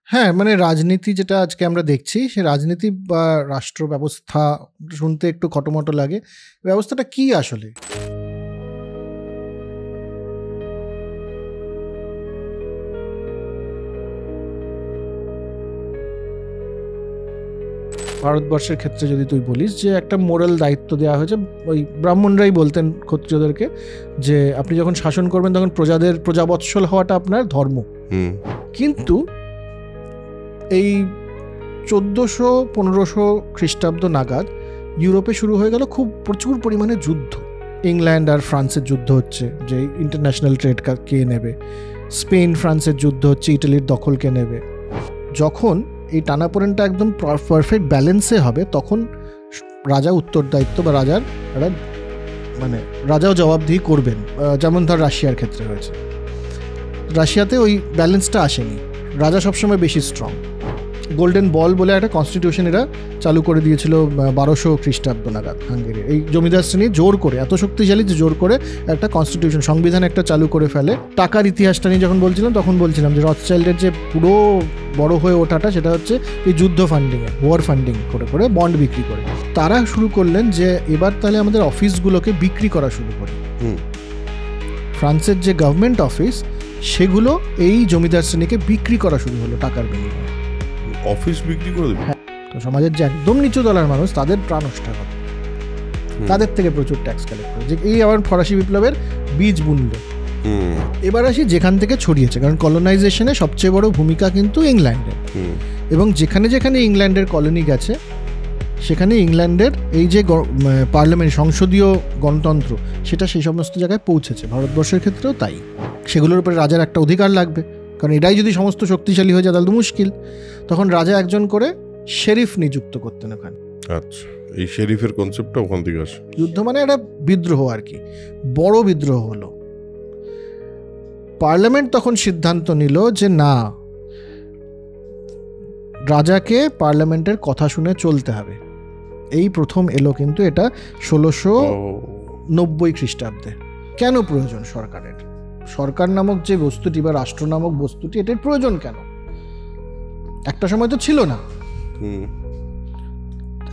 হ্যাঁ, মানে রাজনীতি যেটা আজকে আমরা দেখছি, সে রাজনীতি বা রাষ্ট্র ব্যবস্থা শুনতে একটু খটোমটো লাগে। ব্যবস্থাটা কি আসলে? ভারতবর্ষের ক্ষেত্রে যদি তুই বলিস যে একটা মোরাল দায়িত্ব দেওয়া হয়েছে, ওই ব্রাহ্মণরাই বলতেন ক্ষত্রিয়দেরকে যে আপনি যখন শাসন করবেন তখন প্রজাবৎসল হওয়াটা আপনার ধর্ম। কিন্তু এই 1400-1500 খ্রিস্টাব্দ নাগাদ ইউরোপে শুরু হয়ে গেল খুব প্রচুর পরিমাণে যুদ্ধ। ইংল্যান্ড আর ফ্রান্সের যুদ্ধ হচ্ছে যে ইন্টারন্যাশনাল ট্রেড কে নেবে, স্পেন ফ্রান্সের যুদ্ধ হচ্ছে ইটালির দখল কে নেবে। যখন এই টানাপোড়েনটা একদম পারফেক্ট ব্যালেন্সে হবে তখন রাজা উত্তরদায়িত্ব বা রাজাও জবাবদিহি করবেন। যেমন ধর রাশিয়ার ক্ষেত্রে হয়েছে, রাশিয়াতে ওই ব্যালেন্সটা আসেনি, রাজা সবসময় বেশি স্ট্রং। গোল্ডেন বল বলে একটা কনস্টিটিউশন এরা চালু করে দিয়েছিল 1200 খ্রিস্টাব্দ নাগাদ। হাঙ্গেরি এই জমিদার শ্রেণী জোর করে, এত শক্তিশালী যে জোর করে একটা কনস্টিটিউশন, সংবিধান একটা চালু করে ফেলে। টাকার ইতিহাসটা নিয়ে যখন তখন বলছিলাম যে রথচাইল্ডের যে পুরো বড় হয়ে ওঠাটা সেটা হচ্ছে এই যুদ্ধ ফান্ডিংয়ে, ওয়ার ফান্ডিং করে করে বন্ড বিক্রি করে। তারা শুরু করলেন যে এবার তাহলে আমাদের অফিসগুলোকে বিক্রি করা শুরু করি। ফ্রান্সের যে গভর্নমেন্ট অফিস সেগুলো এই জমিদার শ্রেণীকে বিক্রি করা শুরু হলো টাকার বিনিময়ে। অফিস বিক্রি করে দেবে? তো সমাজের যে একদম নিচু তলার মানুষ তাদের প্রাণ নষ্ট হবে, তাদের থেকে প্রচুর ট্যাক্স কালেক্ট করে। যে এই আবার ফরাসি বিপ্লবের বীজ বুনলো। এবার আসি যেখান থেকে ছড়িয়েছে, কারণ কলোনাইজেশনে সবচেয়ে বড় ভূমিকা কিন্তু ইংল্যান্ডের, এবং যেখানে যেখানে ইংল্যান্ডের কলোনি গেছে সেখানে ইংল্যান্ডের এই যে পার্লামেন্ট, সংসদীয় গণতন্ত্র, সেটা সেই সমস্ত জায়গায় পৌঁছেছে। ভারতবর্ষের ক্ষেত্রেও তাই। সেগুলোর উপরে রাজার একটা অধিকার লাগবে, কারণ এটাই যদি সমস্ত শক্তিশালী হয়ে যায় তাহলে তো মুশকিল। তখন রাজা একজন করে শেরিফ নিযুক্ত করতেন ওখানে। আচ্ছা, এই শেরিফের কনসেপ্টটা ওখান থেকে আসে। যুদ্ধ মানে একটা বিদ্রোহ আর কি, বড় বিদ্রোহ হলো। পার্লামেন্ট তখন সিদ্ধান্ত নিল যে না, রাজাকে পার্লামেন্টের কথা শুনে চলতে হবে। এই প্রথম এলো কিন্তু এটা 1690 খ্রিস্টাব্দে। কেন প্রয়োজন সরকারের? সরকার নামক যে বস্তুটি বা রাষ্ট্র নামক বস্তুটি, এটার প্রয়োজন কেন? একটা সময় তো ছিল না,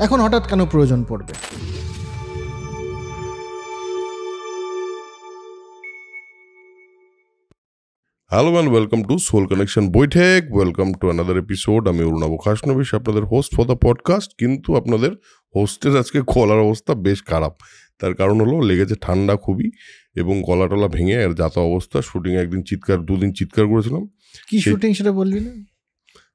এখন হঠাৎ কেন প্রয়োজন পড়বে? Hello and welcome to soul connection Baithak. Welcome to another episode. আমি অরুণাভ খাসনবিশ, আপনাদের হোস্ট ফর দ্য পডকাস্ট। কিন্তু আপনাদের হোস্টের আজকে গলার অবস্থা বেশ খারাপ। তার কারণ হলো লেগেছে ঠান্ডা খুবই, এবং গলা টলা ভেঙে আর যাতা অবস্থা। শুটিংয়ে একদিন দুদিন চিৎকার করেছিলাম। কি শুটিং সেটা বলবি না?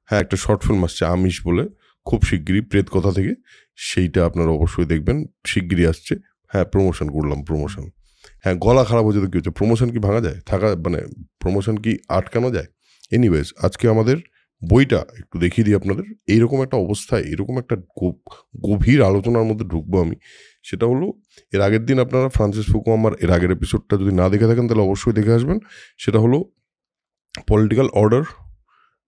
হ্যাঁ, একটা শর্ট ফিল্ম আসছে আমিষ বলে, খুব শিগগিরই, প্রেত কথা থেকে। সেইটা আপনারা অবশ্যই দেখবেন, শিগগিরই আসছে। হ্যাঁ, প্রমোশন করলাম, প্রমোশন। হ্যাঁ, গলা খারাপ হয়ে যেতে কী হচ্ছে? প্রমোশন কি ভাঙা যায়? প্রমোশন কি আটকানো যায়? এনিওয়েজ, আজকে আমাদের বইটা একটু দেখিয়ে দিই আপনাদের। এইরকম একটা অবস্থায়, এরকম একটা গভীর আলোচনার মধ্যে ঢুকবো আমি। সেটা হলো, এর আগের দিন আপনারা ফ্রান্সিস ফুকুয়ামার এর আগের এপিসোডটা যদি না দেখে থাকেন তাহলে অবশ্যই দেখে আসবেন। সেটা হলো political order,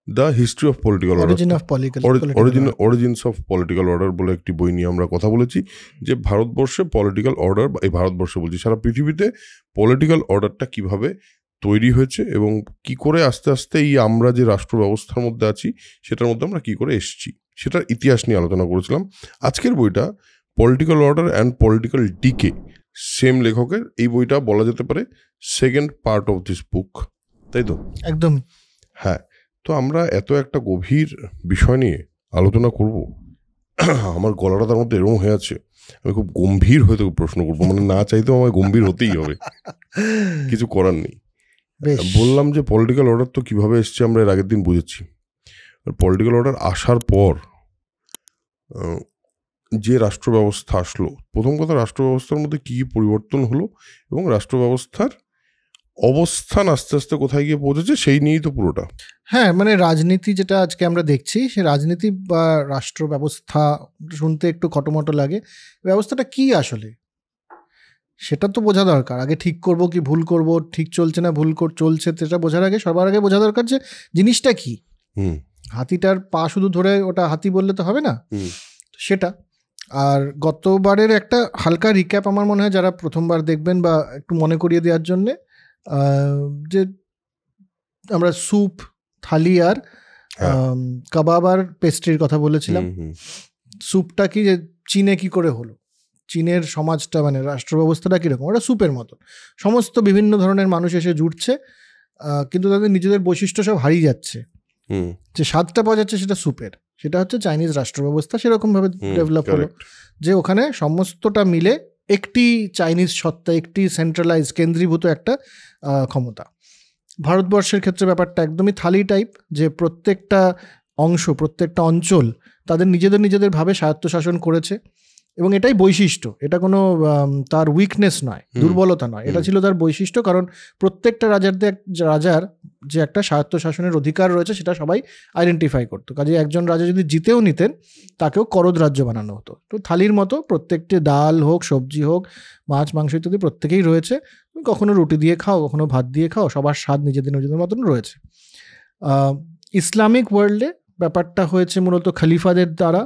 the history of political order, origins of political order বলে একটি বই নিয়ে আমরা কথা বলেছি। যে ভারতবর্ষে পলিটিক্যাল অর্ডার, এই ভারতবর্ষে বলছি, সারা পৃথিবীতে পলিটিক্যাল অর্ডারটা কিভাবে তৈরি হয়েছে এবং কি করে আস্তে আস্তে এই আমরা যে রাষ্ট্র ব্যবস্থার মধ্যে আছি সেটার মধ্যে আমরা কি করে এসেছি, সেটার ইতিহাস নিয়ে আলোচনা করেছিলাম। আজকের বইটা political order and political decay, same লেখকের। এই বইটা বলা যেতে পারে second part of this book, তাই তো? একদম। হ্যাঁ, তো আমরা এত একটা গভীর বিষয় নিয়ে আলোচনা করব, আমার গলাটা তার মধ্যে এরকম হয়ে আছে, আমি খুব গম্ভীর হয়ে তোকে প্রশ্ন করবো, মানে না চাইতেও আমায় গম্ভীর হতেই হবে, কিছু করার নেই। বললাম যে পলিটিক্যাল অর্ডার তো কিভাবে এসছে আমরা এর আগের দিন বুঝেছি। পলিটিক্যাল অর্ডার আসার পর যে রাষ্ট্র ব্যবস্থা আসলো, প্রথম কথা রাষ্ট্র ব্যবস্থার মধ্যে কী পরিবর্তন হলো এবং রাষ্ট্র ব্যবস্থার অবস্থান আস্তে আস্তে কোথায় গিয়ে পৌঁছেছে, সেই নিয়েই তো পুরোটা। হ্যাঁ, মানে রাজনীতি যেটা আজকে আমরা দেখছি, সে রাজনীতি বা রাষ্ট্র ব্যবস্থা শুনতে একটু খটোমটো লাগে। ব্যবস্থাটা কি আসলে সেটা তো বোঝা দরকার। আগে ঠিক করব কি ভুল করব, ঠিক চলছে না ভুল চলছে, সেটা বোঝার আগে সবার আগে বোঝা দরকার যে জিনিসটা কি। হাতিটার পা শুধু ধরে ওটা হাতি বললে তো হবে না, সেটা। আর গতবারের একটা হালকা রিক্যাপ আমার মনে হয় যারা প্রথমবার দেখবেন বা একটু মনে করিয়ে দেওয়ার জন্যে, যে আমরা স্যুপ, থালি আর কাবাব আর পেস্ট্রির কথা বলেছিলাম। স্যুপটা কি যে চীনে কি করে হলো, চীনের সমাজটা মানে রাষ্ট্র ব্যবস্থাটা কীরকম, ওটা স্যুপের মতো, সমস্ত বিভিন্ন ধরনের মানুষ এসে জুটছে, কিন্তু তাদের নিজেদের বৈশিষ্ট্য সব হারিয়ে যাচ্ছে। যে স্বাদটা পাওয়া যাচ্ছে সেটা স্যুপের, সেটা হচ্ছে চাইনিজ রাষ্ট্র ব্যবস্থা সেরকমভাবে ডেভেলপ হলো, যে ওখানে সমস্তটা মিলে একটি চাইনিজ সত্তা, একটি সেন্ট্রালাইজ কেন্দ্রীভূত একটা ক্ষমতা। ভারতবর্ষের ক্ষেত্রে ব্যাপারটা একদমই থালি টাইপ, যে প্রত্যেকটা অংশ, প্রত্যেকটা অঞ্চল তাদের নিজেদের ভাবে স্বায়ত্তশাসন করেছে, এবং এটাই বৈশিষ্ট্য, এটা কোনো তার উইকনেস নয়, দুর্বলতা নয়, এটা ছিল তার বৈশিষ্ট্য। কারণ প্রত্যেকটা রাজার যে একটা স্বায়ত্তশাসনের অধিকার রয়েছে সেটা সবাই আইডেন্টিফাই করতো। কাজে একজন রাজা যদি জিতেও নিতেন তাকেও করদ রাজ্য বানানো হতো। তো থালির মতো প্রত্যেকটি ডাল হোক, সবজি হোক, মাছ মাংস ইত্যাদি প্রত্যেকেই রয়েছে। কখনো রুটি দিয়ে খাও, কখনো ভাত দিয়ে খাও, সবার স্বাদ নিজেদের মতন রয়েছে। ইসলামিক ওয়ার্ল্ডে ব্যাপারটা হয়েছে মূলত খলিফাদের দ্বারা,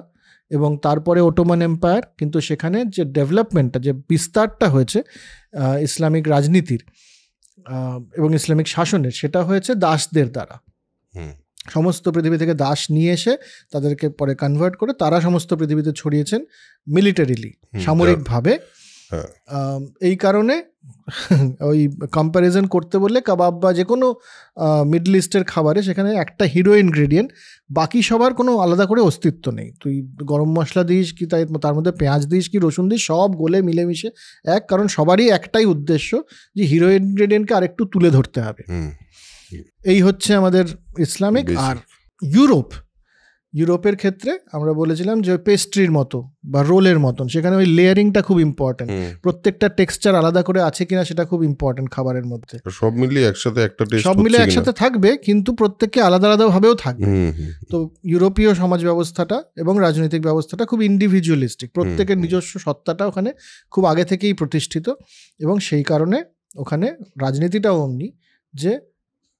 এবং তারপরে ওটোমান এম্পায়ার, কিন্তু সেখানে যে ডেভেলপমেন্টটা, যে বিস্তারটা হয়েছে ইসলামিক রাজনীতির এবং ইসলামিক শাসনের, সেটা হয়েছে দাসদের দ্বারা। সমস্ত পৃথিবী থেকে দাস নিয়ে এসে তাদেরকে পরে কনভার্ট করে তারা সমস্ত পৃথিবীতে ছড়িয়েছেন মিলিটারিলি, সামরিকভাবে। এই কারণে ওই কম্প্যারিজন করতে বললে কাবাব বা যে কোনো মিডল ইস্টের খাবারে সেখানে একটা হিরো ইনগ্রেডিয়েন্ট, বাকি সবার কোনো আলাদা করে অস্তিত্ব নেই। তুই গরম মশলা দিস কি তার মধ্যে পেঁয়াজ দিস কি রসুন দিস, সব গলে মিলেমিশে এক, কারণ সবারই একটাই উদ্দেশ্য যে হিরো ইনগ্রেডিয়েন্টকে আরেকটু তুলে ধরতে হবে। এই হচ্ছে আমাদের ইসলামিক। আর ইউরোপের ক্ষেত্রে আমরা বলেছিলাম যে পেস্ট্রির মতো বা রোলের মতন, সেখানে ওই লেয়ারিংটা খুব ইম্পর্টেন্ট, প্রত্যেকটা টেক্সচার আলাদা করে আছে কিনা সেটা খুব ইম্পর্টেন্ট খাবারের মধ্যে। সব মিলিয়ে একসাথে থাকবে, কিন্তু প্রত্যেককে আলাদা আলাদা ভাবেও থাকবে। তো ইউরোপীয় সমাজ ব্যবস্থাটা এবং রাজনৈতিক ব্যবস্থাটা খুব ইন্ডিভিজুয়ালিস্টিক, প্রত্যেকের নিজস্ব সত্তাটা ওখানে খুব আগে থেকেই প্রতিষ্ঠিত, এবং সেই কারণে ওখানে রাজনীতিটাও অমনি যে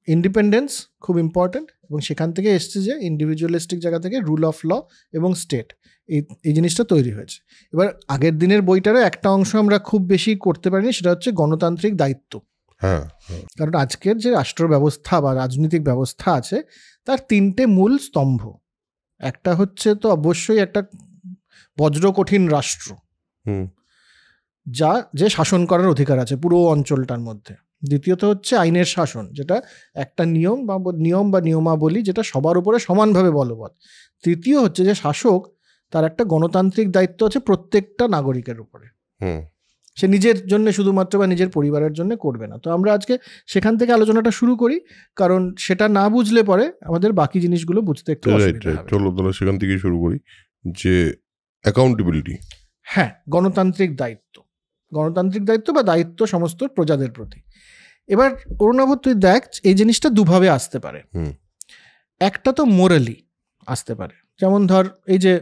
ইন্ডিপেন্ডেন্স খুব ইম্পর্টেন্ট, এবং সেখান থেকে এসছে যে ইন্ডিভিজুয়ালিস্টিক জায়গা থেকে রুল অফ ল এবং স্টেট, এই জিনিসটা তৈরি হয়েছে। এবার আগের দিনের বইটারও একটা অংশ আমরা খুব বেশি করতে পারিনি, সেটা হচ্ছে গণতান্ত্রিক দায়িত্ব। কারণ আজকের যে রাষ্ট্র ব্যবস্থা বা রাজনৈতিক ব্যবস্থা আছে তার তিনটে মূল স্তম্ভ। একটা হচ্ছে তো অবশ্যই একটা বজ্র কঠিন রাষ্ট্র, যে শাসন করার অধিকার আছে পুরো অঞ্চলটার মধ্যে। দ্বিতীয়ত হচ্ছে আইনের শাসন, যেটা একটা নিয়ম বা নিয়মাবলী যেটা সবার উপরে সমানভাবে বলবৎ। তৃতীয় হচ্ছে যে শাসক তার একটা গণতান্ত্রিক দায়িত্ব আছে প্রত্যেকটা নাগরিকের উপরে, সে নিজের জন্য শুধুমাত্র বা নিজের পরিবারের জন্য করবে না। তো আমরা আজকে সেখান থেকে আলোচনাটা শুরু করি, কারণ সেটা না বুঝলে পরে আমাদের বাকি জিনিসগুলো বুঝতে একটু অসুবিধা হবে। চলো তাহলে সেখান থেকেই শুরু করি, যে অ্যাকাউন্টেবিলিটি। হ্যাঁ, গণতান্ত্রিক দায়িত্ব বা দায়িত্ব সমস্ত প্রজাদের প্রতি। এবার অরুণাভ তুই দেখ, এই জিনিসটা দুভাবে আসতে পারে। একটা তো মোরালি আসতে পারে, যেমন ধর এই যে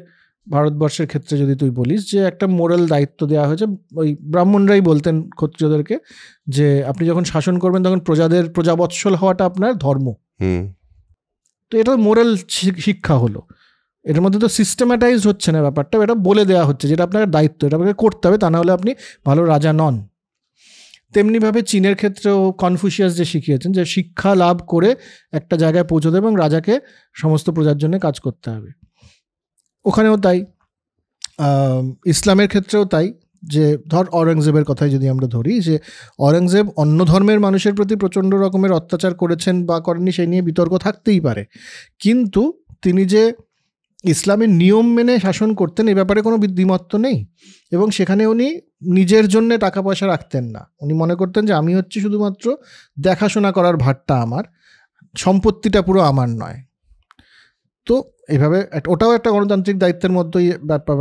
ভারতবর্ষের ক্ষেত্রে যদি তুই বলিস যে একটা মোরাল দায়িত্ব দেওয়া হয়েছে, ওই ব্রাহ্মণরাই বলতেন ক্ষত্রিয়দেরকে যে আপনি যখন শাসন করবেন তখন প্রজাবৎসল হওয়াটা আপনার ধর্ম। তো এটা মোরাল শিক্ষা হলো, এটার মধ্যে তো সিস্টেমাটাইজড হচ্ছে না ব্যাপারটা, এটা বলে দেওয়া হচ্ছে যেটা আপনার দায়িত্ব, এটা আপনাকে করতে হবে, তা না হলে আপনি ভালো রাজা নন। তেমনিভাবে চীনের ক্ষেত্রেও কনফুসিয়াস যে শিখিয়েছেন যে শিক্ষা লাভ করে একটা জায়গায় পৌঁছতে এবং রাজাকে সমস্ত প্রজার জন্য কাজ করতে হবে, ওখানেও তাই। ইসলামের ক্ষেত্রেও তাই, যে ধর অরঙ্গজেবের কথাই যদি আমরা ধরি, যে অরঙ্গজেব অন্য ধর্মের মানুষের প্রতি প্রচণ্ড রকমের অত্যাচার করেছেন বা করেননি সেই নিয়ে বিতর্ক থাকতেই পারে, কিন্তু তিনি যে ইসলামের নিয়ম মেনে শাসন করতেন এই ব্যাপারে কোনো দ্বিমত নেই। এবং সেখানে উনি নিজের জন্য টাকা পয়সা রাখতেন না, উনি মনে করতেন যে আমি হচ্ছে শুধুমাত্র দেখাশোনা করার ভারটা আমার, সম্পত্তিটা পুরো আমার নয়। তো এইভাবে ওটাও একটা গণতান্ত্রিক দায়িত্বের মধ্যেই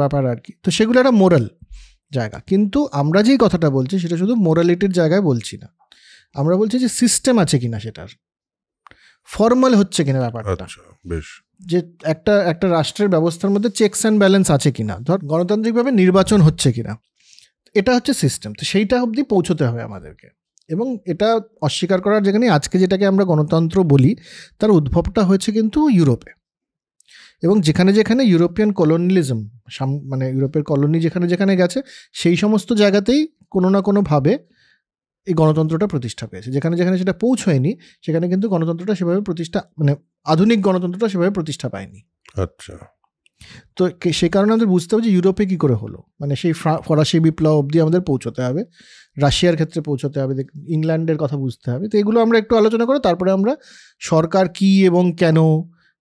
ব্যাপার আর কি। তো সেগুলো একটা মোরাল জায়গা, কিন্তু আমরা যেই কথাটা বলছি সেটা শুধু মোরালিটির জায়গায় বলছি না, আমরা বলছি যে সিস্টেম আছে কিনা, সেটার ফর্মাল হচ্ছে কিনা ব্যাপারটা, যে একটা রাষ্ট্রের ব্যবস্থার মধ্যে চেকস অ্যান্ড ব্যালেন্স আছে কিনা, ধর গণতান্ত্রিকভাবে নির্বাচন হচ্ছে কিনা, এটা হচ্ছে সিস্টেম। তো সেইটা অবধি পৌঁছতে হবে আমাদেরকে, এবং এটা অস্বীকার করার যেখানে আজকে যেটাকে আমরা গণতন্ত্র বলি তার উদ্ভবটা হয়েছে কিন্তু ইউরোপে, এবং যেখানে যেখানে ইউরোপিয়ান কলোনিয়ালিজম মানে ইউরোপের কলোনি যেখানে যেখানে গেছে সেই সমস্ত জায়গাতেই কোনো না কোনোভাবে এই গণতন্ত্রটা প্রতিষ্ঠা পেয়েছে। যেখানে যেখানে সেটা পৌঁছয়নি সেখানে কিন্তু গণতন্ত্রটা সেভাবে প্রতিষ্ঠা মানে আধুনিক গণতন্ত্রটা সেভাবে প্রতিষ্ঠা পায়নি। আচ্ছা, তো সে কারণে আমাদের বুঝতে হবে যে ইউরোপে কী করে হলো, মানে সেই ফরাসি বিপ্লব অবধি আমাদের পৌঁছতে হবে, রাশিয়ার ক্ষেত্রে পৌঁছতে হবে, ইংল্যান্ডের কথা বুঝতে হবে। তো এগুলো আমরা একটু আলোচনা করে তারপরে আমরা সরকার কি এবং কেন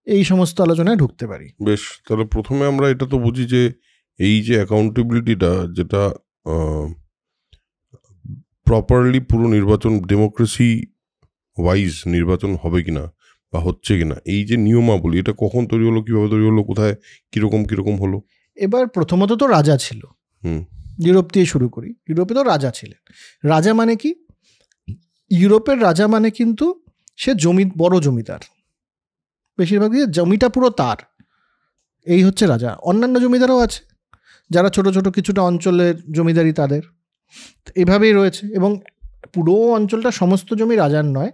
এই সমস্ত আলোচনায় ঢুকতে পারি। বেশ, তাহলে প্রথমে আমরা এটা তো বুঝি যে এই যে অ্যাকাউন্টেবিলিটিটা, যেটা প্রপারলি পুরো নির্বাচন ডেমোক্রেসি ওয়াইজ নির্বাচন হবে কিনা বা হচ্ছে কিনা, এই যে নিয়মাবলী, এটা কখন তৈরি হলো, কিভাবে তৈরি হলো, কোথায় কিরকম হলো? এবার প্রথমত তো রাজা ছিল, ইউরোপ দিয়ে শুরু করি। ইউরোপে তো রাজা ছিলেন। রাজা মানে কি? ইউরোপের রাজা মানে কিন্তু সে বড় জমিদার, বেশিরভাগই জমিটা পুরো তার, এই হচ্ছে রাজা। অন্যান্য জমিদারও আছে যারা ছোট ছোট কিছুটা অঞ্চলের জমিদারি তাদের, এভাবেই রয়েছে। এবং পুরো অঞ্চলটা সমস্ত জমি রাজার নয়,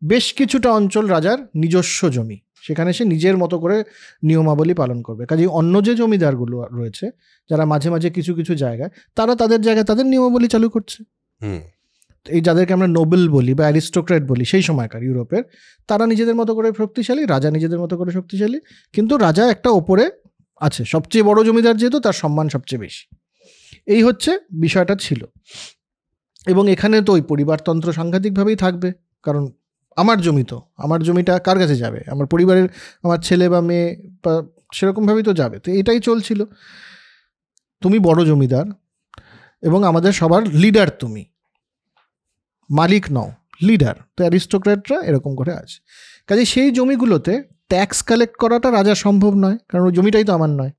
বেশ কিছুটা অঞ্চল রাজার নিজস্ব জমি, সেখানে সে নিজের মতো করে নিয়মাবলী পালন করবে। কাজেই অন্য যে জমিদারগুলো রয়েছে যারা মাঝে মাঝে কিছু কিছু জায়গায়, তারা তাদের জায়গায় তাদের নিয়মাবলী চালু করছে। এই যাদেরকে আমরা নোবেল বলি বা অ্যারিস্টোক্রেট বলি সেই সময়কার ইউরোপের, তারা নিজেদের মতো করে শক্তিশালী, রাজা নিজেদের মতো করে শক্তিশালী, কিন্তু রাজা একটা ওপরে আছে, সবচেয়ে বড় জমিদার যেহেতু তার সম্মান সবচেয়ে বেশি। এই হচ্ছে বিষয়টা ছিল। এবং এখানে তো ওই পরিবারতন্ত্র সাংঘাতিকভাবেই থাকবে, কারণ আমার জমি তো, আমার জমিটা কার কাছে যাবে? আমার পরিবারের, আমার ছেলে বা মেয়ে বা সেরকমভাবেই তো যাবে। তো এটাই চলছিল, তুমি বড় জমিদার এবং আমাদের সবার লিডার, তুমি মালিক নও, লিডার। তো অ্যারিস্টোক্র্যাটরা এরকম করে আছে। কাজে সেই জমিগুলোতে ট্যাক্স কালেক্ট করাটা রাজার সম্ভব নয়, কারণ ওই জমিটাই তো আমার নয়।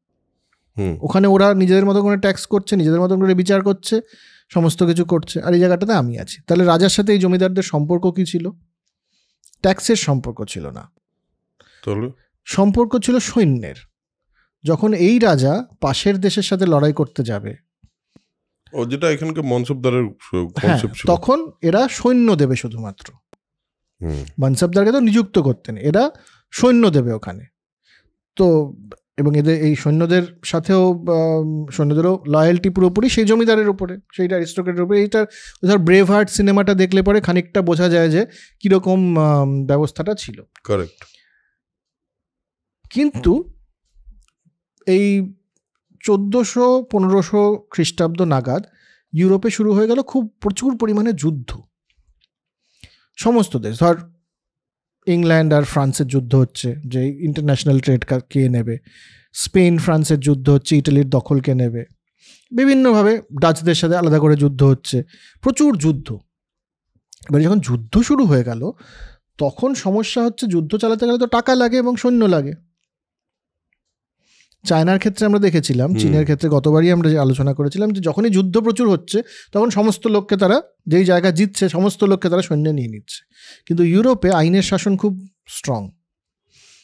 ওখানে ওরা নিজেদের মতো করে ট্যাক্স করছে, নিজেদের মতো করে বিচার করছে, সমস্ত কিছু করছে, আর এই জায়গাটাতে আমি আছি। তাহলে রাজার সাথে এই জমিদারদের সম্পর্ক কি ছিল? ট্যাক্সের সম্পর্ক ছিল না, সম্পর্ক ছিল সৈন্যের। যখন এই রাজা পাশের দেশের সাথে লড়াই করতে যাবে, যেটা এখানকার মনসবদারের কনসেপ্ট ছিল, তখন এরা সৈন্য দেবে শুধুমাত্র। মনসবদারকে তো নিযুক্ত করতেন, এরা সৈন্য দেবে ওখানে। তো এবং এদের এই সৈন্যদের সাথেও সৈন্যদেরও লয়্যালটি পুরোপুরি সেই জমিদারের উপরে, সেইটা অ্যারিস্টোক্রেটের উপরে। এইটার ধর ব্রেভ হার্ট সিনেমাটা দেখলে পরে খানিকটা বোঝা যায় যে কীরকম ব্যবস্থাটা ছিল। কারেক্ট। কিন্তু এই 1400-1500 খ্রিস্টাব্দ নাগাদ ইউরোপে শুরু হয়ে গেল খুব প্রচুর পরিমাণে যুদ্ধ। সমস্ত দেশ, ধর ইংল্যান্ড আর ফ্রান্সের যুদ্ধ হচ্ছে যে ইন্টারন্যাশনাল ট্রেড কে নেবে, স্পেন ফ্রান্সের যুদ্ধ হচ্ছে ইটালির দখল কে নেবে, বিভিন্নভাবে ডাচদের সাথে আলাদা করে যুদ্ধ হচ্ছে, প্রচুর যুদ্ধ। এবার যখন যুদ্ধ শুরু হয়ে গেল তখন সমস্যা হচ্ছে, যুদ্ধ চালাতে গেলে তো টাকা লাগে এবং সৈন্য লাগে। চায়নার ক্ষেত্রে আমরা দেখেছিলাম, চীনের ক্ষেত্রে গতবারই আমরা আলোচনা করেছিলাম যে যখনই যুদ্ধ প্রচুর হচ্ছে তখন সমস্ত লোককে তারা, যেই জায়গা জিতছে সমস্ত লোককে তারা সৈন্যে নিয়ে নিচ্ছে। কিন্তু ইউরোপে আইনের শাসন খুব স্ট্রং,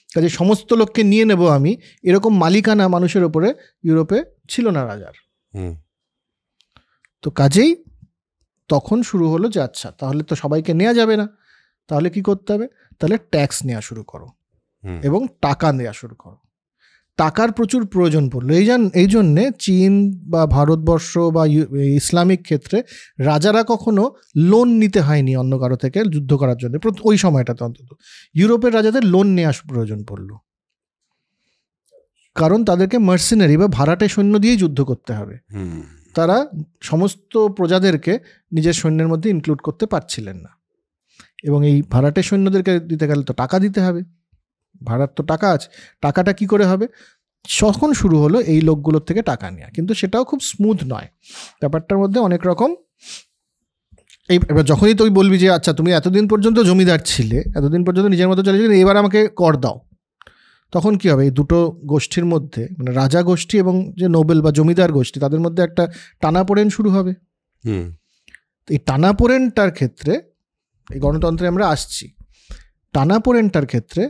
কাজে সমস্ত লোককে নিয়ে নেব আমি, এরকম মালিকানা মানুষের ওপরে ইউরোপে ছিল না রাজার। তো কাজেই তখন শুরু হলো যে আচ্ছা তাহলে তো সবাইকে নেওয়া যাবে না, তাহলে কি করতে হবে? তাহলে ট্যাক্স নেওয়া শুরু করো এবং টাকা নেওয়া শুরু করো। টাকার প্রচুর প্রয়োজন পড়লো। এই জন্যে চীন বা ভারতবর্ষ বা ইসলামিক ক্ষেত্রে রাজারা কখনো লোন নিতে হয়নি অন্য কারো থেকে যুদ্ধ করার জন্য, ওই সময়টাতে অন্তত। ইউরোপের রাজাদের লোন নেওয়ার প্রয়োজন পড়লো, কারণ তাদেরকে মার্সেনারি বা ভাড়াটে সৈন্য দিয়েই যুদ্ধ করতে হবে। তারা সমস্ত প্রজাদেরকে নিজের সৈন্যের মধ্যে ইনক্লুড করতে পারছিলেন না, এবং এই ভাড়াটে সৈন্যদেরকে দিতে গেলে তো টাকা দিতে হবে, ভাড়ার তো টাকা আছে। টাকাটা কি করে হবে? তখন শুরু হলো এই লোকগুলোর থেকে টাকা নেওয়া, কিন্তু সেটাও খুব স্মুথ নয়, ব্যাপারটার মধ্যে অনেক রকম। এবার যখনই তুই বলবি যে আচ্ছা তুমি এতদিন পর্যন্ত জমিদার ছিলে, এতদিন পর্যন্ত নিজের মতো চলেছিলে, এবার আমাকে কর দাও, তখন কি হবে? এই দুটো গোষ্ঠীর মধ্যে, মানে রাজা গোষ্ঠী এবং যে নোবেল বা জমিদার গোষ্ঠী, তাদের মধ্যে একটা টানাপোড়েন শুরু হবে। এই টানাপোড়েনটার ক্ষেত্রে, এই গণতন্ত্রে আমরা আসছি, টানাপোড়েনটার ক্ষেত্রে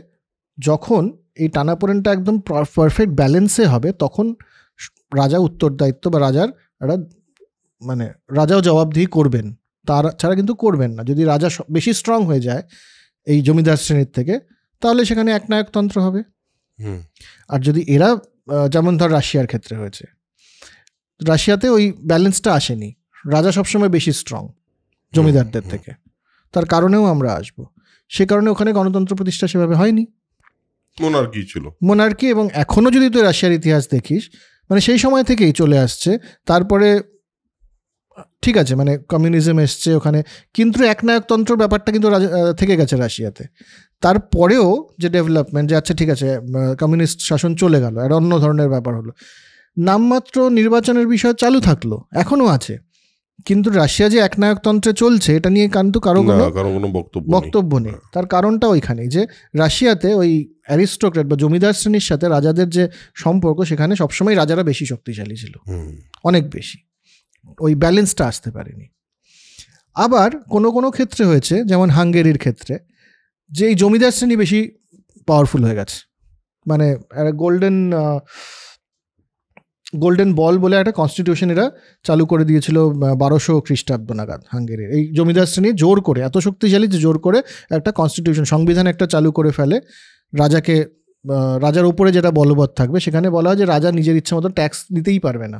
যখন এই টানাপোড়েনটা একদম পারফেক্ট ব্যালেন্সে হবে, তখন রাজা উত্তরদায়িত্ব বা রাজার একটা, মানে রাজাও জবাবদিহি করবেন, তার ছাড়া কিন্তু করবেন না। যদি রাজা বেশি স্ট্রং হয়ে যায় এই জমিদার শ্রেণীর থেকে, তাহলে সেখানে একনায়কতন্ত্র হবে। আর যদি এরা, যেমন ধর রাশিয়ার ক্ষেত্রে হয়েছে, রাশিয়াতে ওই ব্যালেন্সটা আসেনি, রাজা সবসময় বেশি স্ট্রং জমিদারদের থেকে, তার কারণেও আমরা আসবো। সে কারণে ওখানে গণতন্ত্র প্রতিষ্ঠা সেভাবে হয়নি। মোনার্কি ছিল, মোনার্কি, এবং এখনো যদি তুই রাশিয়ার ইতিহাস দেখিস মানে সেই সময় থেকেই চলে আসছে। তারপরে ঠিক আছে মানে কমিউনিজম এসছে ওখানে, কিন্তু একনায়কতন্ত্র ব্যাপারটা কিন্তু থেকে গেছে রাশিয়াতে। তারপরেও যে ডেভেলপমেন্ট, যে আচ্ছা ঠিক আছে কমিউনিস্ট শাসন চলে গেল, একটা অন্য ধরনের ব্যাপার হলো, নামমাত্র নির্বাচনের বিষয় চালু থাকলো, এখনও আছে, কিন্তু রাশিয়া যে একনায়কতন্ত্রে চলছে এটা নিয়ে কিন্তু কারো কোনো বক্তব্য নেই। তার কারণটা ওইখানেই যে রাশিয়াতে ওই অ্যারিস্টোক্রেট বা জমিদার শ্রেণীর সাথে রাজাদের যে সম্পর্ক, সেখানে সবসময় রাজারা বেশি শক্তিশালী ছিল, অনেক বেশি, ওই ব্যালেন্সটা আসতে পারেনি। আবার কোনো কোনো ক্ষেত্রে হয়েছে, যেমন হাঙ্গেরির ক্ষেত্রে, যে এই জমিদার শ্রেণী বেশি পাওয়ারফুল হয়ে গেছে, মানে গোল্ডেন বল বলে একটা কনস্টিটিউশন এরা চালু করে দিয়েছিল 1200 খ্রিস্টাব্দ নাগাদ। হাঙ্গেরির এই জমিদার শ্রেণী জোর করে, এত শক্তিশালী যে জোর করে একটা কনস্টিটিউশন, সংবিধান একটা চালু করে ফেলে, রাজার উপরে যেটা বলবৎ থাকবে। সেখানে বলা হয় যে রাজা নিজের ইচ্ছা মতো ট্যাক্স দিতেই পারবে না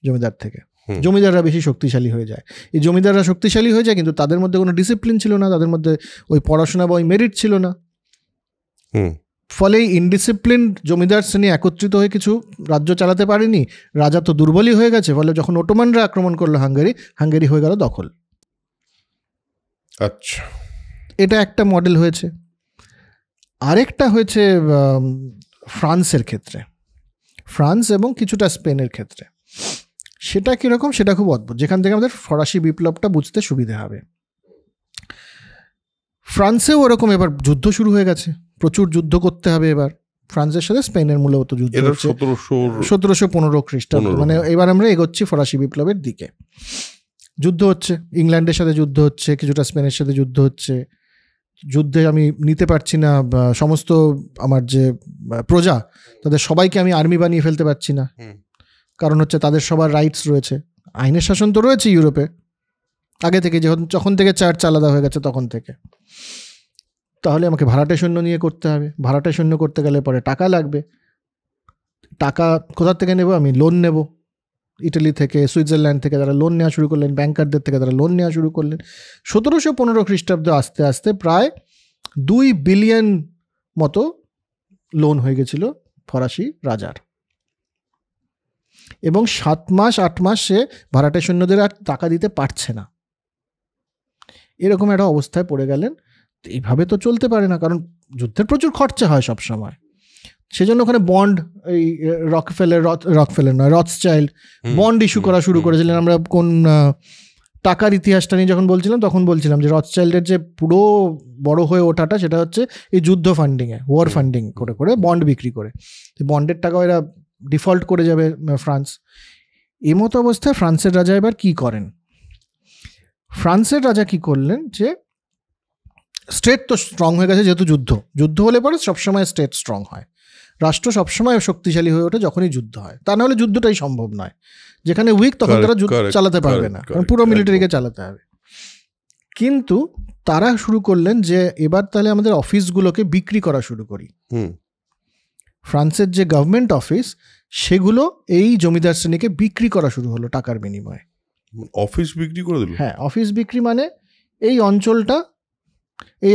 জমিদার থেকে, জমিদাররা বেশি শক্তিশালী হয়ে যায়। এই জমিদাররা শক্তিশালী হয়ে যায়, কিন্তু তাদের মধ্যে কোনো ডিসিপ্লিন ছিল না, তাদের মধ্যে ওই পড়াশোনা বা ওই মেরিট ছিল না। ফলে ইনডিসিপ্লিন জমিদার শ্রেণী একত্রিত হয়ে কিছু রাজ্য চালাতে পারেনি, রাজা তো দুর্বলই হয়ে গেছে। ফলে যখন ওটোমানরা আক্রমণ করলো হাঙ্গেরি হয়ে গেল দখল। আচ্ছা, এটা একটা মডেল হয়েছে। আরেকটা হয়েছে ফ্রান্সের ক্ষেত্রে, ফ্রান্স এবং কিছুটা স্পেনের ক্ষেত্রে। সেটা কীরকম, সেটা খুব অদ্ভুত, যেখান থেকে আমাদের ফরাসি বিপ্লবটা বুঝতে সুবিধে হবে। ফ্রান্সেও ওরকম এবার যুদ্ধ শুরু হয়ে গেছে, প্রচুর যুদ্ধ করতে হবে এবার ফ্রান্সের সাথে স্পেনের মূলত যুদ্ধ হচ্ছে 1715 খ্রিস্টাব্দ। মানে এবার আমরা এগোচ্ছি ফরাসি বিপ্লবের দিকে। যুদ্ধ হচ্ছে, ইংল্যান্ডের সাথে যুদ্ধ হচ্ছে, কিছুটা স্পেনের সাথে যুদ্ধ হচ্ছে। যুদ্ধে আমি নিতে পারছি না সমস্ত আমার যে প্রজা, তাদের সবাইকে আমি আর্মি বানিয়ে ফেলতে পারছি না, কারণ হচ্ছে তাদের সবার রাইটস রয়েছে। আইনের শাসন তো রয়েছে ইউরোপে আগে থেকে, যখন থেকে চার্চ আলাদা হয়ে গেছে তখন থেকে। তাহলে আমাকে ভাড়াটে সৈন্য নিয়ে করতে হবে। ভাড়াটে সৈন্য করতে গেলে পরে টাকা লাগবে। টাকা কোথা থেকে নেব? আমি লোন নেব, ইটালি থেকে, সুইজারল্যান্ড থেকে যারা লোন নেওয়া শুরু করলেন, ব্যাংকারদের থেকে তারা লোন নেওয়া শুরু করলেন। 1715 খ্রিস্টাব্দ আস্তে আস্তে প্রায় 2 বিলিয়ন মতো লোন হয়ে গেছিল ফরাসি রাজার, এবং 7 মাস 8 মাস সে ভাড়াটে সৈন্যদের আর টাকা দিতে পারছে না। এরকম একটা অবস্থায় পড়ে গেলেন। এইভাবে তো চলতে পারে না, কারণ যুদ্ধের প্রচুর খরচা হয় সব সময়। সেজন্য ওখানে বন্ড, এই রকফেলার নয়, রথসচাইল্ড বন্ড ইস্যু করা শুরু করেছিলেন। আমরা কোন টাকার ইতিহাসটা নিয়ে যখন বলছিলাম তখন বলছিলাম যে রথসচাইল্ডের যে পুরো বড় হয়ে ওঠাটা সেটা হচ্ছে এই যুদ্ধ ফান্ডিংয়ে, ওয়ার ফান্ডিং করে করে বন্ড বিক্রি করে। বন্ডের টাকা এরা ডিফল্ট করে যাবে ফ্রান্স। এই মতো অবস্থায় ফ্রান্সের রাজা এবার কি করেন? ফ্রান্সের রাজা কি করলেন, যে স্টেট তো স্ট্রং হয়ে গেছে, যেহেতু যুদ্ধ হলে পরে সবসময় স্টেট স্ট্রং হয়, রাষ্ট্র সবসময় শক্তিশালী হয়ে ওঠে যখনই যুদ্ধ হয়। তা নাহলে যুদ্ধটাই সম্ভব নয়। যেখানে উইক তখন তারা যুদ্ধ চালাতে পারবে না, কারণ পুরো মিলিটারিকে চালাতে হবে। কিন্তু তারা শুরু করলেন যে এবার তাহলে আমাদের অফিসগুলোকে বিক্রি করা শুরু করি। ফ্রান্সের যে গভর্নমেন্ট অফিস, সেগুলো এই জমিদার শ্রেণীকে বিক্রি করা শুরু হলো টাকার বিনিময়ে। অফিস বিক্রি করে দিল? হ্যাঁ, অফিস বিক্রি মানে এই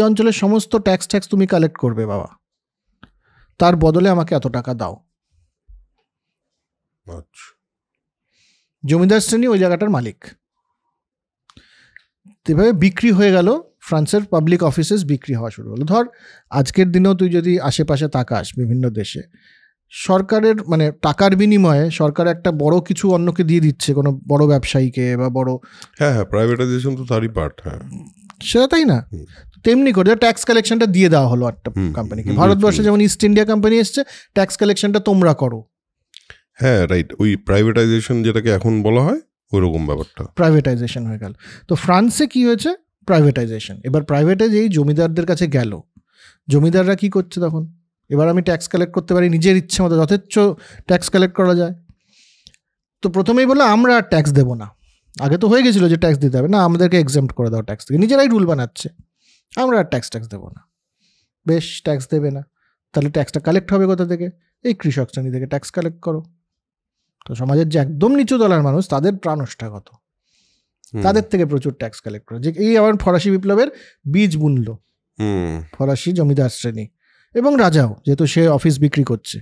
অঞ্চলের সমস্ত ট্যাক্স তুমি কালেক্ট করবে বাবা, তার বদলে আমাকে এত টাকা দাও। জমিদার শ্রেণী ওই জায়গাটার মালিক। এভাবে বিক্রি হয়ে গেল, ফ্রান্সের পাবলিক অফিসেস বিক্রি হওয়া শুরু হলো। ধর আজকের দিনেও তুই যদি আশেপাশে তাকাস বিভিন্ন দেশে, সরকারের মানে টাকার বিনিময়ে সরকার একটা বড় কিছু অন্যকে দিয়ে দিচ্ছে, কোনো বড় ব্যবসায়ীকে বা বড়, হ্যাঁ প্রাইভেটাইজেশন তো তারই পার্ট। হ্যাঁ, সেটা তাই না? তেমনি করে ট্যাক্স কালেকশনটা দিয়ে দেওয়া হলো একটা কোম্পানিকে। ভারতবর্ষে যেমন ইস্ট ইন্ডিয়া কোম্পানি এসছে, ট্যাক্স কালেকশনটা তোমরা করো। হ্যাঁ রাইট, ওই প্রাইভেটাইজেশন যেটাকে এখন বলা হয় ওইরকম ব্যাপারটা প্রাইভেটাইজেশন হয়ে গেল। তো ফ্রান্সে কি হয়েছে? প্রাইভেটাইজেশন। এবার প্রাইভেটাইজ এই জমিদারদের কাছে গেল। জমিদাররা কি করছে তখন? এবার আমি ট্যাক্স কালেক্ট করতে পারি নিজের ইচ্ছে মতো, যথেচ্ছ ট্যাক্স কালেক্ট করা যায়। তো প্রথমেই বললো আমরা আর ট্যাক্স দেবো না। আগে তো হয়ে গেছিলো যে ট্যাক্স দিতে হবে না, আমাদেরকে এক্সেম্প্ট করে দাও ট্যাক্স থেকে। নিজেরাই রুল বানাচ্ছে, আমরা আর ট্যাক্স দেবো না। বেশ, ট্যাক্স দেবে না, তাহলে ট্যাক্সটা কালেক্ট হবে কোথা থেকে? এই কৃষক শ্রেণী থেকে ট্যাক্স কালেক্ট করো। তো সমাজের যে একদম নিচু তলার মানুষ, তাদের প্রাণষ্ঠা কত, তাদের থেকে প্রচুর ট্যাক্স কালেক্ট করে। যে এই আবার ফরাসি বিপ্লবের বীজ বুনলো ফরাসি জমিদার শ্রেণী, এবং রাজাও, যেহেতু সে অফিস বিক্রি করছে,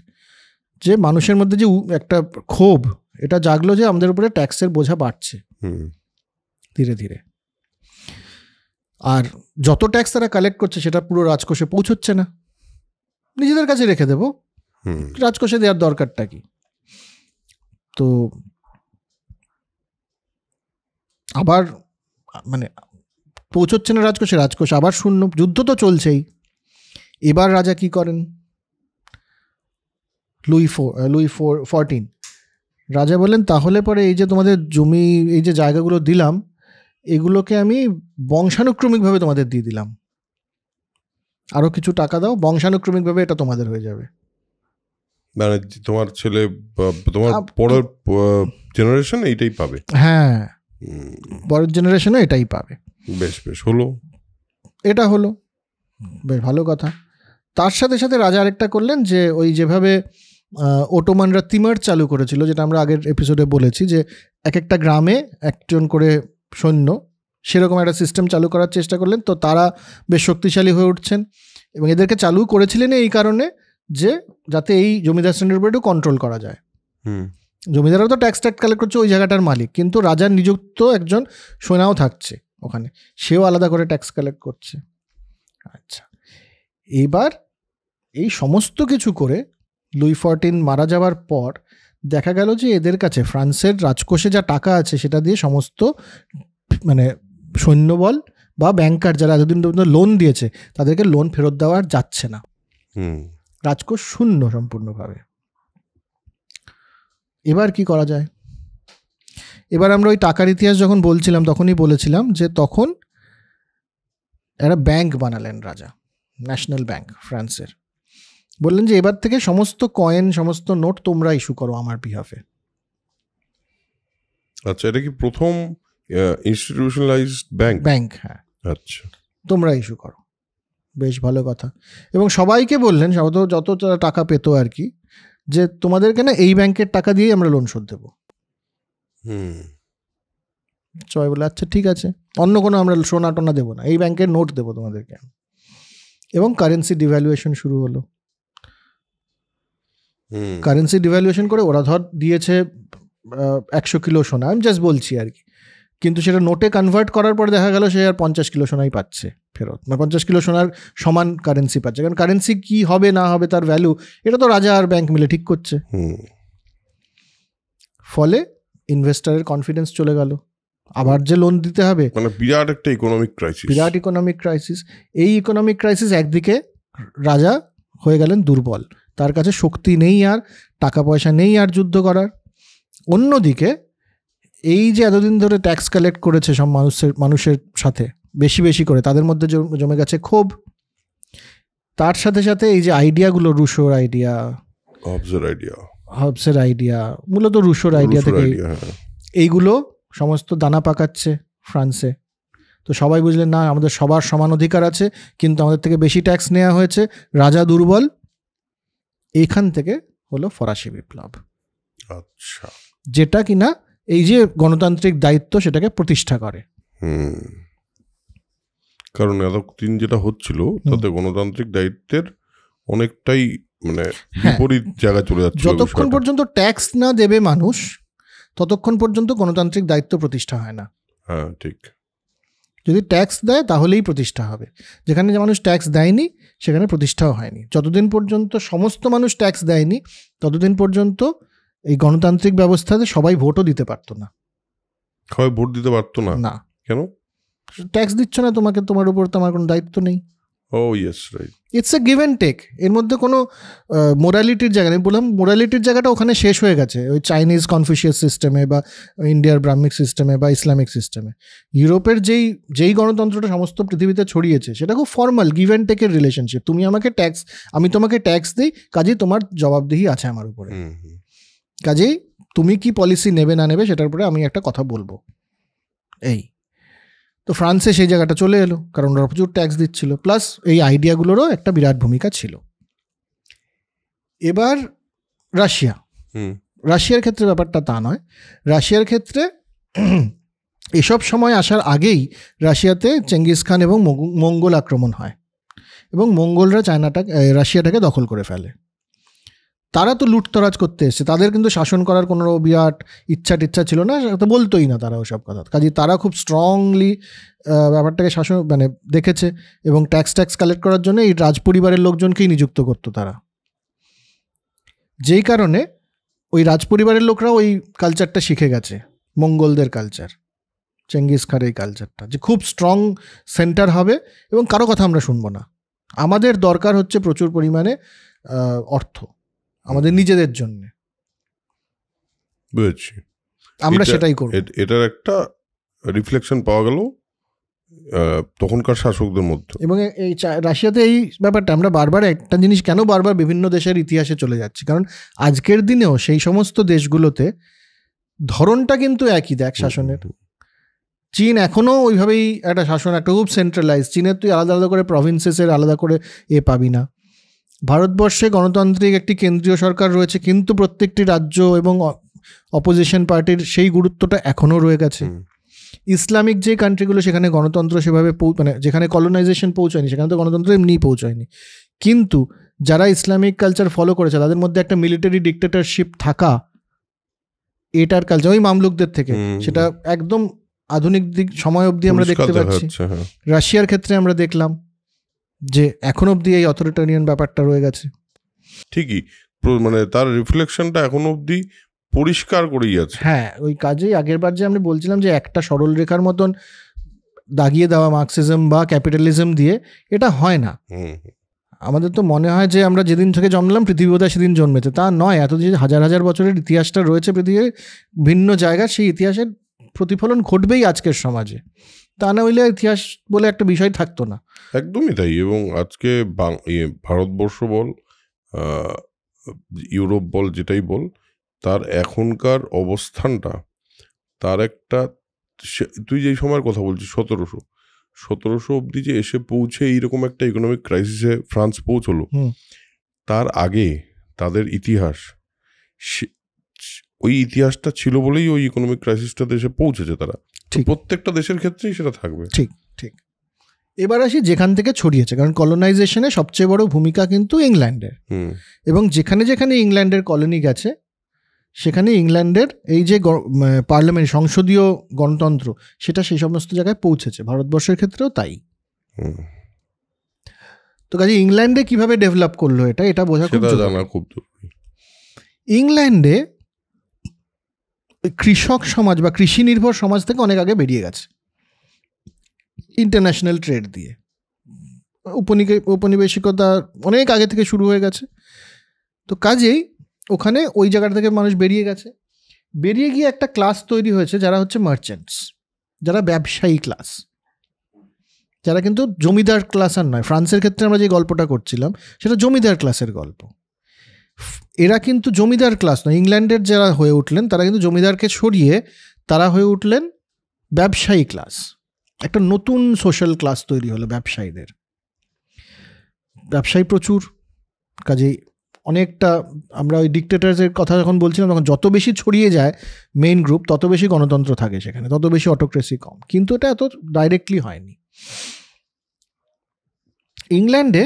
যে মানুষের মধ্যে যে একটা ক্ষোভ এটা জাগলো যে আমাদের উপরে ট্যাক্সের বোঝা বাড়ছে ধীরে ধীরে, আর যত ট্যাক্স তারা কালেক্ট করছে সেটা পুরো রাজকোষে পৌঁছচ্ছে না, নিজেদের কাছে রেখে দেবো, রাজকোষে দেওয়ার দরকারটা কি। তো আবার মানে পৌঁছচ্ছে না রাজকোষে, রাজকোষ আবার শূন্য, যুদ্ধ তো চলছেই। এবার রাজা কি করেন, লুই 14 রাজা বলেন তাহলে পরে এই যে তোমাদের জমি, এই যে জায়গাগুলো দিলাম, এগুলোকে আমি বংশানুক্রমিকভাবে তোমাদের দিয়ে দিলাম, আরো কিছু টাকা দাও, বংশানুক্রমিকভাবে এটা তোমাদের হয়ে যাবে, মানে তোমার ছেলে তোমার পরের জেনারেশন এইটাই পাবে। হ্যাঁ, পরের জেনারেশনে এটাই পাবে। বেশ বেশ হলো, এটা হলো বেশ ভালো কথা। তার সাথে সাথে রাজা আরেকটা করলেন যে ওই যেভাবে ওটোমানরা তিমার চালু করেছিল, যেটা আমরা আগের এপিসোডে বলেছি, যে এক একটা গ্রামে একজন করে সৈন্য, সেরকম একটা সিস্টেম চালু করার চেষ্টা করলেন। তো তারা বেশ শক্তিশালী হয়ে উঠছেন, এবং এদেরকে চালু করেছিলেন এই কারণে যে যাতে এই জমিদার শ্রেণীর উপর একটু কন্ট্রোল করা যায়। জমিদাররা তো ট্যাক্স কালেক্ট করছে ওই জায়গাটার মালিক, কিন্তু রাজার নিযুক্ত একজন সেনাও থাকছে ওখানে, সেও আলাদা করে ট্যাক্স কালেক্ট করছে। আচ্ছা, এইবার এই সমস্ত কিছু করে লুই 14 মারা যাওয়ার পর দেখা গেল যে এদের কাছে ফ্রান্সের রাজকোষে যা টাকা আছে সেটা দিয়ে সমস্ত মানে সৈন্যবল বা ব্যাংকার যারা এতদিন পর্যন্ত লোন দিয়েছে তাদেরকে লোন ফেরত দেওয়া যাচ্ছে না, রাজকোষ শূন্য সম্পূর্ণভাবে। এবার কি করা যায়? এবার আমরা ওই টাকার ইতিহাস যখন বলছিলাম তখনই বলেছিলাম যে তখন একটা ব্যাংক বানালেন রাজা, ন্যাশনাল ব্যাংক ফ্রান্সের। বললেন যে এবার থেকে সমস্ত কয়েন, সমস্ত নোট তোমরা ইস্যু করো আমার বিহাফে। আচ্ছা, এটা কি প্রথম ইনস্টিটিউশনালাইজড ব্যাংক? ব্যাংক, হ্যাঁ। আচ্ছা, তোমরা ইস্যু করো, বেশ ভালো কথা। এবং সবাইকে বললেন, যত টাকা পেতো আর কি, যে তোমাদেরকে না এই ব্যাংকের টাকা দিয়েই আমরা লোন শোধ দেবো। সবাই বলে আচ্ছা ঠিক আছে, অন্য কোনো আমরা সোনা টোনা দেবো না, এই ব্যাংকের নোট দেবো তোমাদেরকে। এবং কারেন্সি ডিভ্যালুয়েশন শুরু হলো। কারেন্সি ডিভ্যালুয়েশন করে ওরা ধর দিয়েছে 100 কিলো সোনা, আমি জাস্ট বলছি আর কি, কিন্তু সেটা নোটে কনভার্ট করার পর দেখা গেল সে আর 50 কিলো সোনাই পাচ্ছে ফেরত, মানে 50 কিলো সোনার সমান কারেন্সি পাচ্ছে। কারণ কারেন্সি কি হবে না হবে তার ভ্যালু এটা তো রাজা আর ব্যাংক মিলে ঠিক করছে। ফলে ইনভেস্টারের কনফিডেন্স চলে গেল, আবার যে লোন দিতে হবে, মানে বিরাট একটা ইকোনমিক ক্রাইসিস। বিরাট ইকোনমিক ক্রাইসিস। এই ইকোনমিক ক্রাইসিস একদিকে রাজা হয়ে গেলেন দুর্বল, তার কাছে শক্তি নেই আর, টাকা পয়সা নেই আর যুদ্ধ করার। অন্যদিকে এই যে এতদিন ধরে ট্যাক্স কালেক্ট করেছে সব মানুষের সাথে বেশি বেশি করে, তাদের মধ্যে জমে গেছে ক্ষোভ। তার সাথে সাথে এই যে আইডিয়াগুলো, রুশোর আইডিয়া, হবসের আইডিয়া, মূলত রুশোর আইডিয়া থেকে এইগুলো সমস্ত দানা পাকাচ্ছে ফ্রান্সে। তো সবাই বুঝলেন না আমাদের সবার সমান অধিকার আছে, কিন্তু আমাদের থেকে বেশি ট্যাক্স নেওয়া হয়েছে, রাজা দুর্বল। এইখান থেকে হলো ফরাসি বিপ্লব। আচ্ছা, যেটা কিনা এই যে গণতান্ত্রিক দায়িত্ব সেটাকে প্রতিষ্ঠা করে। কারণ এতদিন যেটা হচ্ছিল তাতে গণতান্ত্রিক দায়িত্বের অনেকটাই মানে বিপরীত জায়গায় চলে যাচ্ছে। যতক্ষণ পর্যন্ত ট্যাক্স না দেবে মানুষ ততক্ষণ পর্যন্ত গণতান্ত্রিক দায়িত্ব প্রতিষ্ঠা হয় না। হ্যাঁ ঠিক, যদি ট্যাক্স দেয় তাহলেই প্রতিষ্ঠা হবে। যেখানে যে মানুষ ট্যাক্স দেয়নি সেখানে প্রতিষ্ঠাও হয়নি। যতদিন পর্যন্ত সমস্ত মানুষ ট্যাক্স দেয়নি ততদিন পর্যন্ত এই গণতান্ত্রিক ব্যবস্থাতে সবাই ভোটও দিতে পারতো না। সবাই ভোট দিতে পারতো না? না। কেন? ট্যাক্স দিচ্ছ না, তোমাকে, তোমার উপর তো আমার কোনো দায়িত্ব নেই। Oh yes, right. It's a give and take, এর মধ্যে কোনো মোরালিটির জায়গা নেই। বললাম মোরালিটির জায়গাটা ওখানে শেষ হয়ে গেছে ওই চাইনিজ কনফুসিয়াস সিস্টেমে বা ইন্ডিয়ার ব্রাহ্মিক সিস্টেমে বা ইসলামিক সিস্টেমে। ইউরোপের যেই গণতন্ত্রটা সমস্ত পৃথিবীতে ছড়িয়েছে সেটা খুব ফর্মাল গিভ অ্যান্ড টেকের রিলেশনশিপ। তুমি আমাকে ট্যাক্স, আমি তোমাকে ট্যাক্স দিই, কাজেই তোমার জবাবদিহি আছে আমার উপরে। কাজেই তুমি কি পলিসি নেবে না নেবে সেটার উপরে আমি একটা কথা বলবো। এই তো ফ্রান্সে সেই জায়গাটা চলে এলো, কারণ ওরা প্রচুর ট্যাক্স দিচ্ছিল, প্লাস এই আইডিয়াগুলোরও একটা বিরাট ভূমিকা ছিল। এবার রাশিয়ার ক্ষেত্রে ব্যাপারটা তা নয়। রাশিয়ার ক্ষেত্রে এসব সময় আসার আগেই রাশিয়াতে চেঙ্গিস খান এবং মঙ্গল আক্রমণ হয়, এবং মঙ্গলরা রাশিয়াটাকে দখল করে ফেলে। তারা তো লুটতরাজ করতে এসছে, তাদের কিন্তু শাসন করার কোনো বিরাট ইচ্ছা ছিল না, তো বলতোই না তারা ওসব কথা। কাজে তারা খুব স্ট্রংলি ব্যাপারটাকে শাসন দেখেছে এবং ট্যাক্স কালেক্ট করার জন্য এই রাজপরিবারের লোকজনকেই নিযুক্ত করতো তারা। যেই কারণে ওই রাজপরিবারের লোকরা ওই কালচারটা শিখে গেছে, মঙ্গলদের কালচার, চেঙ্গিস খানের এই কালচারটা, যে খুব স্ট্রং সেন্টার হবে এবং কারো কথা আমরা শুনবো না। আমাদের দরকার হচ্ছে প্রচুর পরিমাণে অর্থ আমাদের নিজেদের জন্য, বুঝছি, আমরা সেটাই করব। এটার একটা রিফ্লেকশন পাওয়া গেল তখনকার শাসকদের মধ্যে। এবং এই রাশিয়াতে এই ব্যাপারটা আমরা বারবার একটা জিনিস কেন বারবার বিভিন্ন দেশের ইতিহাসে চলে যাচ্ছি, কারণ আজকের দিনেও সেই সমস্ত দেশগুলোতে ধরনটা কিন্তু একই, দেখ শাসনের। চীন এখনও ওইভাবেই একটা শাসন, একটা খুব সেন্ট্রালাইজ। চীনের তুই আলাদা আলাদা করে প্রভিন্সেসের আলাদা করে পাবি না। ভারতবর্ষে গণতান্ত্রিক একটি কেন্দ্রীয় সরকার রয়েছে, কিন্তু প্রত্যেকটি রাজ্য এবং অপোজিশন পার্টির সেই গুরুত্বটা এখনও রয়ে গেছে। ইসলামিক যে কান্ট্রিগুলো সেখানে গণতন্ত্র সেভাবে যেখানে কলোনাইজেশন পৌঁছায়নি সেখানে তো গণতন্ত্র এমনিই পৌঁছায়নি, কিন্তু যারা ইসলামিক কালচার ফলো করেছে তাদের মধ্যে একটা মিলিটারি ডিক্টেটরশিপ থাকা, এটার কালচার ওই মামলুকদের থেকে, সেটা একদম আধুনিক সময় অবধি আমরা দেখতে পাচ্ছি। রাশিয়ার ক্ষেত্রে আমরা দেখলাম যে এখন অবধি এই অথরিটারিয়ান ব্যাপারটা রয়ে গেছে। ঠিকই, মানে তার রিফ্লেকশনটা এখন অবধি পরিষ্কার করেই আছে। হ্যাঁ, ওই কাজেই আগের বার যে আমরা বলছিলাম যে একটা সরল রেখার মতন দাগিয়ে দেওয়া মার্কসিজম বা ক্যাপিটালিজম দিয়ে এটা হয় না। আমাদের তো মনে হয় যে আমরা যেদিন থেকে জন্মলাম পৃথিবী বোধহয় সেদিন জন্মেছে, তা নয়। এত যে হাজার হাজার বছরের ইতিহাসটা রয়েছে পৃথিবীর ভিন্ন জায়গার, সেই ইতিহাসের প্রতিফলন ঘটবেই আজকের সমাজে, তা না হইলে ইতিহাস বলে একটা বিষয় থাকতো না। একদমই তাই। এবং আজকে ভারতবর্ষ বল, ইউরোপ বল, যেটাই বল, তার এখনকার অবস্থানটা, তার একটা, তুই যেই সময়ের কথা বলছিস 1700 অবধি যে এসে পৌঁছে এইরকম একটা ইকোনমিক ক্রাইসিসে ফ্রান্স পৌঁছলো, তার আগে তাদের ইতিহাস, ওই ইতিহাসটা ছিল বলেই ওই ইকোনমিক ক্রাইসিসটাতে এসে পৌঁছেছে তারা। প্রত্যেকটা দেশের ক্ষেত্রেই সেটা থাকবে। ঠিক ঠিক। এবার আসি যেখান থেকে ছড়িয়েছে, কারণ কলোনাইজেশনে সবচেয়ে বড় ভূমিকা কিন্তু ইংল্যান্ডের, এবং যেখানে যেখানে ইংল্যান্ডের কলোনি গেছে সেখানে ইংল্যান্ডের এই যে পার্লামেন্ট, সংসদীয় গণতন্ত্র, সেটা সেই সমস্ত জায়গায় পৌঁছেছে। ভারতবর্ষের ক্ষেত্রেও তাই। তো কাজে ইংল্যান্ডে কিভাবে ডেভেলপ করলো এটা বোঝা খুব জরুরি। ইংল্যান্ডে কৃষক সমাজ বা কৃষি নির্ভর সমাজ থেকে অনেক আগে বেরিয়ে গেছে, ইন্টারন্যাশনাল ট্রেড দিয়ে। উপনিবেশিকতা অনেক আগে থেকে শুরু হয়ে গেছে। তো কাজেই ওখানে ওই জায়গাটা থেকে মানুষ বেরিয়ে গেছে, বেরিয়ে গিয়ে একটা ক্লাস তৈরি হয়েছে যারা হচ্ছে মার্চেন্টস, যারা ব্যবসায়ী ক্লাস, যারা কিন্তু জমিদার ক্লাস আর নয়। ফ্রান্সের ক্ষেত্রে আমরা যে গল্পটা করছিলাম সেটা জমিদার ক্লাসের গল্প। এরা কিন্তু জমিদার ক্লাস নয়। ইংল্যান্ডের যারা হয়ে উঠলেন তারা কিন্তু জমিদারকে সরিয়ে তারা হয়ে উঠলেন ব্যবসায়ী ক্লাস। একটা নতুন সোশ্যাল ক্লাস তৈরি হলো ব্যবসায়ীদের। ব্যবসায়ী প্রচুর, কাজেই অনেকটা আমরা ওই ডিক্টেটরসের কথা যখন বলছিলাম তখন যত বেশি ছড়িয়ে যায় মেইন গ্রুপ তত বেশি গণতন্ত্র থাকে সেখানে, তত বেশি অটোক্রেসি কম। কিন্তু এটা এত ডাইরেক্টলি হয়নি। ইংল্যান্ডে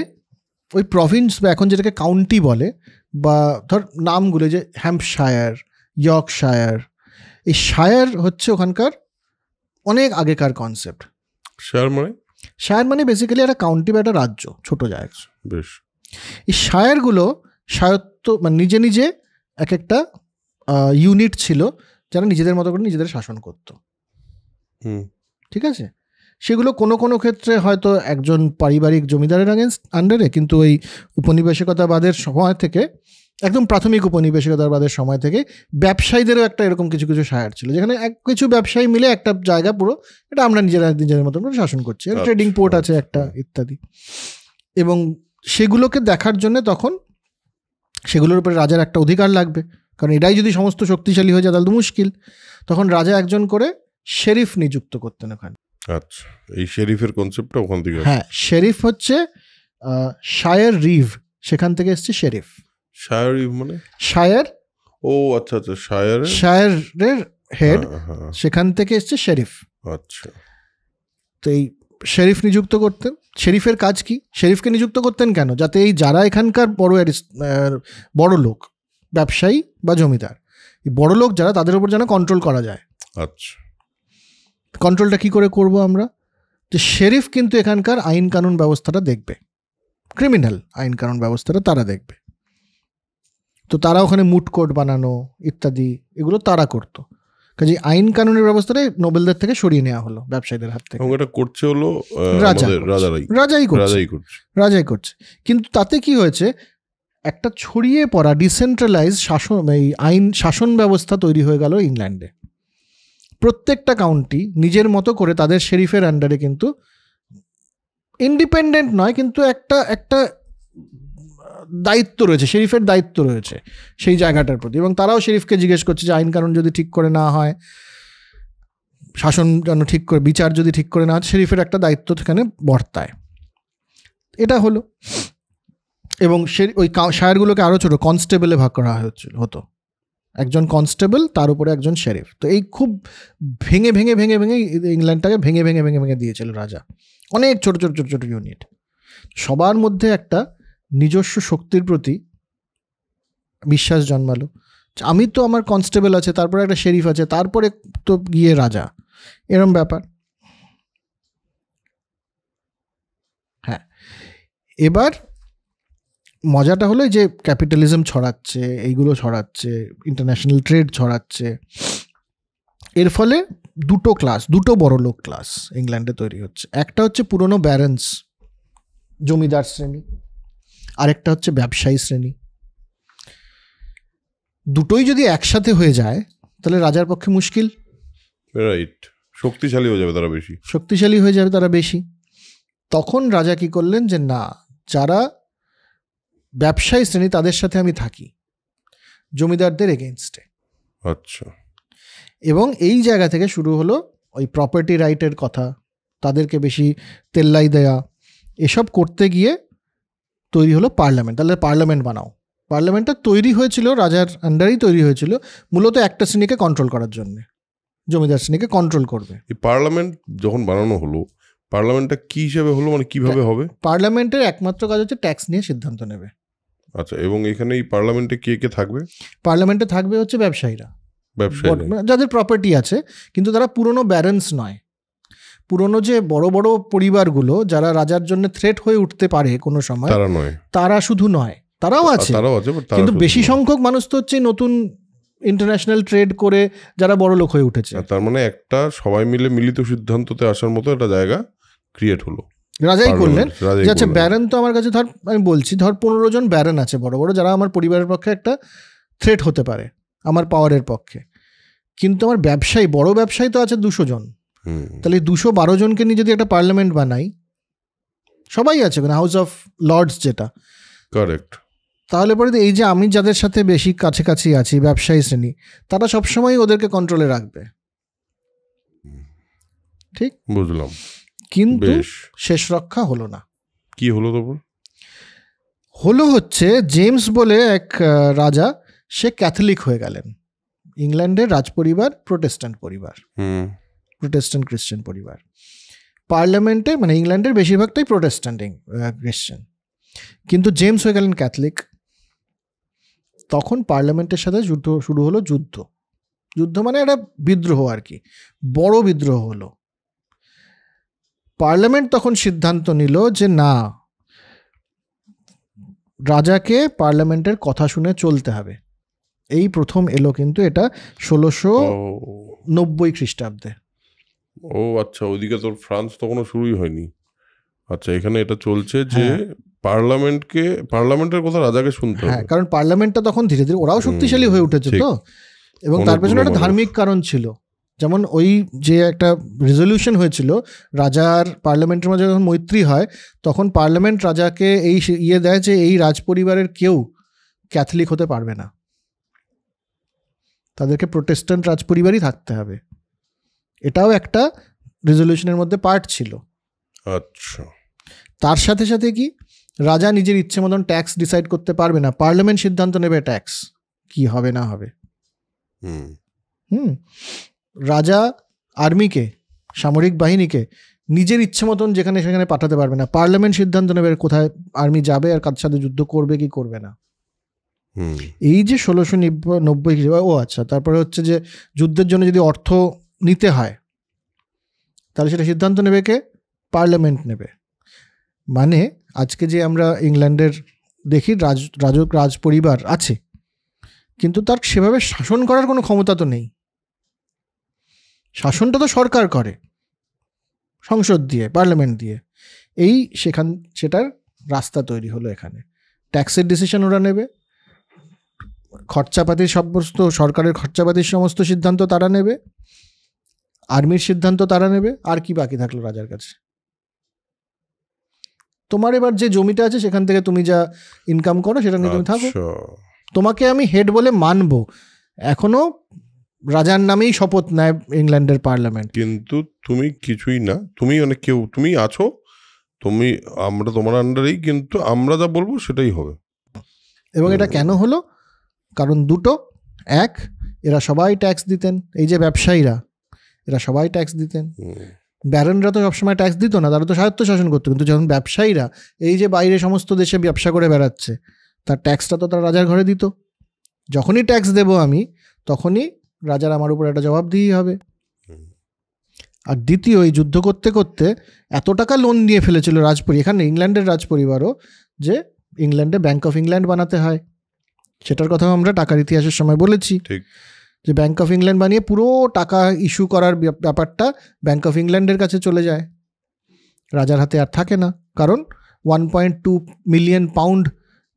ওই প্রভিন্স বা এখন যেটাকে কাউন্টি বলে, বা ধর নামগুলো যে হ্যাম্পশায়ার, ইয়র্কশায়ার, এই শায়ার হচ্ছে ওখানকার অনেক আগেকার কনসেপ্ট। শায়ার মানে বেসিক্যালি একটা কাউন্টি বা একটা রাজ্য, ছোট জায়গা। বেশ, এই শায়ারগুলো স্বায়ত্ত মানে নিজে নিজে এক একটা ইউনিট ছিল যারা নিজেদের মতো করে নিজেদের শাসন করত। ঠিক আছে, সেগুলো কোনো কোনো ক্ষেত্রে হয়তো একজন পারিবারিক জমিদারের আন্ডারে, কিন্তু ওই উপনিবেশিকতাবাদের সময় থেকে, একদম প্রাথমিক উপনিবেশিকতাবাদের সময় থেকে ব্যবসায়ীদেরও একটা এরকম কিছু কিছু শায়ার ছিল, যেখানে কিছু ব্যবসায়ী মিলে একটা জায়গা পুরো এটা আমরা নিজেদের মতন করে শাসন করছি, ট্রেডিং পোর্ট আছে একটা ইত্যাদি। এবং সেগুলোকে দেখার জন্য তখন সেগুলোর উপরে রাজার একটা অধিকার লাগবে, কারণ এটাই যদি সমস্ত শক্তিশালী হয়ে যায় তাহলে তো মুশকিল। তখন রাজা একজন করে শেরিফ নিযুক্ত করতেন ওখানে। আচ্ছা, এই শেরিফের কনসেপ্টটা ওখান থেকে? হ্যাঁ, শেরিফ হচ্ছে শায়ার রিভ, সেখান থেকে এসছে শেরিফ। শায়ার রিভ মানে শায়ার? ও আচ্ছা আচ্ছা, শায়ারের হেড, সেখান থেকে এসছে শেরিফ। আচ্ছা, তো এই শেরিফ নিযুক্ত করতেন। শেরিফের কাজ কি? শেরিফকে নিযুক্ত করতেন কেন? যাতে এই যারা এখানকার বড় লোক, ব্যবসায়ী বা জমিদার, এই বড় লোক যারা, তাদের উপর যেন কন্ট্রোল করা যায়। আচ্ছা, কন্ট্রোলটা কি করে করব আমরা? যে শেরিফ কিন্তু এখানকার আইন কানুন ব্যবস্থাটা দেখবে, ক্রিমিনাল আইন কানুন ব্যবস্থাটা তারা দেখবে। তো তারা ওখানে মুট কোর্ট বানানো ইত্যাদি এগুলো তারা করতো। কাজে আইন কানুনের ব্যবস্থাটাই নোবেলদের থেকে সরিয়ে নেওয়া হলো ব্যবসায়ীদের হাত থেকে। এবং এটা করছে হলো রাজাই করছে। কিন্তু তাতে কি হয়েছে, একটা ছড়িয়ে পড়া ডিসেন্ট্রালাইজ শাসন, এই আইন শাসন ব্যবস্থা তৈরি হয়ে গেল ইংল্যান্ডে। প্রত্যেকটা কাউন্টি নিজের মতো করে তাদের শেরিফের আন্ডারে, কিন্তু ইন্ডিপেন্ডেন্ট নয়, কিন্তু একটা দায়িত্ব রয়েছে, শেরিফের দায়িত্ব রয়েছে সেই জায়গাটার প্রতি। এবং তারাও শেরিফকে জিজ্ঞেস করছে যে আইন কানুন যদি ঠিক করে না হয়, শাসন যেন ঠিক করে, বিচার যদি ঠিক করে না হয়, শেরিফের একটা দায়িত্ব সেখানে বর্তায়। এটা হলো। এবং ওই শায়ারগুলোকে আরও ছোটো কনস্টেবলে ভাগ করা হতো। একজন কনস্টেবল, তার উপরে একজন শেরিফ। তো এই খুব ভেঙে ইংল্যান্ডটাকে ভেঙে দিয়েছিল রাজা। অনেক ছোট ইউনিট, সবার মধ্যে একটা নিজস্ব শক্তির প্রতি বিশ্বাস জন্মালো। আমি তো, আমার কনস্টেবল আছে, তারপরে একটা শেরিফ আছে, তারপরে তো গিয়ে রাজা, এরম ব্যাপার। হ্যাঁ, এবার মজাটা হলো যে ক্যাপিটালিজম ছড়াচ্ছে, এইগুলো ছড়াচ্ছে, ইন্টারন্যাশনাল ট্রেড ছড়াচ্ছে। এর ফলে দুটো বড় লোক ক্লাস ইংল্যান্ডে তৈরি হচ্ছে। একটা হচ্ছে পুরনো ব্যারেন্স, জমিদার শ্রেণী, আরেকটা হচ্ছে ব্যবসায়ী শ্রেণী। দুটোই যদি একসাথে হয়ে যায় তাহলে রাজার পক্ষে মুশকিল। রাইট, শক্তিশালী হয়ে যাবে তারা বেশি। তখন রাজা কি করলেন যে না, যারা ব্যবসায়ী শ্রেণী তাদের সাথে আমি থাকি, জমিদারদের এগেইনস্টে। আচ্ছা। এবং এই জায়গা থেকে শুরু হলো ওই প্রপার্টি রাইটের কথা, তাদেরকে বেশি তেল্লাই দেয়া, এসব করতে গিয়ে তৈরি হলো পার্লামেন্ট। তাহলে পার্লামেন্ট বানাও। পার্লামেন্টটা তৈরি হয়েছিল রাজার আন্ডারেই তৈরি হয়েছিল, মূলত একটা শ্রেণীকে কন্ট্রোল করার জন্য, জমিদার শ্রেণীকে কন্ট্রোল করবে। এই পার্লামেন্ট যখন বানানো হলো, পার্লামেন্টটা কি হিসেবে হলো, মানে কিভাবে হবে? পার্লামেন্টের একমাত্র কাজ হচ্ছে ট্যাক্স নিয়ে সিদ্ধান্ত নেবে। আচ্ছা, এবং এখানে এই পার্লামেন্টে কে থাকবে? পার্লামেন্টে থাকবে হচ্ছে ব্যবসায়ীরা, যাদের প্রপার্টি আছে, কিন্তু তারা পুরনো ব্যারেন্স নয়। পুরনো যে বড় বড় পরিবারগুলো যারা রাজার জন্য থ্রেট হয়ে উঠতে পারে কোনো সময়, তারা শুধু নয়, তারাও আছে, কিন্তু বেশি সংখ্যক মানুষ তো হচ্ছে নতুন ইন্টারন্যাশনাল ট্রেড করে যারা বড় লোক হয়ে উঠেছে। তার মানে একটা সবাই মিলে মিলিত সিদ্ধান্ততে আসার মতো একটা জায়গা ক্রিয়েট হলো, রাজাই করলেন। যে আচ্ছা, ব্যারেন তো আমার কাছে, ধর আমি বলছি, ধর 15 জন ব্যারেন আছে বড় বড়, যারা আমার পরিবারের পক্ষে একটা থ্রেট হতে পারে আমার পাওয়ারের পক্ষে। কিন্তু আমার ব্যবসায়ী, বড় ব্যবসায়ী তো আছে 200 জন। তাহলে 212 জনকে নিয়ে যদি একটা পার্লামেন্ট বানাই, সবাই আছে হাউস অফ লর্ডস যেটা, কারেক্ট। তাহলে পরে এই যে আমি যাদের সাথে বেশি কাছাকাছি আছি, ব্যবসায়ী শ্রেণী, তারা সবসময় ওদেরকে কন্ট্রোলে রাখবে। ঠিক বুঝলাম। কিন্তু শেষ রক্ষা হলো না। কি হলো তারপর? হচ্ছে জেমস বলে এক রাজা, সে ক্যাথলিক হয়ে গেলেন। ইংল্যান্ডের রাজপরিবার প্রোটেস্ট্যান্ট পরিবার, প্রোটেস্ট্যান্ট খ্রিস্টান পরিবার। পার্লামেন্টে, মানে ইংল্যান্ডের বেশিরভাগটাই প্রোটেস্ট্যান্ট খ্রিস্টান, কিন্তু জেমস হয়ে গেলেন ক্যাথলিক। তখন পার্লামেন্টের সাথে শুরু হলো যুদ্ধ মানে একটা বিদ্রোহ আর কি, বড় বিদ্রোহ হলো। পার্লামেন্ট তখন সিদ্ধান্ত নিল যে না, রাজাকে পার্লামেন্টের কথা শুনে চলতে হবে। এই প্রথম এলো কিন্তু এটা 1690 খ্রিস্টাব্দে। ও আচ্ছা, ওইদিকে তোর ফ্রান্স তখনও শুরুই হয়নি। আচ্ছা, এখানে এটা চলছে যে পার্লামেন্টের কথা রাজাকে শুনতে হবে। হ্যাঁ, কারণ পার্লামেন্টটা তখন ধীরে ধীরে ওরাও শক্তিশালী হয়ে উঠেছে তো, এবং তার পেছনে একটা ধার্মিক কারণ ছিল। যেমন ওই যে একটা রেজলিউশন হয়েছিল, রাজার পার্লামেন্টের মাঝে যখন মৈত্রী হয়, তখন পার্লামেন্ট রাজাকে এই দেয় যে এই রাজপরিবারের কেউ ক্যাথলিক হতে পারবে না, তাদেরকে প্রোটেস্ট্যান্ট রাজপরিবারই থাকতে হবে। এটাও একটা রেজলিউশনের মধ্যে পার্ট ছিল। আচ্ছা, তার সাথে সাথে কি, রাজা নিজের ইচ্ছে মতন ট্যাক্স ডিসাইড করতে পারবে না, পার্লামেন্ট সিদ্ধান্ত নেবে ট্যাক্স কি হবে না হবে। রাজা আর্মিকে, সামরিক বাহিনীকে নিজের ইচ্ছে মতন যেখানে সেখানে পাঠাতে পারবে না, পার্লামেন্ট সিদ্ধান্ত নেবে কোথায় আর্মি যাবে আর কার সাথে যুদ্ধ করবে কি করবে না। এই যে 1690, ও আচ্ছা, তারপরে হচ্ছে যে যুদ্ধের জন্য যদি অর্থ নিতে হয় তাহলে সেটা সিদ্ধান্ত নেবে কে? পার্লামেন্ট নেবে। মানে আজকে যে আমরা ইংল্যান্ডের দেখি রাজ পরিবার আছে, কিন্তু তার সেভাবে শাসন করার কোনো ক্ষমতা তো নেই। শাসনটা তো সরকার করে সংসদ দিয়ে, পার্লামেন্ট দিয়ে। সেটার রাস্তা তৈরি হলো এখানে। ট্যাক্সের ডিসিশন ওরা নেবে, খরচাপাতির সমস্ত সরকারের খরচাপাতির সমস্ত সিদ্ধান্ত তারা নেবে, আর্মির সিদ্ধান্ত তারা নেবে। আর কি বাকি থাকলো রাজার কাছে? তোমার এবার যে জমিটা আছে সেখান থেকে তুমি যা ইনকাম করো সেটা নিয়ে তুমি থাকো। তোমাকে আমি হেড বলে মানবো। এখনো রাজার নামেই শপথ নেয় ইংল্যান্ডের পার্লামেন্ট, কিন্তু তুমি কিছুই না। তুমি মানে কেউ, তুমি আছো, আমরা তোমার আন্ডারেই, কিন্তু আমরা যা বলবো সেটাই হবে। এবং এটা কেন হলো? কারণ দুটো, এক, এরা সবাই ট্যাক্স দিতেন। এই যে ব্যবসায়ীরা, এরা সবাই ট্যাক্স দিতেন। ব্যারনরা তো সবসময় ট্যাক্স দিত না, তারা তো স্বায়ত্ত শাসন করতো। কিন্তু যখন ব্যবসায়ীরা এই যে বাইরে সমস্ত দেশে ব্যবসা করে বেড়াচ্ছে, তার ট্যাক্সটা তো তারা রাজার ঘরে দিত। যখনই ট্যাক্স দেবো আমি, তখনই রাজার আমার উপর একটা জবাবদিহি হবে। আর দ্বিতীয়, এই যুদ্ধ করতে করতে এত টাকা লোন নিয়ে ফেলেছিল এখানে ইংল্যান্ডের রাজপরিবারও, যে ইংল্যান্ডে ব্যাংক অফ ইংল্যান্ড বানাতে হয়। সেটার কথাও আমরা টাকার ইতিহাসের সময় বলেছি, যে ব্যাংক অফ ইংল্যান্ড বানিয়ে পুরো টাকা ইস্যু করার ব্যাপারটা ব্যাংক অফ ইংল্যান্ডের কাছে চলে যায়, রাজার হাতে আর থাকে না। কারণ 1.2 মিলিয়ন পাউন্ড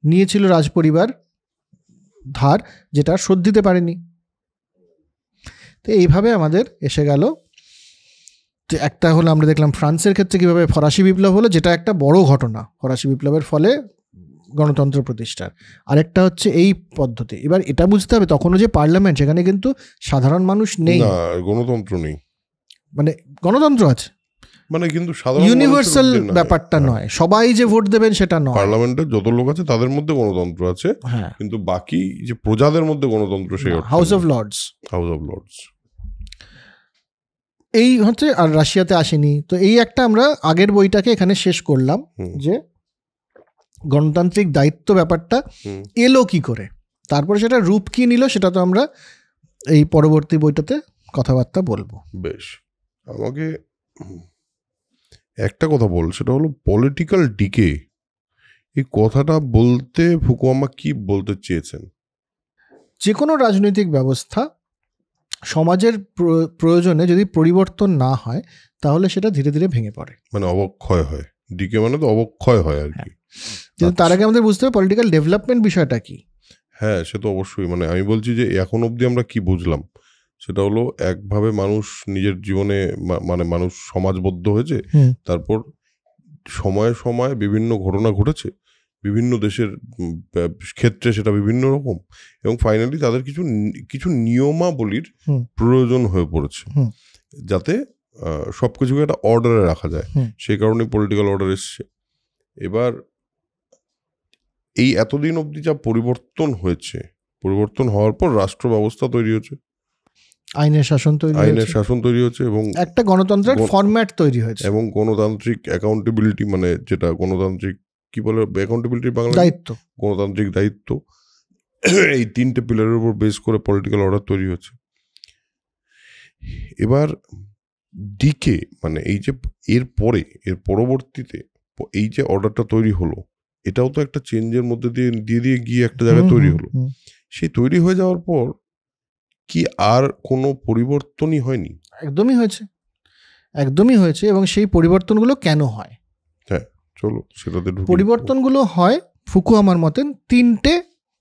নিয়েছিল রাজপরিবার ধার, যেটা শোধ দিতে পারেনি। তো এইভাবে আমাদের এসে গেল যে একটা হলো, আমরা দেখলাম ফ্রান্সের ক্ষেত্রে কীভাবে ফরাসি বিপ্লব হলো, যেটা একটা বড় ঘটনা, ফরাসি বিপ্লবের ফলে গণতন্ত্র প্রতিষ্ঠার। আরেকটা হচ্ছে এই পদ্ধতি। এবার এটা বুঝতে হবে, তখনও যে পার্লামেন্ট, সেখানে কিন্তু সাধারণ মানুষ নেই, গণতন্ত্র নেই। মানে গণতন্ত্র আছে, মানে কিন্তু সাধারণ ইউনিভার্সাল ব্যাপারটা নয়, সবাই যে ভোট দেবেন সেটা নয়। পার্লামেন্টের যত লোক আছে তাদের মধ্যে গণতন্ত্র আছে, কিন্তু বাকি যে প্রজাদের মধ্যে গণতন্ত্র, সেই হাউস অফ লর্ডস। এই হচ্ছে, আর রাশিয়াতে আসেনি। তো এই একটা আমরা আগের বইটাকে এখানে শেষ করলাম, যে গণতান্ত্রিক দায়িত্ব ব্যাপারটা এলো কি করে, তারপরে সেটা রূপ কি নিল, সেটা তো আমরা এই পরবর্তী বইটাতে কথাবার্তা বলবো। বেশ, আমাকে একটা কথা বল, সেটা হলো পলিটিক্যাল ডিকে। এই কথাটা বলতে ফুকুয়ামা কি বলতে চেয়েছেন? যে কোনো রাজনৈতিক ব্যবস্থা সমাজের প্রয়োজনে যদি পরিবর্তন না হয়, তাহলে সেটা ধীরে ধীরে ভেঙে পড়ে, মানে অবক্ষয় হয়। ডিকে মানে তো অবক্ষয় হয় আর কি। কিন্তু তার আগে আমাদের বুঝতে হবে পলিটিক্যাল ডেভেলপমেন্ট বিষয়টা কি। হ্যাঁ, সে তো অবশ্যই। মানে আমি বলছি যে এখন অবধি আমরা কি বুঝলাম, সেটা হলো একভাবে মানুষ নিজের জীবনে, মানে মানুষ সমাজবদ্ধ হয়েছে, তারপর সময়ে সময়ে বিভিন্ন ঘটনা ঘটেছে, বিভিন্ন দেশের ক্ষেত্রে সেটা বিভিন্ন রকম, এবং ফাইনালি তাদের কিছু নিয়মাবলীর প্রয়োজন হয়ে পড়েছে, যাতে সবকিছুকে একটা অর্ডারে রাখা যায়। সেই কারণে পলিটিক্যাল অর্ডার এসছে। এবার এই এতদিন অবধি যা পরিবর্তন হয়েছে, পরিবর্তন হওয়ার পর রাষ্ট্র ব্যবস্থা তৈরি হয়েছে, আইনের শাসন তৈরি হয়েছে, এবং একটা গণতন্ত্রের ফরম্যাট তৈরি হয়েছে, এবং গণতান্ত্রিক অ্যাকাউন্টেবিলিটি, মানে যেটা গণতান্ত্রিক কি বলে, অ্যাকাউন্টেবিলিটির বাংলা দায়িত্ব, গণতান্ত্রিক দায়িত্ব, এই তিনটে পিলারের উপর বেস করে পলিটিক্যাল অর্ডার তৈরি হয়েছে। এবার ডিকে মানে এই যে এর পরবর্তীতে এই যে অর্ডারটা তৈরি হলো, এটাও তো একটা চেঞ্জের মধ্যে দিয়ে গিয়ে একটা জায়গায় তৈরি হলো। সেই তৈরি হয়ে যাওয়ার পর কি আর কোনো পরিবর্তনই হয়নি? একদমই হয়েছে। এবং সেই পরিবর্তনগুলো কেন হয়? হ্যাঁ, চলো সেটাতে ঢুকি। পরিবর্তনগুলো হয় ফুকুয়ামার মতেন তিনটে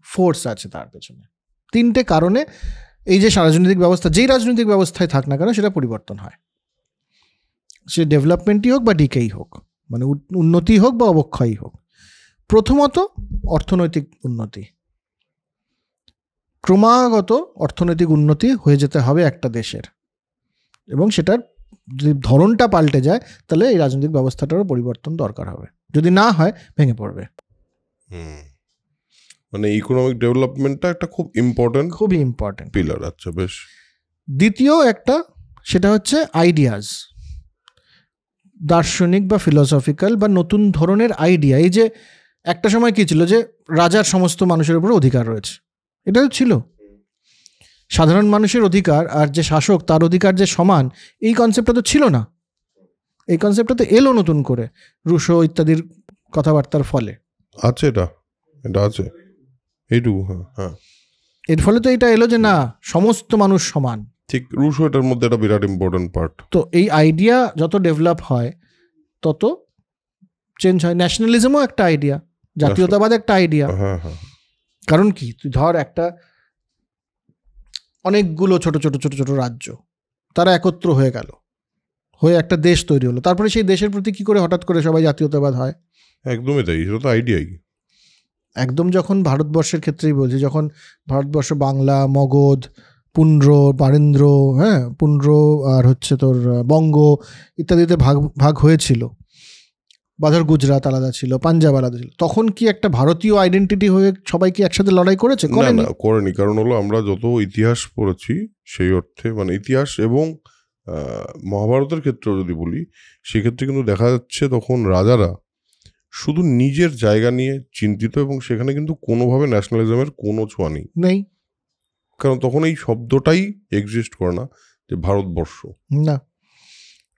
ফোর্স আছে তার পেছনে, তিনটে কারণে এই যে রাজনৈতিক ব্যবস্থা, যেই রাজনৈতিক ব্যবস্থায় থাক না কেন, সেটা পরিবর্তন হয়। সে ডেভেলপমেন্টই হোক বা ডিকেই হোক, মানে উন্নতি হোক বা অবক্ষয়ই হোক। প্রথমত অর্থনৈতিক উন্নতি, ক্রমাগত অর্থনৈতিক উন্নতি হয়ে যেতে হবে একটা দেশের, এবং সেটার যদি ধরনটা পাল্টে যায়, তাহলে এই রাজনৈতিক ব্যবস্থাটারও পরিবর্তন দরকার হবে। যদি না হয়, ভেঙে পড়বে। মানে ইকোনমিক ডেভেলপমেন্টটা একটা খুবই ইম্পর্টেন্ট পিলার। আচ্ছা, বেশ। দ্বিতীয় একটা, সেটা হচ্ছে আইডিয়াস। দার্শনিক বা ফিলোসফিক্যাল বা নতুন ধরনের আইডিয়া। এই যে একটা সময় কি ছিল যে রাজার সমস্ত মানুষের উপর অধিকার রয়েছে, এটাও ছিল। সাধারণ মানুষের অধিকার আর যে শাসক তার অধিকার যে সমান, এই কনসেপ্টটা তো ছিল না। এই কনসেপ্টটা তো এলো নতুন করে রুশো ইত্যাদির কথাবার্তার ফলে। আছে এটা আছে এইটুকু। হ্যাঁ, এর ফলে তো এটা এলো যে না, সমস্ত মানুষ সমান। ঠিক, রুশো এটার মধ্যে একটা বিরাট ইম্পর্টেন্ট পার্ট। তো এই আইডিয়া যত ডেভেলপ হয় তত চেঞ্জ হয়। ন্যাশনালিজমও একটা আইডিয়া, জাতীয়তাবাদ একটা আইডিয়া। কারণ কি, তুই ধর একটা অনেকগুলো ছোট ছোট ছোট ছোট রাজ্য, তারা একত্র হয়ে গেল, হয়ে একটা দেশ তৈরি হলো, তারপরে সেই দেশের প্রতি কি করে হঠাৎ করে সবাই জাতীয়তাবাদ হয়? একদমই তাই, সেটা তো আইডিয়াই। একদম, যখন ভারতবর্ষের ক্ষেত্রেই বলছি, যখন ভারতবর্ষ বাংলা, মগধ, পুন্ড্র, বারেন্দ্র, হ্যাঁ পুন্ড্র আর হচ্ছে তোর বঙ্গ ইত্যাদিতে ভাগ ভাগ হয়েছিল, বা ধর গুজরাট আলাদা ছিল, পাঞ্জাব আলাদা ছিল, তখন কি একটা ভারতীয় আইডেন্টিটি হয়ে সবাই কি একসাথে লড়াই করেছে? করেনি। কারণ হলো আমরা যত ইতিহাস পড়েছি সেই অর্থে, মানে ইতিহাস এবং মহাভারতের ক্ষেত্রেও যদি বলি, সেক্ষেত্রে কিন্তু দেখা যাচ্ছে তখন রাজারা শুধু নিজের জায়গা নিয়ে চিন্তিত, এবং সেখানে কিন্তু কোনোভাবে ন্যাশনালিজমের কোনো ছোঁয়া নেই। কারণ তখন এই শব্দটাই এক্সিস্ট করে না যে ভারতবর্ষ। না,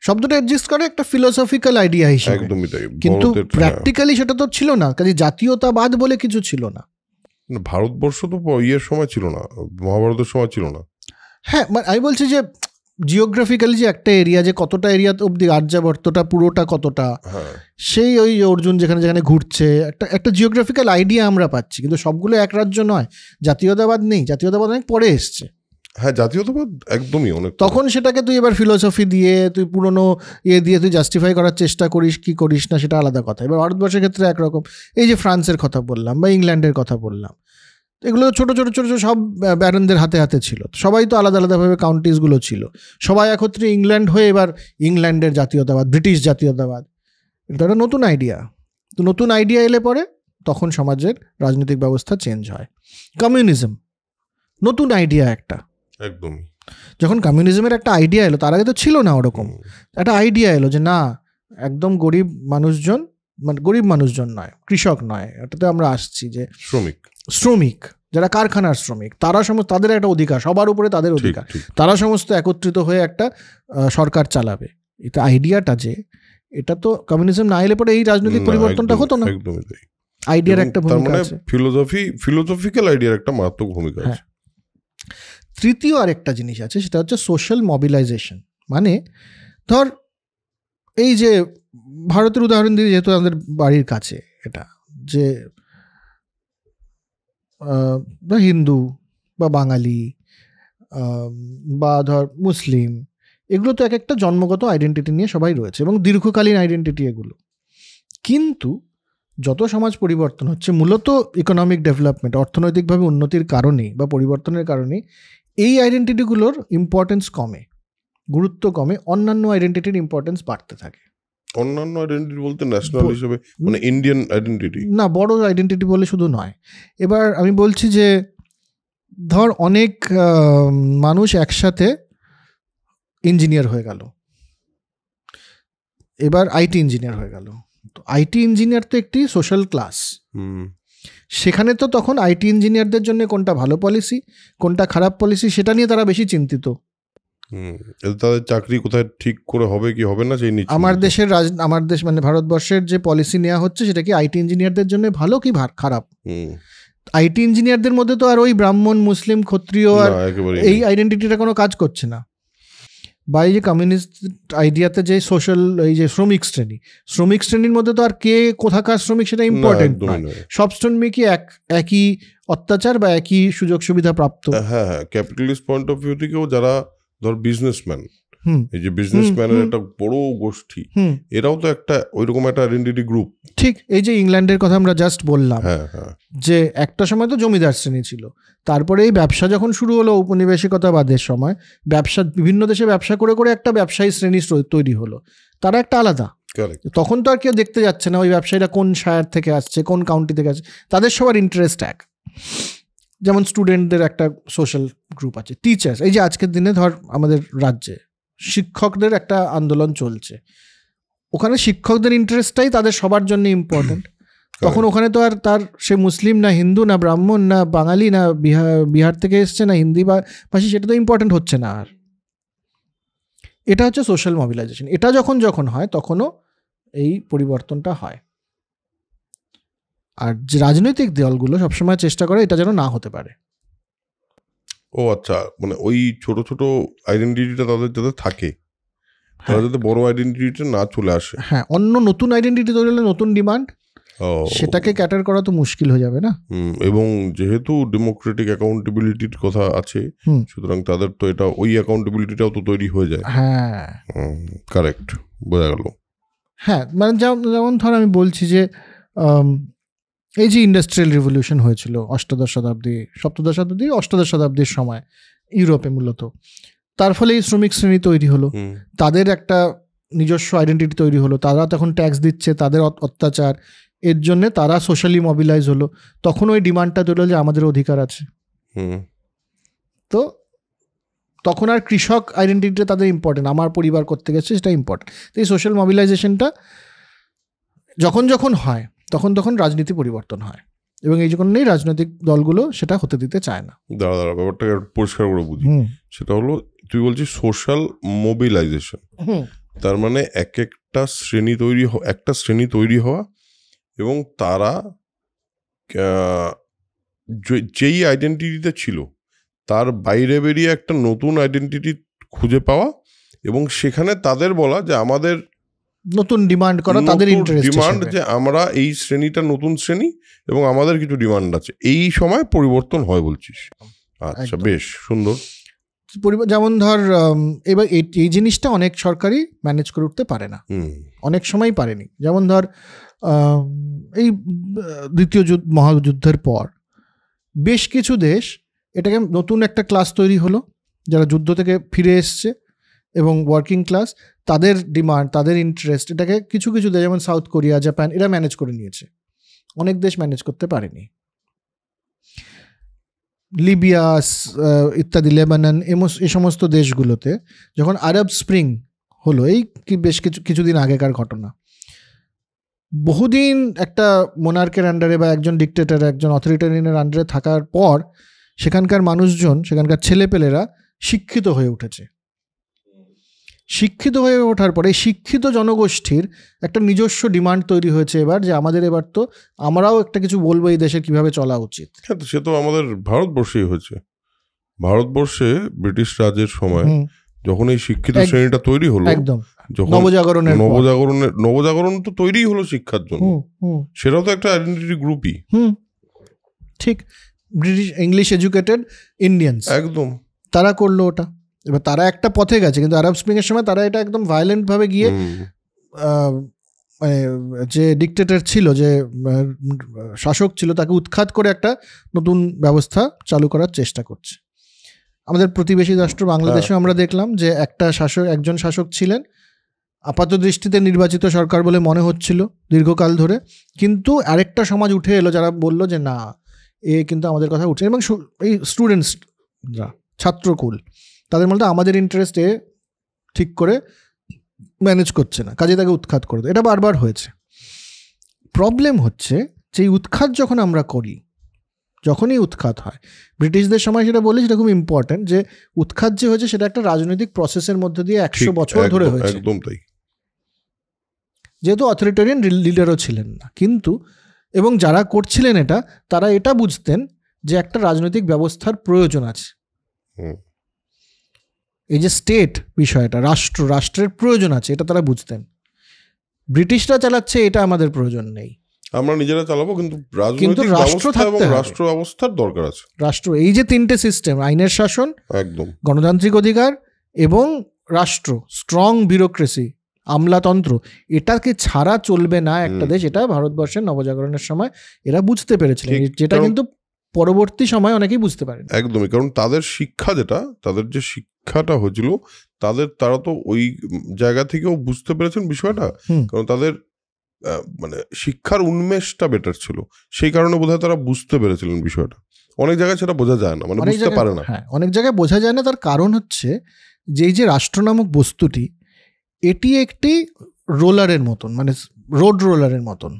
শব্দটা এক্সিস্ট করে একটা ফিলোসফিক্যাল আইডিয়া হিসেবে। একদমই তাই। কিন্তু প্র্যাকটিক্যালি সেটা তো ছিল না, কাজে জাতীয়তাবাদ বলে কিছু ছিল না। ভারতবর্ষ তো ইয়ের সময় ছিল না, মহাভারতের সময় ছিল না। হ্যাঁ, আমি বলছি যে জিওগ্রাফিক্যালি যে একটা এরিয়া, যে কতটা এরিয়া অব্দি আর্যাবর্তটা পুরোটা কতটা, সেই ওই অর্জুন যেখানে যেখানে ঘুরছে, একটা জিওগ্রাফিক্যাল আইডিয়া আমরা পাচ্ছি। কিন্তু সবগুলো এক রাজ্য নয়, জাতীয়তাবাদ নেই, জাতীয়তাবাদ অনেক পরে এসছে। হ্যাঁ, জাতীয়তাবাদ একদমই অনেক। তখন সেটাকে তুই এবার ফিলোসফি দিয়ে, তুই পুরনো দিয়ে তুই জাস্টিফাই করার চেষ্টা করিস কি করিস না, সেটা আলাদা কথা। এবার ভারতবর্ষের ক্ষেত্রে একরকম, এই যে ফ্রান্সের কথা বললাম বা ইংল্যান্ডের কথা বললাম, এগুলো ছোটো ছোটো ছোটো ছোটো সব ব্যারনদের হাতে হাতে ছিল, সবাই তো আলাদা আলাদাভাবে কাউন্টিসগুলো ছিল, সবাই একত্রে ইংল্যান্ড হয়ে এবার ইংল্যান্ডের জাতীয়তাবাদ, ব্রিটিশ জাতীয়তাবাদ, এটা একটা নতুন আইডিয়া। তো নতুন আইডিয়া এলে পরে তখন সমাজের রাজনৈতিক ব্যবস্থা চেঞ্জ হয়। কমিউনিজম নতুন আইডিয়া একটা, একদমই। যখন কমিউনিজমের একটা আইডিয়া এলো, তার আগে তো ছিল না ওরকম একটা আইডিয়া এলো যে না, একদম গরিব মানুষজন, মানে গরিব মানুষজন নয়, কৃষক নয়, এটাতে আমরা আসছি যে শ্রমিক যারা কারখানার শ্রমিক, তারা সমস্ত, তাদের একটা অধিকার, সবার উপরে তাদের অধিকার, তারা সমস্ত একত্রিত হয়ে একটা সরকার চালাবে। এটা আইডিয়াটা যে, এটা তো কমিউনিজম না এলে পরে এই রাজনৈতিক পরিবর্তনটা হতো না। আইডিয়ার একটা ভূমিকা আছে, ফিলোসফিক্যাল আইডিয়ার একটা মারাত্মক ভূমিকা আছে। তৃতীয় আরেকটা জিনিস আছে, সেটা হচ্ছে সোশ্যাল মোবিলাইজেশন। মানে ধর এই যে ভারতের উদাহরণ দিয়ে, যেহেতু আমাদের বাড়ির কাছে, এটা যে হিন্দু বা বাঙালি বা ধর মুসলিম, এগুলো তো এক একটা জন্মগত আইডেন্টিটি নিয়ে সবাই রয়েছে এবং দীর্ঘকালীন আইডেন্টিটি এগুলো। কিন্তু যত সমাজ পরিবর্তন হচ্ছে, মূলত ইকোনমিক ডেভেলপমেন্ট, অর্থনৈতিকভাবে উন্নতির কারণেই বা পরিবর্তনের কারণেই এই আইডেন্টিটিগুলোর ইম্পর্টেন্স কমে, গুরুত্ব কমে, অন্যান্য আইডেন্টিটির ইম্পর্টেন্স বাড়তে থাকে। অন্যান্য আইডেন্টিটি বলতে ন্যাশনাল হিসেবে, মানে ইন্ডিয়ান আইডেন্টিটি, না বড় আইডেন্টিটি বলে শুধু নয়। এবার আমি বলছি যে ধর অনেক মানুষ একসাথে ইঞ্জিনিয়ার হয়ে গেল, এবার আইটি ইঞ্জিনিয়ার হয়ে গেল। তো আইটি ইঞ্জিনিয়ার তো একটি সোশ্যাল ক্লাস, সেখানে তো তখন আইটি ইঞ্জিনিয়ারদের জন্য কোনটা ভালো পলিসি, কোনটা খারাপ পলিসি, সেটা নিয়ে তারা বেশি চিন্তিত। তাদের চাকরি কোথায় ঠিক করে হবে কি হবে না সেই নিয়ে। আমার দেশ মানে ভারতবর্ষের যে পলিসি নেওয়া হচ্ছে, সেটা কি আইটি ইঞ্জিনিয়ারদের জন্য ভালো কি খারাপ? আইটি ইঞ্জিনিয়ারদের মধ্যে তো আর ওই ব্রাহ্মণ, মুসলিম, ক্ষত্রিয় আর এই আইডেন্টিটিটা কোনো কাজ করছে না। বা এই যে কমিউনিস্ট আইডিয়াতে যে সোশ্যাল, এই যে শ্রমিক শ্রেণীর মধ্যে তো আর কে কোথাকার শ্রমিক সেটা ইম্পর্টেন্ট নয়, সব শ্রমিকই একই অত্যাচার বা একই সুযোগ সুবিধা প্রাপ্ত। হ্যাঁ, ক্যাপিটালিস্ট পয়েন্ট অফ ভিউ থেকেও যারা ধর বিজনেসম্যান, এই যে বিজনেসম্যানের একটা বড় গোষ্ঠী, এরাও তো একটা ওইরকম একটা আইডেন্টিটি গ্রুপ। ঠিক, এই যে ইংল্যান্ডের কথা আমরা জাস্ট বললাম, যে একটা সময় তো জমিদার শ্রেণী ছিল, তারপরে এই ব্যবসা যখন শুরু হলো ঔপনিবেশিকতাবাদের সময়, ব্যবসা বিভিন্ন দেশে ব্যবসা করে করে একটা ব্যবসায়ী শ্রেণী তৈরি হলো, তারা একটা আলাদা। তখন তো আর কেউ দেখতে যাচ্ছে না ওই ব্যবসায়ীরা কোন শায়ার থেকে আসছে, কোন কাউন্টি থেকে আসছে, তাদের সবার ইন্টারেস্ট এক। যেমন স্টুডেন্টদের একটা সোশ্যাল গ্রুপ আছে, টিচার্স, এই যে আজকের দিনে ধর আমাদের রাজ্যে শিক্ষকদের একটা আন্দোলন চলছে, ওখানে শিক্ষকদের ইন্টারেস্টটাই তাদের সবার জন্য ইম্পর্টেন্ট। তখন ওখানে তো আর তার সে মুসলিম না হিন্দু না ব্রাহ্মণ না বাঙালি না বিহার থেকে এসছে না হিন্দি ভাষী, সেটা তো ইম্পর্টেন্ট হচ্ছে না আর। এটা হচ্ছে সোশ্যাল মোবিলাইজেশন। এটা যখন যখন হয় তখনও এই পরিবর্তনটা হয়। আর যে রাজনৈতিক দলগুলো সবসময় চেষ্টা করে এটা যেন না হতে পারে। ও আচ্ছা, মানে ওই ছোট ছোট আইডেন্টিটিটা তাদের যাতে থাকে, তারা যাতে বড় আইডেন্টিটিটা না চলে আসে। হ্যাঁ, অন্য নতুন আইডেন্টিটি তৈরি হলে নতুন ডিমান্ড, সেটাকে ক্যাটার করা তো মুশকিল হয়ে যাবে না। এবং যেহেতু ডেমোক্রেটিক অ্যাকাউন্টেবিলিটির কথা আছে, সুতরাং তাদের তো এটা ওই অ্যাকাউন্টেবিলিটিটাও তো তৈরি হয়ে যায়। হ্যাঁ, কারেক্ট, বোঝা গেল। হ্যাঁ, মানে যেমন ধর আমি বলছি যে এই যে ইন্ডাস্ট্রিয়াল রিভলিউশন হয়েছিল অষ্টাদশ শতাব্দীর সময় ইউরোপে মূলত, তার ফলে এই শ্রমিক শ্রেণী তৈরি হলো, তাদের একটা নিজস্ব আইডেন্টিটি তৈরি হলো, তারা তখন ট্যাক্স দিচ্ছে, তাদের অত্যাচার, এর জন্য তারা সোশ্যালি মোবিলাইজ হলো, তখন ওই ডিমান্ডটা তৈরি হলো যে আমাদের অধিকার আছে। তো তখন আর কৃষক আইডেন্টিটিটা তাদের ইম্পর্টেন্ট, আমার পরিবার করতে গেছে সেটা ইম্পর্টেন্ট। তো এই সোশ্যাল মোবিলাইজেশনটা যখন যখন হয় তখন তখন রাজনীতি পরিবর্তন হয়, এবং এই জন্যই রাজনৈতিক দলগুলো সেটা হতে দিতে চায় না। দাঁড়া ব্যাপারটাকে পরিষ্কার করে বুঝি। সেটা হলো, তুই বলছিস সোশ্যাল মোবিলাইজেশন, তার মানে একটা শ্রেণী তৈরি হওয়া, এবং তারা যেই আইডেন্টিটিতে ছিল তার বাইরে বেরিয়ে একটা নতুন আইডেন্টিটি খুঁজে পাওয়া, এবং সেখানে তাদের বলা যে আমাদের নতুন ডিমান্ড করা, তাদের ডিমান্ড যে আমরা এই শ্রেণীটা নতুন শ্রেণী এবং আমাদের কিছু ডিমান্ড আছে, এই সময় পরিবর্তন হয় বলছিস। আচ্ছা, বেশ সুন্দর। যেমন ধর এবার এই জিনিসটা অনেক সরকারই ম্যানেজ করে উঠতে পারে না, অনেক সময় পারেনি। যেমন ধর এই দ্বিতীয় মহাযুদ্ধের পর বেশ কিছু দেশ এটাকে নতুন একটা ক্লাস তৈরি হলো যারা যুদ্ধ থেকে ফিরে এসছে, এবং ওয়ার্কিং ক্লাস, তাদের ডিমান্ড, তাদের ইন্টারেস্ট, এটাকে কিছু কিছু দেশ যেমন সাউথ কোরিয়া, জাপান, এরা ম্যানেজ করে নিয়েছে। অনেক দেশ ম্যানেজ করতে পারেনি। লিবিয়া ইত্যাদি, লেবানন, এই সমস্ত দেশগুলোতে যখন আরব স্প্রিং হলো, এই বেশ কিছুদিন আগেকার ঘটনা, বহুদিন একটা মোনার্কের আন্ডারে বা একজন ডিক্টেটর, একজন অথরিটেরিয়ানের আন্ডারে থাকার পর সেখানকার মানুষজন, সেখানকার ছেলেপেলেরা শিক্ষিত হয়ে উঠেছে। শিক্ষিত হয়ে ওঠার পরে শিক্ষিত জনগোষ্ঠীর একটা নিজস্ব ডিমান্ড তৈরি হয়েছে এবার, যে এবার তো আমরাও একটা কিছু বলবো এই দেশের কিভাবে চলা উচিত। সে তো আমাদের ভারতবর্ষেই হয়েছে। ভারতবর্ষে ব্রিটিশ রাজের সময় যখন এই শিক্ষিত শ্রেণীটা তৈরি হলো, একদম নবজাগরণ তো তৈরি হলো শিক্ষার জন্য, সেটাও তো একটা আইডেন্টিটি গ্রুপই। ঠিক, ব্রিটিশ ইংলিশ এডুকেটেড ইন্ডিয়ানস, একদম তারা করলো ওটা। এবার তারা একটা পথে গেছে, কিন্তু আরব স্প্রিংয়ের সময় তারা এটা একদম ভায়োলেন্টভাবে গিয়ে যে ডিক্টেটর ছিল, যে শাসক ছিল, তাকে উৎখাত করে একটা নতুন ব্যবস্থা চালু করার চেষ্টা করছে। আমাদের প্রতিবেশী রাষ্ট্র বাংলাদেশেও আমরা দেখলাম যে একজন শাসক ছিলেন, আপাত দৃষ্টিতে নির্বাচিত সরকার বলে মনে হচ্ছিল দীর্ঘকাল ধরে, কিন্তু আরেকটা সমাজ উঠে এলো যারা বলল যে না, এ কিন্তু আমাদের কথা উঠছে, এবং এই স্টুডেন্টসরা, ছাত্রকুল, তাদের মধ্যে আমাদের ইন্টারেস্ট এ ঠিক করে ম্যানেজ করছে না, কাজে তাকে উৎখাত করে দেয়। এটা বারবার হয়েছে। প্রবলেম হচ্ছে যে উৎখাত যখন আমরা করি, যখনই উৎখাত হয়, ব্রিটিশদের সময় সেটা বলি, সেটা খুব ইম্পর্টেন্ট, যে উৎখাত যে হয়েছে সেটা একটা রাজনৈতিক প্রসেসের মধ্যে দিয়ে 100 বছর ধরে হয়েছে, একদম তাই। যেহেতু অথরিটেরিয়ান লিডারও ছিলেন না, কিন্তু এবং যারা করছিলেন এটা, তারা এটা বুঝতেন যে একটা রাজনৈতিক ব্যবস্থার প্রয়োজন আছে। এই যে স্টেট বিষয়টা, রাষ্ট্রের প্রয়োজন আছে, এটা তারা বুঝতেন। ব্রিটিশরা চালাচ্ছে, এটা আমাদের প্রয়োজন নেই, আমরা নিজেরা চালাবো, কিন্তু রাষ্ট্র থাকতে হবে, রাষ্ট্র ব্যবস্থার দরকার আছে। রাষ্ট্র, এই যে তিনটে সিস্টেম, আইনের শাসন, একদম গণতান্ত্রিক অধিকার এবং রাষ্ট্র, স্ট্রং বিউরোক্রেসি, আমলাতন্ত্র, এটাকে ছাড়া চলবে না একটা দেশ। এটা ভারতবর্ষের নবজাগরণের সময় এরা বুঝতে পেরেছিলেন, যেটা কিন্তু পরবর্তী সময় অনেকেই বুঝতে পারেন। একদমই, কারণ তাদের শিক্ষা, তাদের যে শিক্ষাটা হয়েছিল, তারা তো ওই জায়গা থেকেও বুঝতে পেরেছেন বিষয়টা, কারণ তাদের মানে শিক্ষার উন্মেষটা বেটার ছিল, সেই কারণে বোধহয় তারা বুঝতে পেরেছিলেন বিষয়টা। অনেক জায়গায় সেটা বোঝা যায় না, মানে বুঝতে পারে না। হ্যাঁ, অনেক জায়গায় বোঝা যায় না। তার কারণ হচ্ছে যে এই যে রাষ্ট্র নামক বস্তুটি, এটি একটি রোলারের মতন, মানে রোড রোলারের মতন।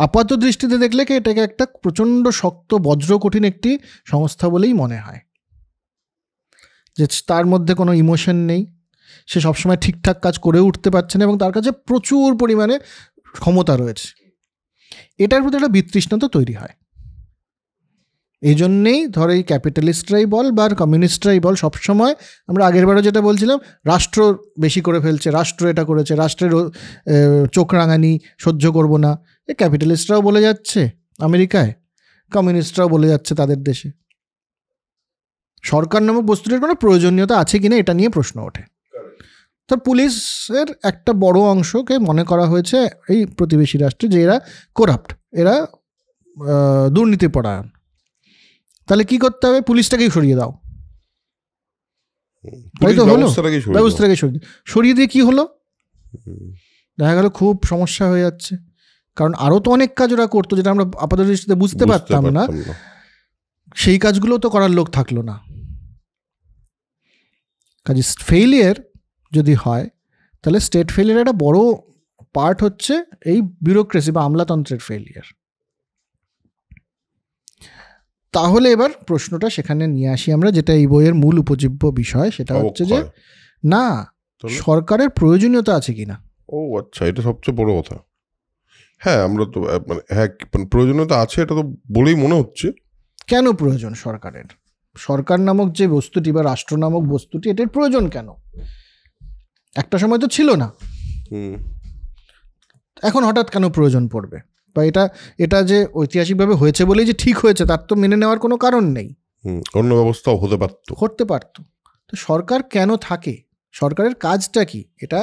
আপাত দৃষ্টিতে দেখলে কি এটাকে একটা প্রচণ্ড শক্ত বজ্র কঠিন একটি সংস্থা বলেই মনে হয়, যে তার মধ্যে কোনো ইমোশন নেই, সে সবসময় ঠিকঠাক কাজ করে উঠতে পারছে না এবং তার কাছে প্রচুর পরিমাণে ক্ষমতা রয়েছে। এটার প্রতি একটা বিতৃষ্ণতা তৈরি হয়। এই জন্যেই ধরো এই ক্যাপিটালিস্টরাই বল বা কমিউনিস্টরাই বল, সবসময় আমরা আগেরবারও যেটা বলছিলাম, রাষ্ট্র বেশি করে ফেলছে, রাষ্ট্র এটা করেছে, রাষ্ট্রের চোখ রাঙানি সহ্য করব না, এ ক্যাপিটালিস্টরাও বলে যাচ্ছে আমেরিকায়, কমিউনিস্টরাও বলে যাচ্ছে তাদের দেশে। সরকার নামক বস্তুটির কোনো প্রয়োজনীয়তা আছে কিনা এটা নিয়ে প্রশ্ন ওঠে। তো পুলিশের একটা বড় অংশকে মনে করা হয়েছে এই প্রতিবেশী রাষ্ট্রে যে এরা করাপ্ট, এরা দুর্নীতিপরায়ণ। তাহলে কি করতে হবে? পুলিশটাকেই সরিয়ে দাও। তাই তো হলো, ব্যবস্থাটাকে সরিয়ে দিয়ে কি হলো? দেখা গেল খুব সমস্যা হয়ে যাচ্ছে, কারণ আরও তো অনেক কাজ ওরা করতো যেটা আমরা আপাতত দৃষ্টিতে বুঝতে পারতাম না, সেই কাজগুলো তো করার লোক থাকলো না। কাজে ফেইলিয়ার যদি হয় তাহলে স্টেট ফেইলিয়ার একটা বড় পার্ট হচ্ছে এই ব্যুরোক্রেসি বা আমলাতন্ত্রের ফেইলিয়ার। তাহলে এবার প্রশ্নটা সেখানে নিয়ে আসি আমরা, যেটা এই বইয়ের মূল উপজীব্য বিষয়, সেটা হচ্ছে যে না, সরকারের প্রয়োজনীয়তা আছে কিনা। ও আচ্ছা, এটা সবচেয়ে বড় কথা। হ্যাঁ, আমরা তো মানে হ্যাঁ প্রয়োজনীয়তা আছে, এটা তো বলেই মনে হচ্ছে। কেন প্রয়োজন সরকারের? সরকার নামক যে বস্তুটি বা রাষ্ট্র নামক বস্তুটি, এটার প্রয়োজন কেন? একটা সময় তো ছিল না, এখন হঠাৎ কেন প্রয়োজন পড়বে? বা এটা যে ঐতিহাসিকভাবে হয়েছে বলেই যে ঠিক হয়েছে তার তো মেনে নেওয়ার কোনো কারণ নেই। অন্য ব্যবস্থাও হতে পারত। তো সরকার কেন থাকে? সরকারের কাজটা কি? এটা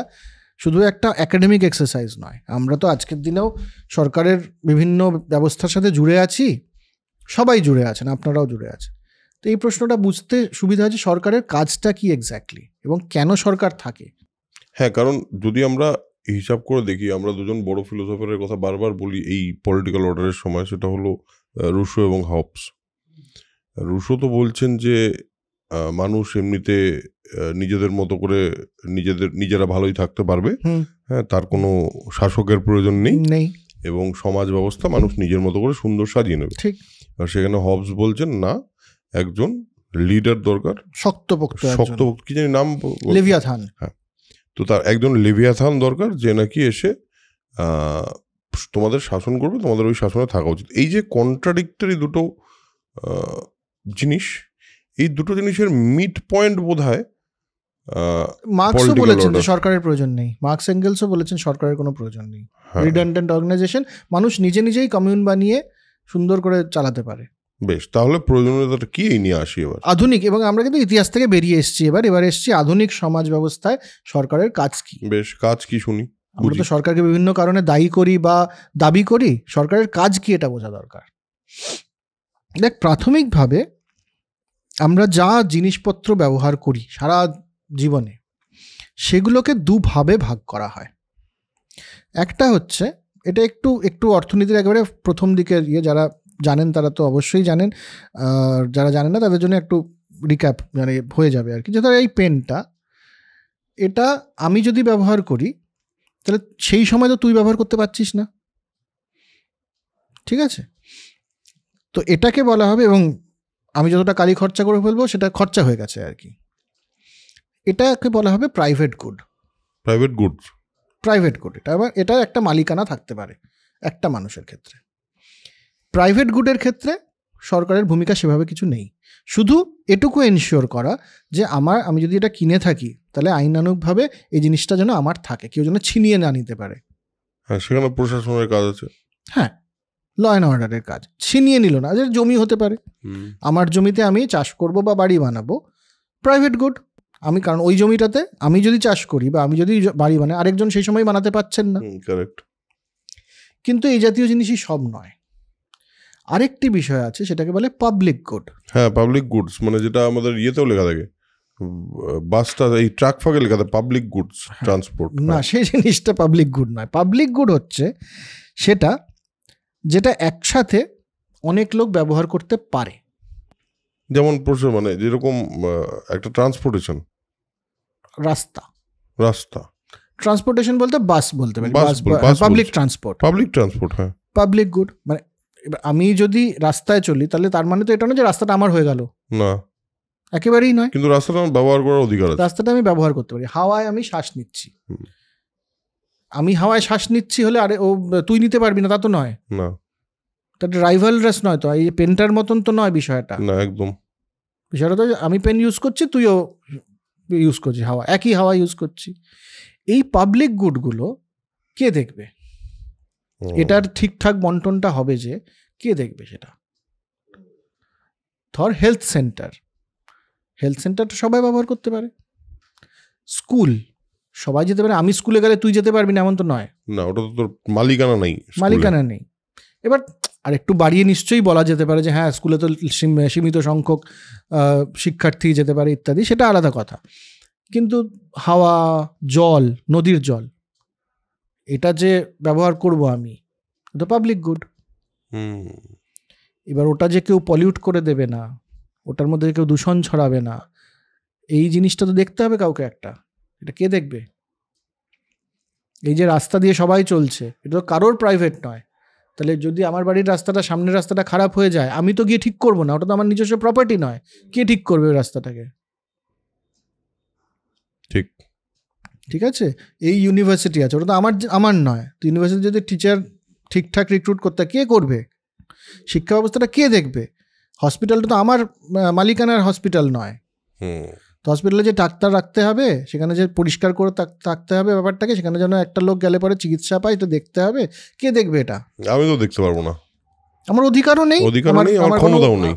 শুধু একটা একাডেমিক এক্সারসাইজ নয়। আমরা তো আজকের দিনেও সরকারের বিভিন্ন ব্যবস্থার সাথে জুড়ে আছি, সবাই জুড়ে আছেন, আপনারাও জুড়ে আছেন। তো এই প্রশ্নটা বুঝতে সুবিধা হচ্ছে সরকারের কাজটা কি এক্স্যাক্টলি এবং কেন সরকার থাকে। হ্যাঁ, কারণ যদি আমরা হিসাব করে দেখি, আমরা দুজন বড় ফিলোসফারের কথা বারবার বলি এই পলিটিক্যাল অর্ডারের সময়, সেটা হলো রুশো এবং হবস। রুশো তো বলছেন যে মানুষ এমনিতে নিজেদের মতো করে নিজেরা ভালোই থাকতে পারবে, হ্যাঁ, তার কোনো শাসকের প্রয়োজন নেই এবং সমাজ ব্যবস্থা মানুষ নিজের মতো করে সুন্দর সাজিয়ে নেবে। ঠিক। আর সেখানে হবস বলছেন না, একজন লিডার দরকার, শক্তপোক্ত, কি জানি নাম, লেভিয়াথান। হ্যাঁ, তো তার একজন লেভিয়াথান দরকার যে নাকি এসে তোমাদের শাসন করবে, তোমাদের ওই শাসনে থাকা উচিত। এই যে কন্ট্রাডিক্টরি দুটো জিনিস, এই দুটো জিনিসের মিড পয়েন্ট বোধহয় মার্কসও বলেছেন যে সরকারের প্রয়োজন নেই, মার্কস এঙ্গেলসও বলেছেন সরকারের কোনো প্রয়োজন নেই। রিডান্ডেন্ট অর্গানাইজেশন, মানুষ নিজে নিজেই কমিউন বানিয়ে সুন্দর করে চালাতে পারে। বেশ, তাহলে প্রয়োজনীয়তাটা কি এই নিয়ে আসি এবার আধুনিক, এবং আমরা কিন্তু ইতিহাস থেকে বেরিয়ে এসেছি, এবার এসেছি আধুনিক সমাজ ব্যবস্থায় সরকারের কাজ কি। বেশ, কাজ কি শুনি। আমরা তো সরকারকে বিভিন্ন কারণে দায়ী করি বা দাবি করি, সরকারের কাজ কি এটা বোঝা দরকার। দেখ, প্রাথমিকভাবে আমরা যা জিনিসপত্র ব্যবহার করি সারা জীবনে, সেগুলোকে দুভাবে ভাগ করা হয়। একটা হচ্ছে, এটা একটু অর্থনীতির একেবারে প্রথম দিকের যারা জানেন তারা তো অবশ্যই জানেন, যারা জানেন না তাদের জন্য একটু রিক্যাপ মানে হয়ে যাবে আর কি। যে ধর এই পেনটা, এটা আমি যদি ব্যবহার করি তাহলে সেই সময় তো তুই ব্যবহার করতে পারছিস না, ঠিক আছে? তো এটাকে বলা হবে, এবং আমি যতটা কালি খরচা করে ফেলবো সেটা খরচা হয়ে গেছে আর কি, এটাকে বলা হবে প্রাইভেট গুড। এটা একটা মালিকানা থাকতে পারে একটা মানুষের ক্ষেত্রে। প্রাইভেট গুডের ক্ষেত্রে সরকারের ভূমিকা সেভাবে কিছু নেই, শুধু এটুকু এনশিওর করা যে আমি যদি এটা কিনে থাকি তাহলে আইনানুগভাবে এই জিনিসটা যেন আমার থাকে, কেউ যেন ছিনিয়ে না নিতে পারে। হ্যাঁ, সেখানে প্রশাসনের কাজ আছে। হ্যাঁ, ল অ্যান্ড অর্ডারের কাজ। ছিনিয়ে নিল না, যে জমি হতে পারে, আমার জমিতে আমি চাষ করব বা বাড়ি বানাবো, প্রাইভেট গুড। কারণ ওই জমিটাতে আমি যদি চাষ করি বা আমি যদি বাড়ি বানাই, আরেকজন সেই সময় বানাতে পারছেন না। কারেক্ট। কিন্তু এই জাতীয় জিনিসই সব নয়, আরেকটি বিষয় আছে, সেটাকে বলে পাবলিক গুড। হ্যাঁ, পাবলিক গুডস, মানে যেটা আমাদের ইয়েতেও লেখা থাকে, বাসটা এই ট্রাক ফাঁকে লেখা থাকে পাবলিক গুডস ট্রান্সপোর্ট। না, সেই জিনিসটা পাবলিক গুড নয়। পাবলিক গুড হচ্ছে সেটা যেটা একসাথে অনেক লোক ব্যবহার করতে পারে। যেমন মানে যেরকম একটা ট্রান্সপোর্টেশন, রাস্তা, ট্রান্সপোর্টেশন বলতে বাস বলতে পারি, বাস পাবলিক ট্রান্সপোর্ট, হ্যাঁ, পাবলিক গুড। মানে এবার আমি যদি রাস্তায় চলি তাহলে তার মানে তো এটা নয় যে রাস্তাটা আমার হয়ে গেল, না একেবারেই নয়। কিন্তু রাস্তাটা আমার ব্যবহার করার অধিকার আছে। রাস্তাটা আমি ব্যবহার করতে পারি। হাওয়ায় আমি শ্বাস নিচ্ছি, আমি হাওয়ায় শ্বাস নিচ্ছি হলে আরে ও তুই নিতে পারবি না তা তো নয়, না তাহলে রাইভালরাস নয় তো, এই পেনটার মতন তো নয় বিষয়টা। না একদম বিষয়টা তো আমি পেন ইউজ করছি, তুইও ইউজ করছিস হাওয়া, একই হাওয়া ইউজ করছি। এই পাবলিক গুডগুলো কে দেখবে? এটার ঠিকঠাক বন্টনটা হবে যে কে দেখবে সেটা? ধর হেলথ সেন্টারটা সবাই ব্যবহার করতে পারে, স্কুল সবাই যেতে পারে, আমি স্কুলে গেলে তুই যেতে পারবি না এমন তো নয়, না ওটা তো তোর মালিকানা নেই। এবার আর একটু বাড়িয়ে নিশ্চয়ই বলা যেতে পারে যে হ্যাঁ স্কুলে তো সীমিত সংখ্যক শিক্ষার্থী যেতে পারে ইত্যাদি, সেটা আলাদা কথা। কিন্তু হাওয়া, জল, নদীর জল, এটা যে ব্যবহার করব আমি, এটা পাবলিক গুড। এবার ওটা যে কেউ পলিউট করে দেবে না, ওটার মধ্যে কেউ দূষণ ছড়াবে না, এই জিনিসটা তো দেখতে হবে কাউকে একটা। এটা কে দেখবে? এই যে রাস্তা দিয়ে সবাই চলছে, এটা তো কারোর প্রাইভেট নয়। তাহলে যদি আমার বাড়ির রাস্তাটা, সামনের রাস্তাটা খারাপ হয়ে যায়, আমি তো গিয়ে ঠিক করবো না, ওটা তো আমার নিজস্ব প্রপার্টি নয়। কে ঠিক করবে ওই রাস্তাটাকে? ঠিক আছে, এই ইউনিভার্সিটি আছে, ওটা তো আমার নয়। তো ইউনিভার্সিটি যদি টিচার ঠিকঠাক রিক্রুট করতে, কে করবে? শিক্ষা ব্যবস্থাটা কে দেখবে? হসপিটালটা তো আমার মালিকানার হসপিটাল নয়। তো হসপিটালে যে ডাক্তার রাখতে হবে, সেখানে যে পরিষ্কার করে থাকতে হবে ব্যাপারটাকে, সেখানে যেন একটা লোক গেলে পরে চিকিৎসা পায়, এটা দেখতে হবে। কে দেখবে এটা? আমি তো দেখতে পারবো না, আমার অধিকারও নেই, আমার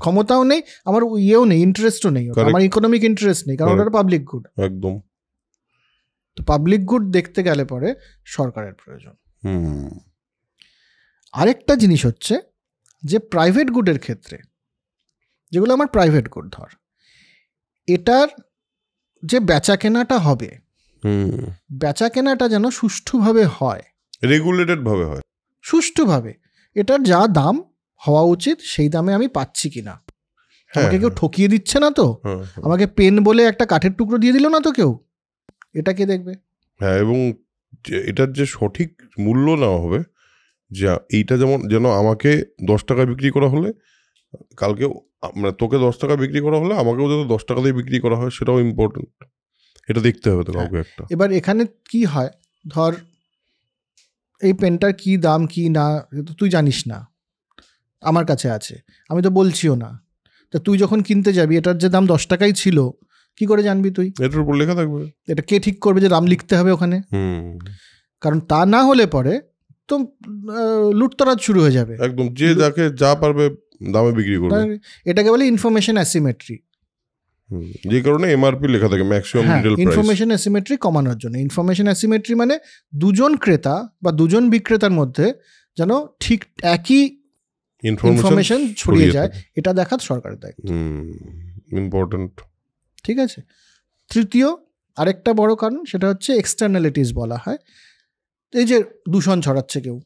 ক্ষমতাও নেই, আমার ইয়েও নেই, ইন্টারেস্টও নেই, আমার ইকোনমিক ইন্টারেস্ট নেই, কারণ ওটা পাবলিক গুড। একদম। তো পাবলিক গুড দেখতে গেলে পরে সরকারের প্রয়োজন। আরেকটা জিনিস হচ্ছে যে প্রাইভেট গুডের ক্ষেত্রে, যেগুলো আমার প্রাইভেট গুড, ধর এটার যে বেচা কেনাটা হবে, বেচা কেনাটা যেন সুষ্ঠুভাবে হয়, রেগুলেটেড ভাবে হয়, সুষ্ঠুভাবে। এটার যা দাম হওয়া উচিত সেই দামে আমি পাচ্ছি কিনা, আমাকে কেউ ঠকিয়ে দিচ্ছে না তো, আমাকে পেন বলে একটা কাঠের টুকরো দিয়ে দিল না তো কেউ, এটা কে দেখবে? হ্যাঁ, এবং এটার যে সঠিক মূল্য নেওয়া হবে, যে এইটা যেন আমাকে 10 টাকায় বিক্রি করা হলে কালকে, মানে তোকে 10 টাকা বিক্রি করা হলে আমাকেও যাতে 10 টাকা দিয়ে বিক্রি করা হয়, সেটাও ইম্পর্টেন্ট। এটা দেখতে হবে তো কাউকে একটা। এবার এখানে কি হয়, ধর এই পেনটার কি দাম কি না তুই জানিস না, আমার কাছে আছে, আমি তো বলছিও না। তা তুই যখন কিনতে যাবি, এটার যে দাম 10 টাকাই ছিল, কি করে জানবি তুই? এটার উপর লেখা থাকবে। এটা কে ঠিক করবে যে দাম লিখতে হবে ওখানে? কারণ তা না হলে পরে তো লুটতরাজ শুরু হয়ে যাবে, একদম। যে যাকে যা পারবে দামে বিক্রি করবে। এটাকে বলে ইনফরমেশন অ্যাসিমেট্রি। যে কারণে এমআরপি লেখা থাকে, maximum retail price. Information asymmetry কমানোর জন্য। ইনফরমেশন অ্যাসিমেট্রি মানে দুজন ক্রেতা বা দুজন বিক্রেতার মধ্যে যেন ঠিক একই ইনফরমেশন ছড়িয়ে যায়, এটা দেখা সরকারের দায়িত্ব। ইম্পর্টেন্ট। ঠিক আছে। তৃতীয় আরেকটা বড় কারণ, সেটা হচ্ছে এক্সটার্নালিটিস বলা হয়। এই যে দূষণ ছড়াচ্ছে কেউ,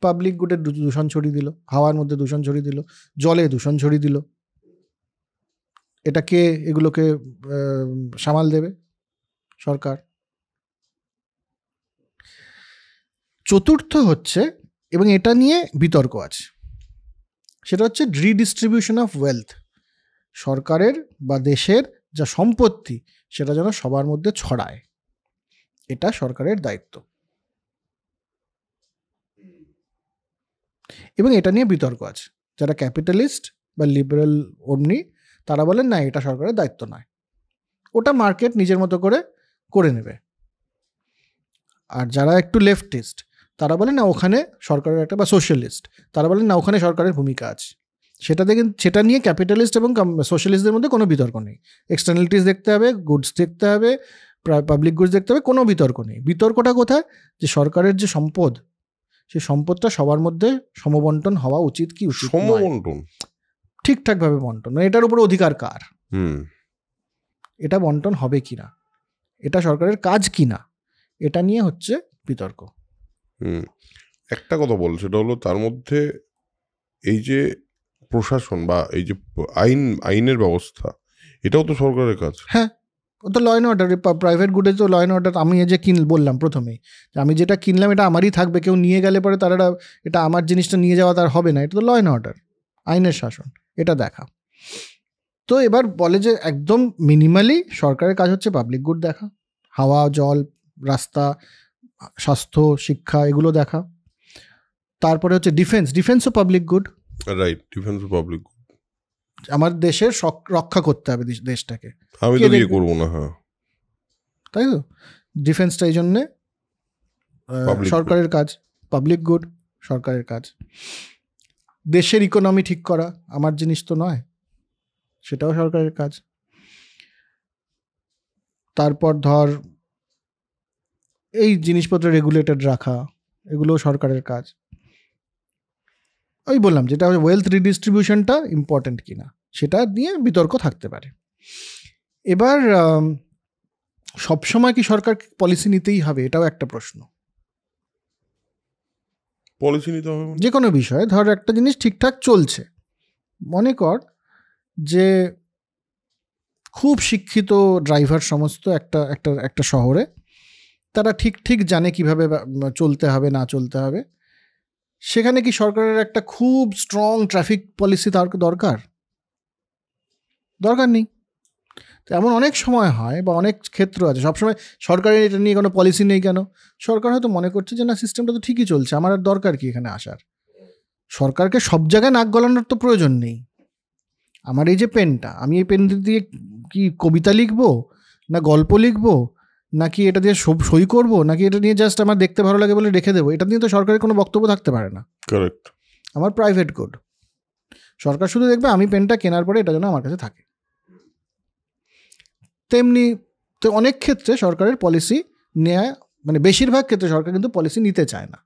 পাবলিক গুডের দূষণ ছড়িয়ে দিল, হাওয়ার মধ্যে দূষণ ছড়িয়ে দিল, জলে দূষণ ছড়িয়ে দিল, এটা কে এগুলোকে সামাল দেবে? সরকার। চতুর্থ হচ্ছে, এবং এটা নিয়ে বিতর্ক আছে, সেটা হচ্ছে রিডিস্ট্রিবিউশন অফ ওয়েলথ। সরকারের বা দেশের যা সম্পত্তি সেটা যেন সবার মধ্যে ছড়ায়, এটা সরকারের দায়িত্ব। এবং এটা নিয়ে বিতর্ক আছে। যারা ক্যাপিটালিস্ট বা লিবারেল অমনি, তারা বলেন না, এটা সরকারের দায়িত্ব নয়, ওটা মার্কেট নিজের মতো করে নেবে। আর যারা একটু লেফটিস্ট, তারা বলেন না, ওখানে সরকারের একটা, বা সোশ্যালিস্ট, তারা বলেন না, ওখানে সরকারের ভূমিকা আছে। সেটা নিয়ে ক্যাপিটালিস্ট এবং সোশ্যালিস্টদের মধ্যে কোনো বিতর্ক নেই। এক্সটার্নালিটিস দেখতে হবে, গুডস দেখতে হবে, পাবলিক গুডস দেখতে হবে, কোনো বিতর্ক নেই। বিতর্কটা কোথায়? যে সরকারের যে সম্পদ, সেই সম্পদটা সবার মধ্যে সমবন্টন হওয়া উচিত কি উচিত নয়, ঠিকঠাকভাবে বন্টন, মানে এটার উপর অধিকার কার, এটা বন্টন হবে কিনা, এটা সরকারের কাজ কিনা, এটা নিয়ে হচ্ছে বিতর্ক। একটা কথা বল, সেটা হলো তার মধ্যে এই যে প্রশাসন বা এই যে আইনের ব্যবস্থা, এটাও তো সরকারের কাজ। হ্যাঁ, ও তো ল অ্যান্ড অর্ডার, প্রাইভেট গুডে তো ল অ্যান্ড অর্ডার। আমি যে বললাম প্রথমেই যে আমি যেটা কিনলাম এটা আমারই থাকবে, কেউ নিয়ে গেলে পরে তারা এটা আমার জিনিসটা নিয়ে যাওয়া তার হবে না, এটা তো ল অ্যান্ড অর্ডার, আইনের শাসন, এটা দেখা। তো এবার বলে যে একদম মিনিমালি সরকারের কাজ হচ্ছে পাবলিক গুড দেখা, হাওয়া, জল, রাস্তা, স্বাস্থ্য, শিক্ষা, এগুলো দেখা। তারপরে হচ্ছে ডিফেন্সও public good, right, defence public. আমার দেশের রক্ষা করতে হবে দেশটাকে, আমি তো বিয়ে করবো না, হ্যাঁ তাই তো ডিফেন্সটা এই জন্যে সরকারের কাজ, পাবলিক গুড সরকারের কাজ। দেশের ইকোনমি ঠিক করা আমার জিনিস তো নয়, সেটাও সরকারের কাজ। তারপর ধর এই জিনিসপত্র রেগুলেটেড রাখা, এগুলোও সরকারের কাজ। ওই বললাম যেটা ওয়েলথ রিডিস্ট্রিবিউশনটা ইম্পর্টেন্ট কিনা সেটা নিয়ে বিতর্ক থাকতে পারে। এবার সবসময় কি সরকার পলিসি নিতেই হবে, এটাও একটা প্রশ্ন। পলিসি নিতে হবে যে কোনো বিষয়ে ধর একটা জিনিস ঠিকঠাক চলছে, মনে কর যে খুব শিক্ষিত ড্রাইভার সমস্ত একটা শহরে, তারা ঠিক জানে কিভাবে চলতে হবে না চলতে হবে, সেখানে কি সরকারের একটা খুব স্ট্রং ট্রাফিক পলিসি তার দরকার নেই। এমন অনেক সময় হয় বা অনেক ক্ষেত্র আছে, সবসময় সরকারের এটা নিয়ে কোনো পলিসি নেই কেন? সরকার হয়তো মনে করছে যে না, সিস্টেমটা তো ঠিকই চলছে, আমার আর দরকার কি এখানে আসার। সরকারকে সব জায়গায় নাক গলানোর তো প্রয়োজন নেই। আমার এই যে পেনটা, আমি এই পেন দিয়ে কি কবিতা লিখবো, না গল্প লিখবো, নাকি এটা দিয়ে সই করবো, নাকি এটা নিয়ে জাস্ট আমার দেখতে ভালো লাগে বলে রেখে দেবো, এটা নিয়ে তো সরকারের কোনো বক্তব্য থাকতে পারে না। কারেক্ট। আমার প্রাইভেট গুড, সরকার শুধু দেখবে আমি পেনটা কেনার পরে এটা যেন আমার কাছে থাকে। তেমনি তো অনেক ক্ষেত্রে সরকারের পলিসি নেয়, মানে বেশিরভাগ ক্ষেত্রে সরকার কিন্তু পলিসি নিতে চায় না।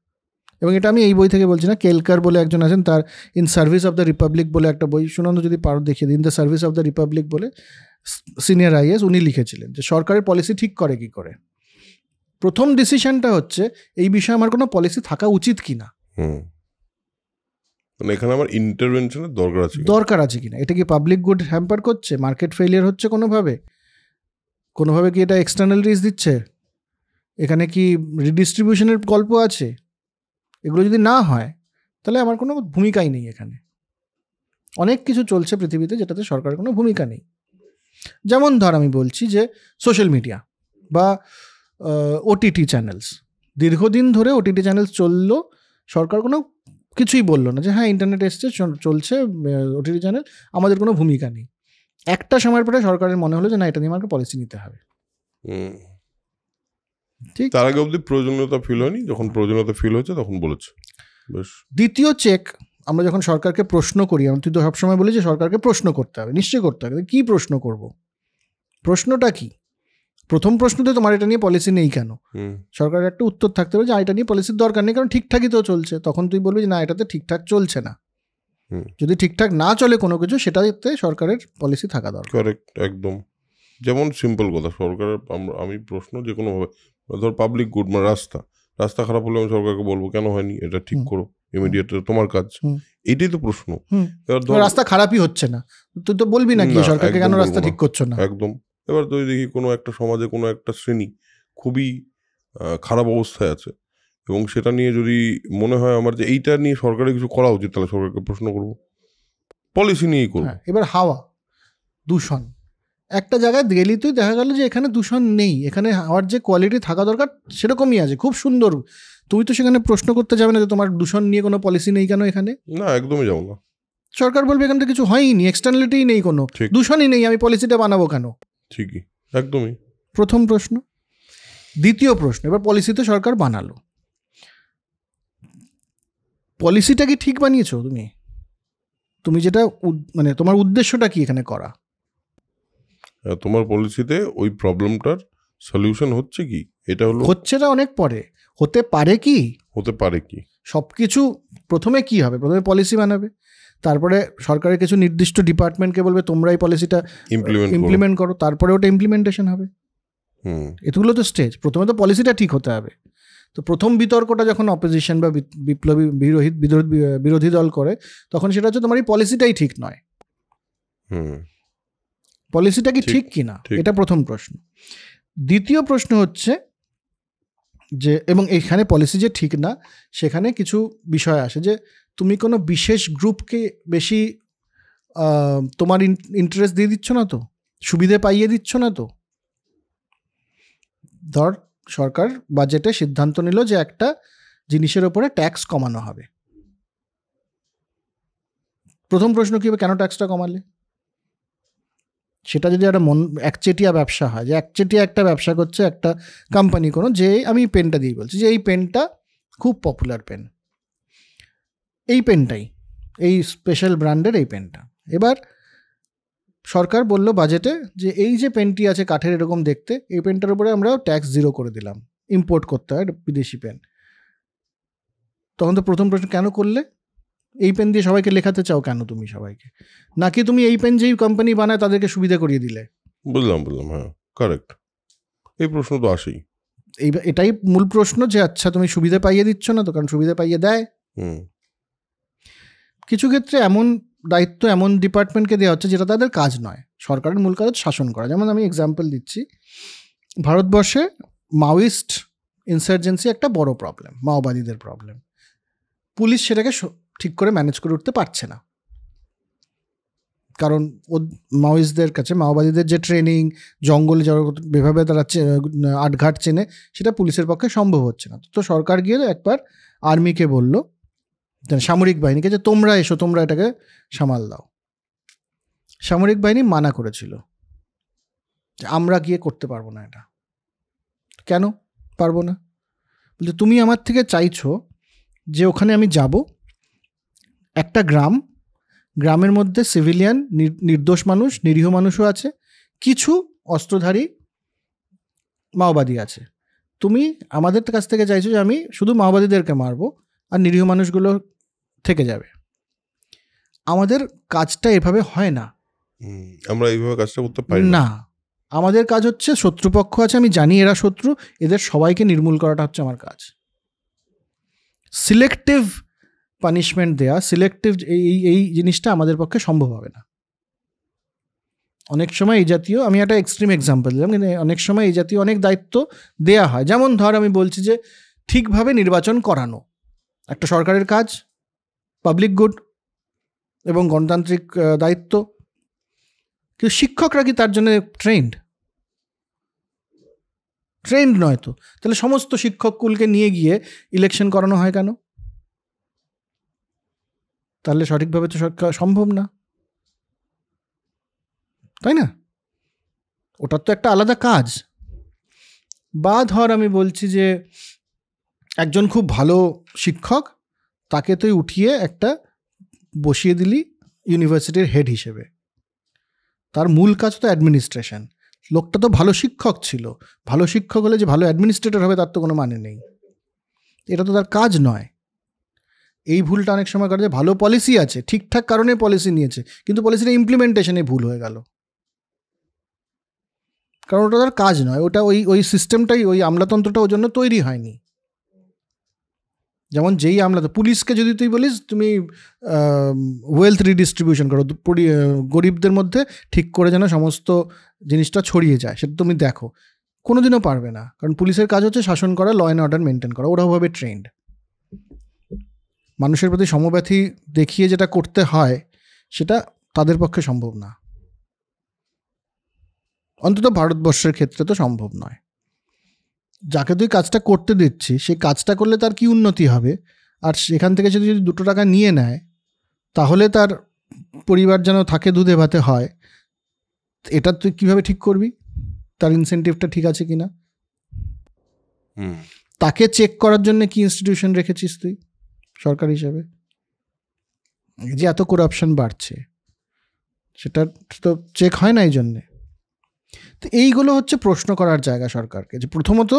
এবং এটা আমি এই বই থেকে বলছি না, কেলকার বলে একজন আছেন, তার in service of the Republic বলে একটা বই, সুনন্দ যদি পারো দেখিয়ে দিন, the service of the Republic বলে, সিনিয়র আইএস, উনি লিখেছিলেন যে সরকারের পলিসি ঠিক করে কি করে। প্রথম ডিসিশনটা হচ্ছে এই বিষয়ে আমার কোনো পলিসি থাকা উচিত কিনা, মানে এখানে আমার ইন্টারভেনশনের দরকার আছে কিনা, এটা কি পাবলিক গুড হ্যাম্পার করছে, মার্কেট ফেলিয়ার হচ্ছে কোনোভাবে কি এটা এক্সটার্নাল রিস্ক দিচ্ছে, এখানে কি রিডিস্ট্রিবিউশনের গল্প আছে। এগুলো যদি না হয় তাহলে আমার কোনো ভূমিকাই নেই এখানে। অনেক কিছু চলছে পৃথিবীতে যেটাতে সরকারের কোনো ভূমিকা নেই। যেমন ধর আমি বলছি যে সোশ্যাল মিডিয়া বা ওটিটি চ্যানেলস, দীর্ঘদিন ধরে ওটিটি চ্যানেলস চললো, সরকার কোনো কিছুই বললো না যে হ্যাঁ ইন্টারনেট এসছে, চলছে ওটিটি চ্যানেল, আমাদের কোনো ভূমিকা নেই। একটা সময়ের পরে সরকারের মনে হলো যে না, এটা নিয়ে আমাকে পলিসি নিতে হবে। ঠিক, তার আগে অবধি প্রয়োজনীয়তা ফিল হয়নি, যখন প্রয়োজনীয়তা ফিল হয়েছে তখন বলেছে। বেশ। দ্বিতীয় চেক, আমরা যখন সরকারকে প্রশ্ন করি, তুই তো সবসময় বলি যে সরকারকে প্রশ্ন করতে হবে, নিশ্চয়ই করতে হবে। কী প্রশ্ন করব? প্রশ্নটা কি? প্রথম প্রশ্নতে তোমার এটা নিয়ে পলিসি নেই কেন, সরকারের একটা উত্তর থাকতে হবে যে এটা নিয়ে পলিসির দরকার নেই, কারণ ঠিকঠাকই তো চলছে। তখন তুই বলবি যে না, এটাতে ঠিকঠাক চলছে না। যদি ঠিকঠাক না চলে কোনো কিছু, সেটাতে সরকারের পলিসি থাকা দরকার। কারেক্ট, একদম। যেমন সিম্পল কথা, সরকারের আমি প্রশ্ন যে কোনোভাবে, ধর পাবলিক গুড, মানে রাস্তা খারাপ হলে আমি সরকারকে বলবো কেন হয়নি, এটা ঠিক করো ইমিডিয়েট, তোমার কাজ। এটাই তো প্রশ্ন। রাস্তা খারাপই হচ্ছে না, তুই তো বলবি না কি সরকারকে কেন রাস্তা ঠিক করছো না। একদম। এবার তুই দেখি কোনো একটা সমাজে কোনো একটা শ্রেণী খুবই খারাপ অবস্থায় আছে, এবং সেটা নিয়ে যদি মনে হয় আমার যে এইটা নিয়ে সরকারের কিছু করা উচিত, তাহলে সরকারকে প্রশ্ন করবো, পলিসি নিয়েই করবো। এবার হাওয়া দূষণ, একটা জায়গায় গেলি তুই, দেখা গেল যে এখানে দূষণ নেই, এখানে হাওয়ার যে কোয়ালিটি থাকা দরকার সেরকমই আছে, খুব সুন্দর। তুই তো সেখানে প্রশ্ন করতে যাবে না যে তোমার দূষণ নিয়ে কোনো পলিসি নেই কেন এখানে। না, একদমই যাবো না। সরকার বলবে এখান থেকে কিছু হয়নি, এক্সটার্নালিটিই নেই, কোনো দূষণই নেই, আমি পলিসিটা বানাবো কেন? ঠিকই, একদমই। প্রথম প্রশ্ন। দ্বিতীয় প্রশ্ন, এবার পলিসি তো সরকার বানালো, পলিসিটা কি ঠিক বানিয়েছো তুমি যেটা মানে তোমার উদ্দেশ্যটা কি এখানে করা? তোমার পলিসিতে ওই প্রবলেমটার সলিউশন হচ্ছে কি, এটা হলো হচ্ছেটা অনেক পরে, হতে পারে কি সবকিছু। প্রথমে কি হবে? প্রথমে পলিসি বানাবে, তারপরে সরকারের কিছু নির্দিষ্ট ডিপার্টমেন্টকে বলবে তোমরা এই পলিসিটা ইমপ্লিমেন্ট করো, তারপরে ওটা ইমপ্লিমেন্টেশন হবে। এগুলো তো স্টেজ। প্রথমে তো পলিসিটা ঠিক হতে হবে। তো প্রথম বিতর্কটা যখন অপোজিশন বা বিপ্লবী বিরোধী দল করে, তখন সেটা হচ্ছে তোমার এই পলিসিটাই ঠিক নয়, পলিসিটা কি ঠিক কিনা, এটা প্রথম প্রশ্ন। দ্বিতীয় প্রশ্ন হচ্ছে যে, এবং এখানে পলিসি যে ঠিক না, সেখানে কিছু বিষয় আসে যে তুমি কোনো বিশেষ গ্রুপকে বেশি তোমার ইন্টারেস্ট দিয়ে দিচ্ছ না তো, সুবিধে পাইয়ে দিচ্ছ না তো। ধর সরকার বাজেটে সিদ্ধান্ত নিল যে একটা জিনিসের ওপরে ট্যাক্স কমানো হবে। প্রথম প্রশ্ন কী হবে, কেন ট্যাক্সটা কমালে? সেটা যদি একটা একচেটিয়া ব্যবসা হয়, যে একচেটিয়া একটা ব্যবসা করছে একটা কোম্পানি কোনো, যে আমি পেনটা দিয়ে বলছি যে এই পেনটা খুব পপুলার পেন, এই পেনটাই, এই স্পেশাল ব্র্যান্ডের এই পেনটা। এবার সরকার বলল বাজেটে যে এই যে পেনটি আছে কাঠের এরকম দেখতে, এই পেনটার উপরে আমরা ট্যাক্স 0 করে দিলাম, ইম্পোর্ট করতে হয় বিদেশি পেন। তখন তো প্রথম প্রশ্ন, কেন করলে? এই পেন দিয়ে সবাইকে লেখাতে চাও কেন তুমি সবাইকে? নাকি তুমি এই পেন যেই কোম্পানি বানায় তাদেরকে সুবিধা করিয়ে দিলে? বুঝলাম, হ্যাঁ কারেক্ট। এই প্রশ্ন তো আসেই, এটাই মূল প্রশ্ন যে আচ্ছা তুমি সুবিধা পাইয়ে দিচ্ছ না তো, কারণ সুবিধা পাইয়ে দেয়। কিছু ক্ষেত্রে এমন দায়িত্ব এমন ডিপার্টমেন্টকে দেওয়া হচ্ছে যেটা তাদের কাজ নয়। সরকারের মূল কাজ শাসন করা। যেমন আমি এক্সাম্পল দিচ্ছি, ভারতবর্ষে মাওয়িস্ট ইনসার্জেন্সি একটা বড় প্রবলেম, মাওবাদীদের প্রবলেম। পুলিশ সেটাকে ঠিক করে ম্যানেজ করে উঠতে পারছে না, কারণ মাওয়িস্টদের কাছে মাওবাদীদের যে ট্রেনিং, জঙ্গলে যেভাবে তারা আটঘাট চেনে, সেটা পুলিশের পক্ষে সম্ভব হচ্ছে না। তো সরকার গিয়ে একবার আর্মিকে বলল, সামরিক বাহিনীকে, যে তোমরা এসো, তোমরা এটাকে সামাল দাও। সামরিক বাহিনী মানা করেছিল যে আমরা গিয়ে করতে পারবো না এটা। কেন পারবো না? বলছে তুমি আমার থেকে চাইছো যে ওখানে আমি যাব, একটা গ্রামের মধ্যে সিভিলিয়ান নির্দোষ মানুষ, নিরীহ মানুষও আছে, কিছু অস্ত্রধারী মাওবাদী আছে। তুমি আমাদের কাছ থেকে চাইছো যে আমি শুধু মাওবাদীদেরকে মারবো আর নিরীহ মানুষগুলো থেকে যাবে। আমাদের কাজটা এভাবে হয় না, আমরা এইভাবে কাজটা করতে পারি না। আমাদের কাজ হচ্ছে, শত্রুপক্ষ আছে, আমি জানি এরা শত্রু, এদের সবাইকে নির্মূল করাটা হচ্ছে আমার কাজ। সিলেক্টিভ পানিশমেন্ট দেয়া, সিলেক্টিভ এই জিনিসটা আমাদের পক্ষে সম্ভব হবে না। অনেক সময় এই জাতীয়, আমি একটা এক্সট্রিম এক্সাম্পল দিলাম, কিন্তু অনেক সময় এই জাতীয় অনেক দায়িত্ব দেয়া হয়। যেমন ধর আমি বলছি যে ঠিকভাবে নির্বাচন করানো একটা সরকারের কাজ, পাবলিক গুড এবং গণতান্ত্রিক দায়িত্ব। কিন্তু শিক্ষকরা কি তার জন্য ট্রেন্ড নয় তো? তাহলে সমস্ত শিক্ষক কুলকে নিয়ে গিয়ে ইলেকশন করানো হয় কেন? তাহলে সঠিকভাবে তো সরকার সম্ভব না, তাই না? ওটার তো একটা আলাদা কাজ। বা ধর আমি বলছি যে একজন খুব ভালো শিক্ষক, তাকে তুই উঠিয়ে একটা বসিয়ে দিলি ইউনিভার্সিটির হেড হিসেবে, তার মূল কাজ তো অ্যাডমিনিস্ট্রেশন। লোকটা তো ভালো শিক্ষক ছিল, ভালো শিক্ষক হলে যে ভালো অ্যাডমিনিস্ট্রেটর হবে তার তো কোনো মানে নেই। এটা তো তার কাজ নয়। এই ভুলটা অনেক সময় করে যে ভালো পলিসি আছে, ঠিকঠাক কারণে পলিসি নিয়েছে, কিন্তু পলিসিটা ইমপ্লিমেন্টেশনে ভুল হয়ে গেল, কারণ ওটা তার কাজ নয়। ওটা ওই সিস্টেমটাই, ওই আমলাতন্ত্রটা ওর জন্য তৈরি হয়নি। যেমন যেই পুলিশকে যদি তুই বলিস তুমি ওয়েলথ রিডিস্ট্রিবিউশন করো, গরিবদের মধ্যে ঠিক করে যেন সমস্ত জিনিসটা ছড়িয়ে যায়, সেটা তুমি দেখো, কোনোদিনও পারবে না। কারণ পুলিশের কাজ হচ্ছে শাসন করা, ল অ্যান্ড অর্ডার মেনটেন করা। ওরা ওভাবে ট্রেন্ড। মানুষের প্রতি সমব্যথী দেখিয়ে যেটা করতে হয়, সেটা তাদের পক্ষে সম্ভব না, অন্তত ভারতবর্ষের ক্ষেত্রে তো সম্ভব নয়। যাকে তুই কাজটা করতে দিচ্ছি, সেই কাজটা করলে তার কি উন্নতি হবে? আর সেখান থেকে যদি 2 টাকা নিয়ে নেয়, তাহলে তার পরিবার যেন থাকে দুধে ভাতে হয়, এটা তুই কিভাবে ঠিক করবি? তার ইনসেন্টিভটা ঠিক আছে কিনা? তাকে চেক করার জন্য কি ইনস্টিটিউশন রেখেছিস তুই সরকার হিসেবে? যে এত করাপশন বাড়ছে, সেটা তো চেক হয় না এই জন্যে। তো এইগুলো হচ্ছে প্রশ্ন করার জায়গা সরকারকে, যে প্রথমত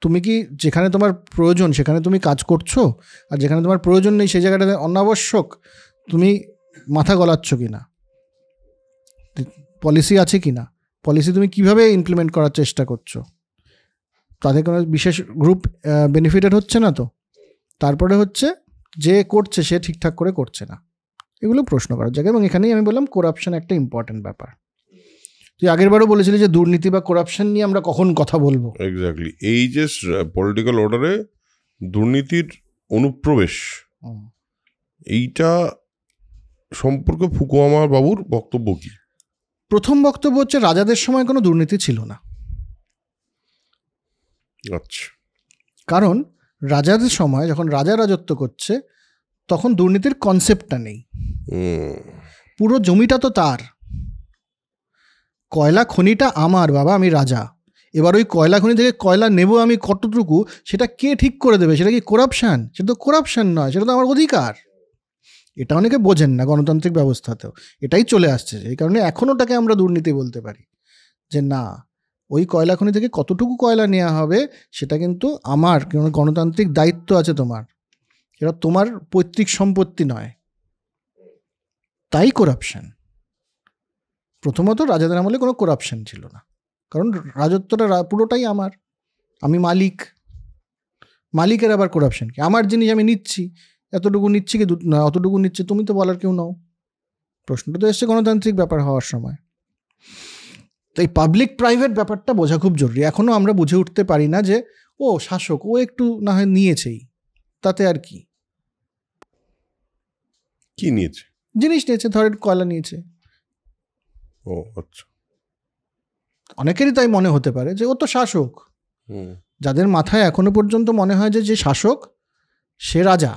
তুমি কি যেখানে তোমার প্রয়োজন সেখানে তুমি কাজ করছো, আর যেখানে তোমার প্রয়োজন নেই সেই জায়গাটাতে অনাবশ্যক তুমি মাথা গলাচ্ছ কিনা, পলিসি আছে কিনা, পলিসি তুমি কিভাবে ইমপ্লিমেন্ট করার চেষ্টা করছো, তাদের কোনো বিশেষ গ্রুপ বেনিফিটেড হচ্ছে না তো? তারপরে হচ্ছে যে করছে সে ঠিকঠাক করে করছে না, এগুলো প্রশ্ন করার জায়গা। এবং এখানেই আমি বললাম করাপশন একটা ইম্পর্টেন্ট ব্যাপার। তুই আগেরবারও বলেছিলি যে দুর্নীতি বা করাপশন নিয়ে আমরা কখন কথা বলবো। এক্স্যাক্টলি, এই যে পলিটিক্যাল অর্ডারে দুর্নীতির অনুপ্রবেশ, এইটা সম্পর্কে ফুকুয়ামা বাবুর বক্তব্য কি? প্রথম বক্তব্য হচ্ছে রাজাদের সময় কোনো দুর্নীতি ছিল না। আচ্ছা, কারণ রাজাদের সময় যখন রাজা রাজত্ব করছে তখন দুর্নীতির কনসেপ্টটা নেই। পুরো জমিটা তো তার, কয়লা খনিটা আমার, বাবা আমি রাজা, এবার ওই কয়লা খনি থেকে কয়লা নেব আমি কতটুকু সেটা কে ঠিক করে দেবে? সেটা কি করাপশান? সেটা তো করাপশান নয়, সেটা তো আমার অধিকার। এটা অনেকে বোঝেন না গণতান্ত্রিক ব্যবস্থাতেও, এটাই চলে আসছে। এই কারণে এখন ওটাকে আমরা দুর্নীতি বলতে পারি যে না, ওই কয়লা খনি থেকে কতটুকু কয়লা নেওয়া হবে সেটা কিন্তু আমার গণতান্ত্রিক দায়িত্ব আছে তোমার, এটা তোমার পৈতৃক সম্পত্তি নয়। তাই করাপশান। প্রথমত রাজাদের আমলে কোনো করাপশান ছিল না, কারণ রাজত্বটা পুরোটাই আমার, আমি মালিক। মালিকের আবার করাপশান কি? আমার জিনিস আমি নিচ্ছি, এতটুকু নিচ্ছি কি না অতটুকু নিচ্ছে, তুমি তো বলার কেউ নাও। প্রশ্নটা তো এসছে গণতান্ত্রিক ব্যাপার হওয়ার সময়। তো এই পাবলিক প্রাইভেট ব্যাপারটা বোঝা খুব জরুরি। এখনও আমরা বুঝে উঠতে পারি না যে ও শাসক, ও একটু না হয় নিয়েছেই, তাতে আর কি। কি নিয়েছে? জিনিস নিয়েছে, ধরেন কয়লা নিয়েছে। ও আচ্ছা, অনেকেরই তাই মনে হতে পারে যে ও তো শাসক। যাদের মাথায় এখনো পর্যন্ত মনে হয় যে শাসক সে রাজা,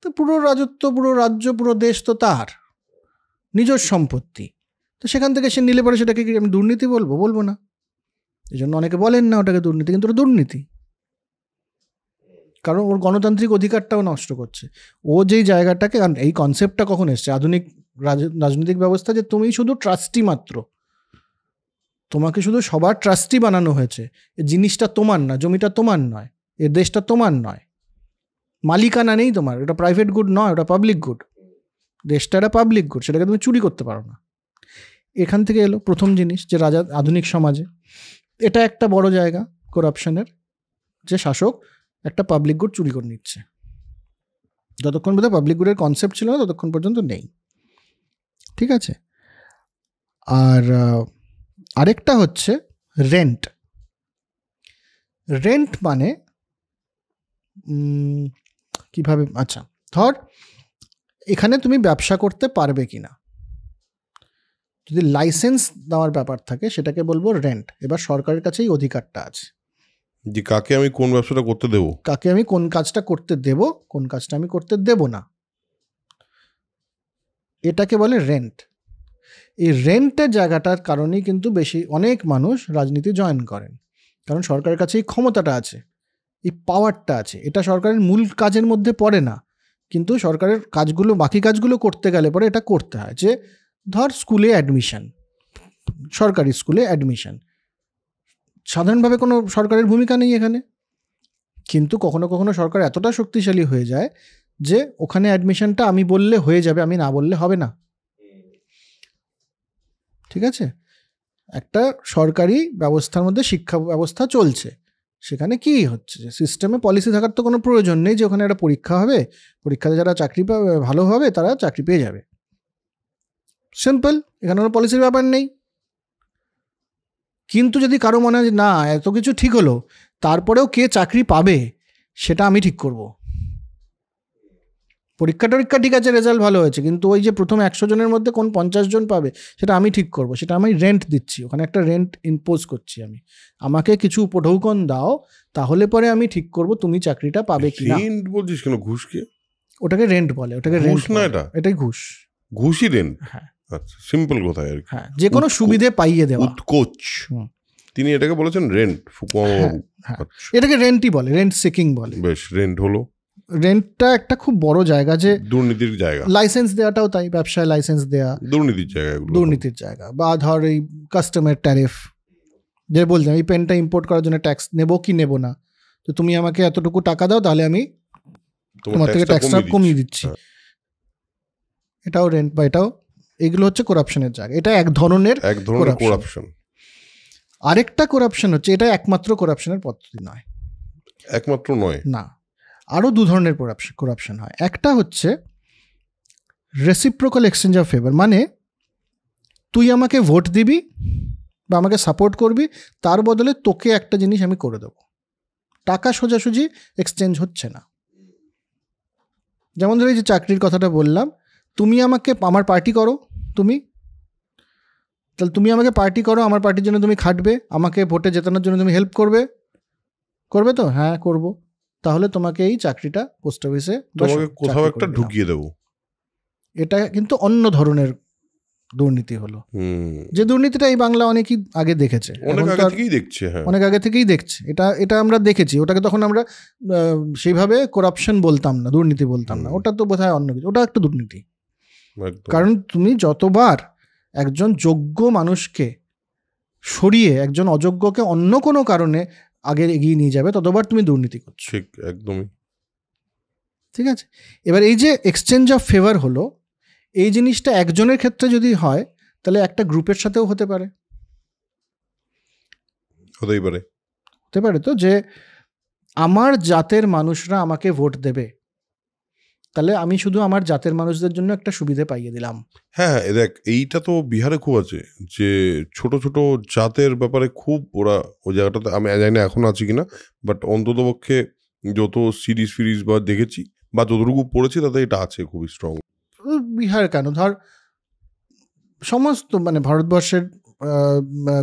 তো পুরো রাজত্ব, পুরো রাজ্য, পুরো দেশ তো তার নিজের সম্পত্তি। তো সেখান থেকে সে নিলে পরে সেটাকে কি আমি দুর্নীতি বলবো? বলবো না। এই জন্য অনেকে বলেন না ওটাকে দুর্নীতি, কিন্তু ওটা দুর্নীতি, কারণ ওর গণতান্ত্রিক অধিকারটাও নষ্ট করছে। ও যেই জায়গাটাকে, এই কনসেপ্টটা কখন এসছে আধুনিক রাজনৈতিক ব্যবস্থা, যে তুমি শুধু ট্রাস্টি মাত্র, তোমাকে শুধু সবার ট্রাস্টি বানানো হয়েছে। এই জিনিসটা তোমার না, জমিটা তোমার নয়, এ দেশটা তোমার নয়, মালিকানা নেই তোমার, এটা প্রাইভেট গুড নয়, ওটা পাবলিক গুড। দেশটা একটা পাবলিক গুড, সেটাকে তুমি চুরি করতে পারো না। এখান থেকে এলো প্রথম জিনিস, যে রাজা আধুনিক সমাজে এটা একটা বড় জায়গা করাপশনের, যে শাসক একটা পাবলিক গুড চুরি করে নিচ্ছে। যতক্ষণ পর্যন্ত পাবলিক গুডের কনসেপ্ট ছিল না ততক্ষণ পর্যন্ত নেই, ঠিক আছে। আর আরেকটা হচ্ছে রেন্ট। রেন্ট মানে কিভাবে, আচ্ছা ধর এখানে তুমি ব্যবসা করতে পারবে কিনা, যদি লাইসেন্স দেওয়ার ব্যাপার থাকে সেটাকে বলবো রেন্ট। এবার সরকারের কাছেই অধিকারটা আছে যে কাকে আমি কোন ব্যবসাটা করতে দেব, কাকে আমি কোন কাজটা করতে দেব, কোন কাজটা আমি করতে দেব না, এটাকে বলে রেন্ট। এই রেন্টের জায়গাটার কারণেই কিন্তু অনেক মানুষ রাজনীতি জয়েন করেন, কারণ সরকারের কাছে এই ক্ষমতাটা আছে, এই পাওয়ারটা আছে। এটা সরকারের মূল কাজের মধ্যে পড়ে না, কিন্তু সরকারের কাজগুলো, বাকি কাজগুলো করতে গেলে পরে এটা করতে হয়। যে ধর স্কুলে অ্যাডমিশন, সরকারি স্কুলে অ্যাডমিশন, সাধারণভাবে কোনো সরকারের ভূমিকা নেই এখানে, কিন্তু কখনো কখনো সরকার এতটা শক্তিশালী হয়ে যায় যে ওখানে অ্যাডমিশনটা আমি বললে হয়ে যাবে, আমি না বললে হবে না, ঠিক আছে। একটা সরকারি ব্যবস্থার মধ্যে শিক্ষা ব্যবস্থা চলছে, সেখানে কি হচ্ছে, যে সিস্টেমে পলিসি থাকার তো কোনো প্রয়োজন নেই যে ওখানে একটা পরীক্ষা হবে, পরীক্ষাতে যারা চাকরি পাবে ভালো হবে তারা চাকরি পেয়ে যাবে, সিম্পল, এখানে কোনো পলিসির ব্যাপার নেই। কিন্তু যদি কারো মনে হয় না এত কিছু ঠিক হলো, তারপরেও কে চাকরি পাবে সেটা আমি ঠিক করব, পরীক্ষা ঠিক আছে, রেজাল্ট ভালো হয়েছে, কিন্তু ওই যে প্রথম 100 জনের মধ্যে কোন 50 জন পাবে সেটা আমি ঠিক করব, সেটা আমি রেন্ট দিচ্ছি, ওখানে একটা রেন্ট ইম্পোজ করছি আমি, আমাকে কিছু উপঢৌকন দাও, তাহলে পরে আমি ঠিক করব তুমি চাকরিটা পাবে কিনা। রেন্ট বলছিস কেন? ঘুষকে ওটাকে রেন্ট বলে, ওটাকে রেন্ট না, এটাই ঘুষ, ঘুষই রেন্ট। হ্যাঁ আচ্ছা, সিম্পল কথা আর কি। হ্যাঁ, যে কোনো সুবিধে পাইয়ে দেওয়া। উৎকোচ তিনি এটাকে বলেছেন রেন্ট, ফুকুয়ামা বাবু। এটাকে রেন্টই বলে, রেন্ট সিকিং বলে। বেশ, রেন্ট হলো, রেন্টটা একটা খুব বড় জায়গা, যে দুর্নীতির জায়গা। লাইসেন্স দেওয়াটাও তাই, ব্যবসায় লাইসেন্স দেওয়া দুর্নীতির জায়গা, দুর্নীতির জায়গা। বা ধর এই কাস্টমের ট্যারিফ, যে বলছিলাম এই পেনটা ইম্পোর্ট করার জন্য ট্যাক্স নেব কি নেব না, তো তুমি আমাকে এতটুকু টাকা দাও তাহলে আমি তোমার থেকে ট্যাক্সটা কমিয়ে দিচ্ছি, এটাও রেন্ট। বা এটাও, এগুলো হচ্ছে করাপশনের জায়গা, এটা এক ধরনের করাপশন। আরেকটা করাপশন হচ্ছে, এটা একমাত্র করাপশনের পদ্ধতি নয়, একমাত্র নয় না, আরও 2 ধরনের করাপশন হয়। একটা হচ্ছে রেসিপ্রোকাল এক্সচেঞ্জ অফ ফেভার, মানে তুই আমাকে ভোট দিবি বা আমাকে সাপোর্ট করবি, তার বদলে তোকে একটা জিনিস আমি করে দেবো। টাকা সোজাসুজি এক্সচেঞ্জ হচ্ছে না। যেমন ধরো এই যে চাকরির কথাটা বললাম, তুমি আমাকে আমার পার্টি করো, তাহলে তুমি আমাকে পার্টি করো, আমার পার্টির জন্য তুমি খাটবে, আমাকে ভোটে জেতানোর জন্য তুমি হেল্প করবে তো? হ্যাঁ করব। তাহলে তোমাকে এই চাকরিটা পোস্ট অফিসে তোমাকে কোথাও একটা ঢুকিয়ে দেবো। এটা কিন্তু অন্য ধরনের দুর্নীতি হলো, যে দুর্নীতিটা এই বাংলা অনেকই আগে দেখেছে, অনেক আগে থেকেই দেখছে। এটা আমরা দেখেছি। ওটাকে তখন আমরা সেইভাবে করাপশন বলতাম না, দুর্নীতি বলতাম না, ওটা তো বোধহয় অন্য কিছু, ওটা একটা দুর্নীতি। কারণ তুমি যতবার একজন যোগ্য মানুষকে সরিয়ে একজন অযোগ্যকে অন্য কোনো কারণে আগে এগিয়ে নিয়ে যাবে, ততবার তুমি দুর্নীতি করছো। ঠিক, একদমই ঠিক আছে। এবার এই যে এক্সচেঞ্জ অফ ফেভার হলো, এই জিনিসটা একজনের ক্ষেত্রে যদি হয়, তাহলে একটা গ্রুপের সাথেও হতে পারে তো, যে আমার জাতের মানুষরা আমাকে ভোট দেবে, তাহলে আমি শুধু আমার জাতের মানুষদের জন্য একটা সুবিধা পাইয়ে দিলাম। হ্যাঁ, দেখ এইটা তো বিহারে খুব আছে, যে ছোট ছোট জাতের ব্যাপারে খুব ওরা ওই জায়গাটাতে, আমি জানি না এখন আছে কিনা, বাট অন্তত পক্ষে যত সিরিজ বা দেখেছি বা যতটুকু পড়েছি তাতে এটা আছে খুবই স্ট্রং। বিহার কেন, ধর সমস্ত মানে ভারতবর্ষের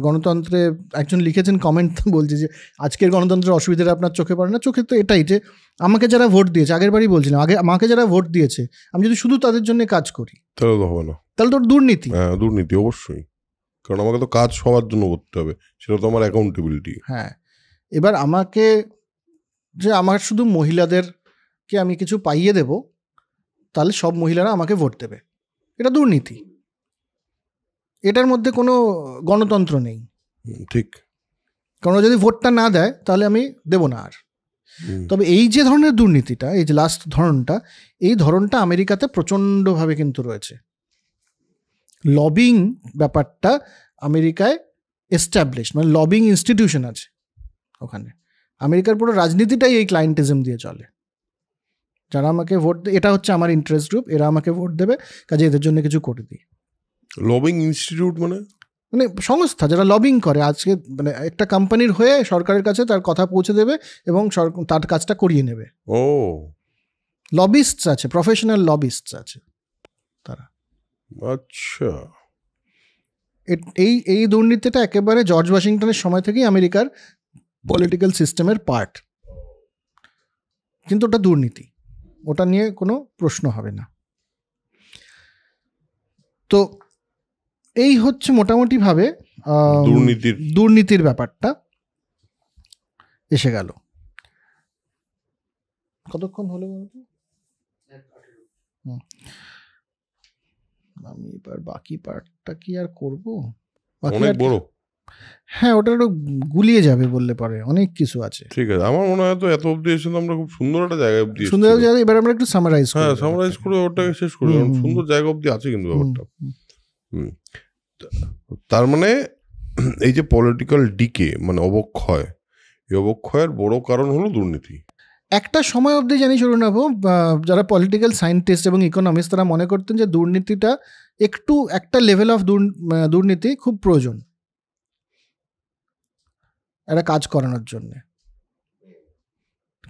গণতন্ত্রে একজন লিখেছেন কমেন্ট, বলছে যে আজকের গণতন্ত্রের অসুবিধাটা আপনার চোখে পড়ে না? চোখে তো এটাই যে আমাকে যারা ভোট দিয়েছে, আগের বারই বলছিলাম, আমাকে যারা ভোট দিয়েছে, আমি যদি শুধু তাদের জন্য কাজ করি তাহলে তো হবে না, তাহলে তোর দুর্নীতি। হ্যাঁ দুর্নীতি অবশ্যই, কারণ আমাকে তো কাজ সবার জন্য করতে হবে, সেটা তো আমার অ্যাকাউন্টেবিলিটি। হ্যাঁ, এবার আমাকে যে আমার শুধু মহিলাদেরকে আমি কিছু পাইয়ে দেব, তাহলে সব মহিলারা আমাকে ভোট দেবে, এটা দুর্নীতি। এটার মধ্যে কোনো গণতন্ত্র নেই। ঠিক, কারণ যদি ভোটটা না দেয় তাহলে আমি দেব না আর। তবে এই যে ধরনের দুর্নীতিটা, এই যে লাস্ট ধরনটা, এই ধরনটা আমেরিকাতে প্রচণ্ডভাবে কিন্তু রয়েছে। লবিং ব্যাপারটা আমেরিকায় এস্টাবলিশ, মানে লবিং ইনস্টিটিউশন আছে ওখানে। আমেরিকার পুরো রাজনীতিটাই এই ক্লায়েন্টিজম দিয়ে চলে। যারা আমাকে ভোট দেয়, এটা হচ্ছে আমার ইন্টারেস্ট গ্রুপ, এরা আমাকে ভোট দেবে, কাজে এদের জন্য কিছু করে দিই। লবিং ইনস্টিটিউট মানে সংস্থা যারা লবিং করে, আজকে মানে একটা কোম্পানির হয়ে সরকারের কাছে তার কথা পৌঁছে দেবে এবং তার কাজটা করিয়ে নেবে। ও, লবিস্টস আছে, প্রফেশনাল লবিস্টস আছে তারা। আচ্ছা, এই দুর্নীতিটা একেবারে জর্জ ওয়াশিংটনের সময় থেকেই আমেরিকার পলিটিক্যাল সিস্টেমের পার্ট। কিন্তু ওটা দুর্নীতি, ওটা নিয়ে কোনো প্রশ্ন হবে না। তো এই হচ্ছে মোটামুটিভাবে দুর্নীতির ব্যাপারটা এসে গেল। কতক্ষণ হলো বলতো? আমি এবার বাকি পার্টটা কি আর করবো? অনেক বড়। হ্যাঁ, ওটা একটু গুলিয়ে যাবে বললে পারে, অনেক কিছু আছে। ঠিক আছে, আমার মনে হয় তো এত অবধি এসে আমরা খুব সুন্দর একটা জায়গায় অবধি, সুন্দর জায়গা। এবার আমরা একটু সামারাইজ করে ওটাকে শেষ করি, কারণ সুন্দর জায়গা অবধি আছে কিন্তু ব্যাপারটা। তার মানে এই যে পলিটিক্যাল ডিকে, মানে অবক্ষয়, এই অবক্ষয়ের বড় কারণ হলো দুর্নীতি। একটা সময় অবধি জানি শরণাভ, যারা পলিটিক্যাল সায়েন্টিস্ট এবং ইকোনমিস্ট, তারা মনে করতেন যে দুর্নীতিটা একটা লেভেল অফ দুর্নীতি খুব প্রয়োজন একটা কাজ করানোর জন্য।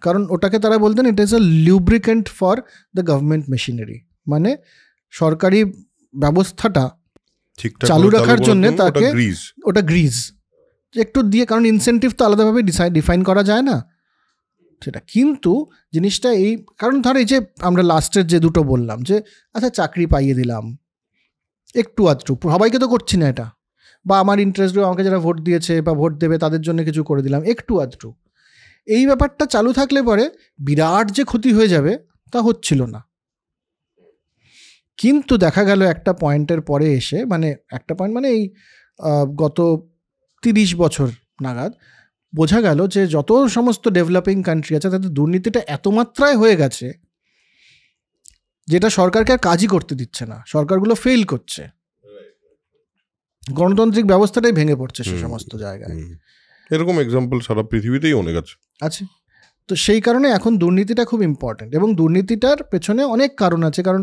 কারণ ওটাকে তারা বলতেন it is a lubricant for the government machinery, মানে সরকারি ব্যবস্থাটা চালু রাখার জন্য তাকে ওটা গ্রিজ একটু দিয়ে, কারণ ইনসেন্টিভ তো আলাদাভাবে ডিফাইন করা যায় না সেটা। কিন্তু জিনিসটা এই, কারণ ধর এই যে আমরা লাস্টের যে দুটো বললাম, যে আচ্ছা চাকরি পাইয়ে দিলাম একটু আধটু, সবাইকে তো করছি না এটা, বা আমার ইন্টারেস্ট আমাকে যারা ভোট দিয়েছে বা ভোট দেবে তাদের জন্য কিছু করে দিলাম একটু আধটু, এই ব্যাপারটা চালু থাকলে পরে বিরাট যে ক্ষতি হয়ে যাবে তা হচ্ছিল না। কিন্তু দেখা গেল একটা পয়েন্টের পরে এসে, মানে একটা পয়েন্ট মানে এই গত 30 বছর নাগাদ বোঝা গেল যে যত সমস্ত ডেভেলপিং কান্ট্রি আছে তাদের দুর্নীতিটা এত মাত্রায় হয়ে গেছে যেটা সরকারকে আর কাজই করতে দিচ্ছে না, সরকারগুলো ফেল করছে, গণতান্ত্রিক ব্যবস্থাটাই ভেঙে পড়ছে সে সমস্ত জায়গায়। এরকম এক্সাম্পল সারা পৃথিবীতেই অনেক আছে। তো সেই কারণে এখন দুর্নীতিটা খুব ইম্পর্টেন্ট, এবং দুর্নীতিটার পেছনে অনেক কারণ আছে। কারণ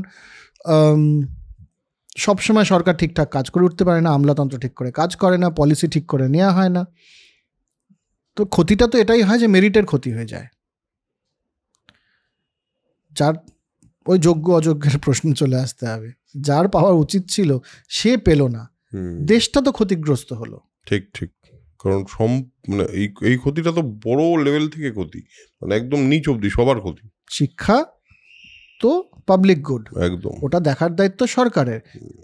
সবসময় সরকার ঠিকঠাক কাজ করে উঠতে পারে না, আমলাতন্ত্র ঠিক করে কাজ করে না, পলিসি ঠিক করে নেওয়া হয় না। তো ক্ষতিটা তো এটাই হয় যে মেরিটের ক্ষতি হয়ে যায়। যার ওই যোগ্য অযোগ্যের প্রশ্ন চলে আসতে হবে, যার পাওয়া উচিত ছিল সে পেল না, দেশটা তো ক্ষতিগ্রস্ত হলো। ঠিক ঠিক, কারণ মানে এই ক্ষতিটা তো বড় লেভেল থেকে ক্ষতি, মানে একদম নিচ অব্দি সবার ক্ষতি। শিক্ষা তো পাবলিক গুড, একদম, ওটা দেখার দায়িত্ব সরকারের।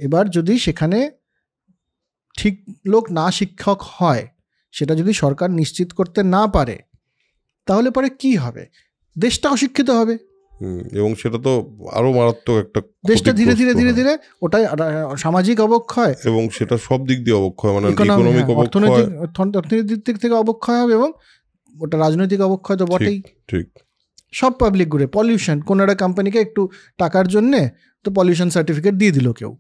এবার যদি সেখানে ঠিক লোক না শিক্ষক হয়, সেটা যদি সরকার নিশ্চিত করতে না পারে, তাহলে পরে কি হবে? দেশটা অশিক্ষিত হবে, এবং সেটা তো আরো মারাত্মক একটা, দেশটা ধীরে ধীরে ধীরে ধীরে ওটাই সামাজিক অবক্ষয়, এবং সেটা সব দিক দিয়ে অবক্ষয়, মানে ইকোনমিক অবক্ষয়, অর্থনৈতিক দিক থেকে অবক্ষয় হবে, এবং ওটা রাজনৈতিক অবক্ষয় তো বটেই। ঠিক, সব পাবলিক গুডে পলিউশন, কোনো একটা কোম্পানিকে একটু টাকার জন্যে তো পলিউশন সার্টিফিকেট দিয়ে দিল কেউ,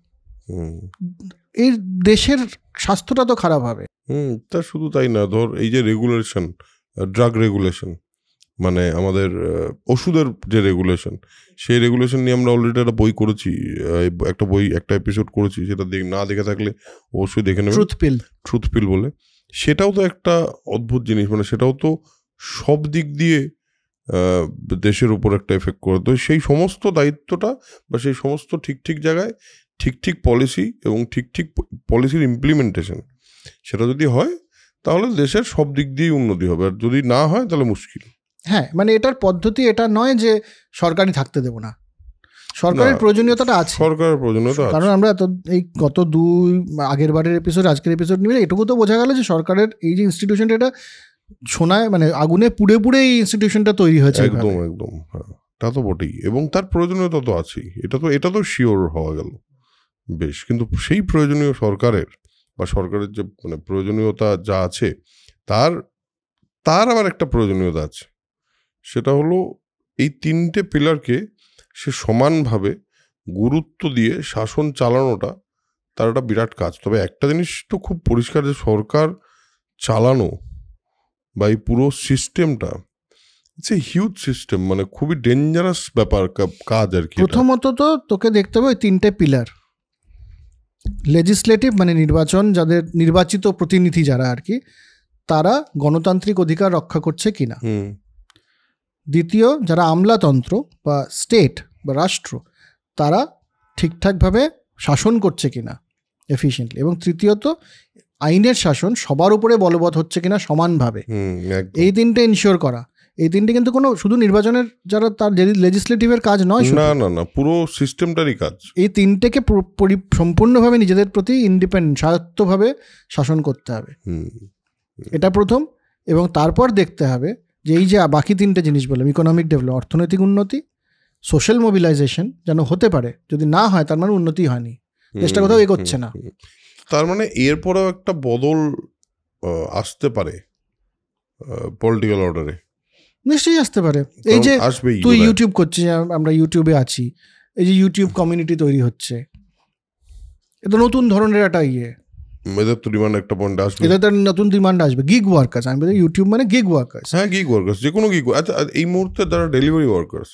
এই দেশের স্বাস্থ্যটা তো খারাপ হবে। তা শুধু তাই না, ধর এই যে রেগুলেশন, ড্রাগ রেগুলেশন, মানে আমাদের ওষুধের যে রেগুলেশন, সেই রেগুলেশন নিয়ে আমরা অলরেডি একটা বই করেছি, একটা এপিসোড করেছি, সেটা না দেখে থাকলে অবশ্যই দেখে নেবেন, ট্রুথ পিল বলে। সেটাও তো একটা অদ্ভুত জিনিস, মানে সেটাও তো সব দিক দিয়ে দেশের উপর একটা এফেক্ট করে। তো সেই সমস্ত দায়িত্বটা বা সেই সমস্ত ঠিক জায়গায় ঠিক পলিসি এবং ঠিক পলিসির ইমপ্লিমেন্টেশন, সেটা যদি হয় তাহলে দেশের সব দিক দিয়েই উন্নতি হবে, আর যদি না হয় তাহলে মুশকিল। হ্যাঁ, মানে এটার পদ্ধতি এটা নয় যে সরকারি থাকতে দেব না, সরকারের প্রয়োজনীয়তাটা আছে, সরকারের প্রয়োজনীয়তা আছে। কারণ আমরা এই গত আগের বারের এপিসোড আজকের এপিসোড নিয়ে এটুকু তো বোঝা গেল যে সরকারের এই যে ইনস্টিটিউশনটা, এটা শোনায় মানে আগুনে পুড়ে পুড়ে এই ইনস্টিটিউশনটা তৈরি হয়েছে। একদম, হ্যাঁ, তা তো বটেই, এবং তার প্রয়োজনীয়তা তো আছেই, এটা তো শিওর হওয়া গেল বেশ। কিন্তু সেই প্রয়োজনীয় সরকারের বা সরকারের যে মানে প্রয়োজনীয়তা যা আছে, তার আবার একটা প্রয়োজনীয়তা আছে, সেটা হলো এই 3টে পিলারকে সে সমানভাবে গুরুত্ব দিয়ে শাসন চালানোটা তার একটা বিরাট কাজ। তবে একটা জিনিস তো খুব পরিষ্কার, যে সরকার চালানো বা এই পুরো সিস্টেমটা ইটস এ হিউজ সিস্টেম, মানে খুবই ডেঞ্জারাস ব্যাপার, কাজ আর কি। প্রথমত তো তোকে দেখতে হবে ওই 3টে পিলার, লেজিসলেটিভ মানে নির্বাচন, যাদের নির্বাচিত প্রতিনিধি যারা আর কি, তারা গণতান্ত্রিক অধিকার রক্ষা করছে কিনা। দ্বিতীয়, যারা আমলাতন্ত্র বা স্টেট বা রাষ্ট্র, তারা ঠিকঠাকভাবে শাসন করছে কিনা এফিশিয়েন্টলি। এবং তৃতীয়ত, আইনের শাসন সবার উপরে বলবৎ হচ্ছে কিনা সমানভাবে। এই 3টে ইনশিওর করা, এই 3টে কিন্তু কোনো শুধু নির্বাচনের যারা তার লেজিসলেটিভের কাজ নয়, না, পুরো সিস্টেমটারই কাজ। এই 3টেকে সম্পূর্ণভাবে নিজেদের প্রতি ইন্ডিপেন্ডেন্ট স্বায়ত্তভাবে শাসন করতে হবে, এটা প্রথম। এবং তারপর দেখতে হবে যে এই যে বাকি 3টে জিনিস বললাম, ইকোনমিক ডেভেলপ, অর্থনৈতিক উন্নতি, সোশ্যাল মোবিলাইজেশন যেন হতে পারে, যদি না হয় তার মানে উন্নতি হয়নি, দেশটা কোথাও এগোচ্ছে না। তার মানে এরপরেও একটা বদল আসতে পারে পলিটিক্যাল অর্ডারে, নিশ্চয়ই আসতে পারে। এই যে তুই ইউটিউব করছিস, আমরা ইউটিউবে আছি, এই যে ইউটিউব কমিউনিটি তৈরি হচ্ছে, এটা নতুন ধরনের একটা এদের তো ডিমান্ড একটা পয়েন্ট আসবে, এদের তার নতুন ডিমান্ড আসবে, গিগ ওয়ার্কার্স। আমি বলি ইউটিউব মানে গিগ ওয়ার্কার্স। হ্যাঁ, গিগ ওয়ার্কার্স, যে কোনো গিগ। আচ্ছা, এই মুহূর্তে যারা ডেলিভারি ওয়ার্কার্স,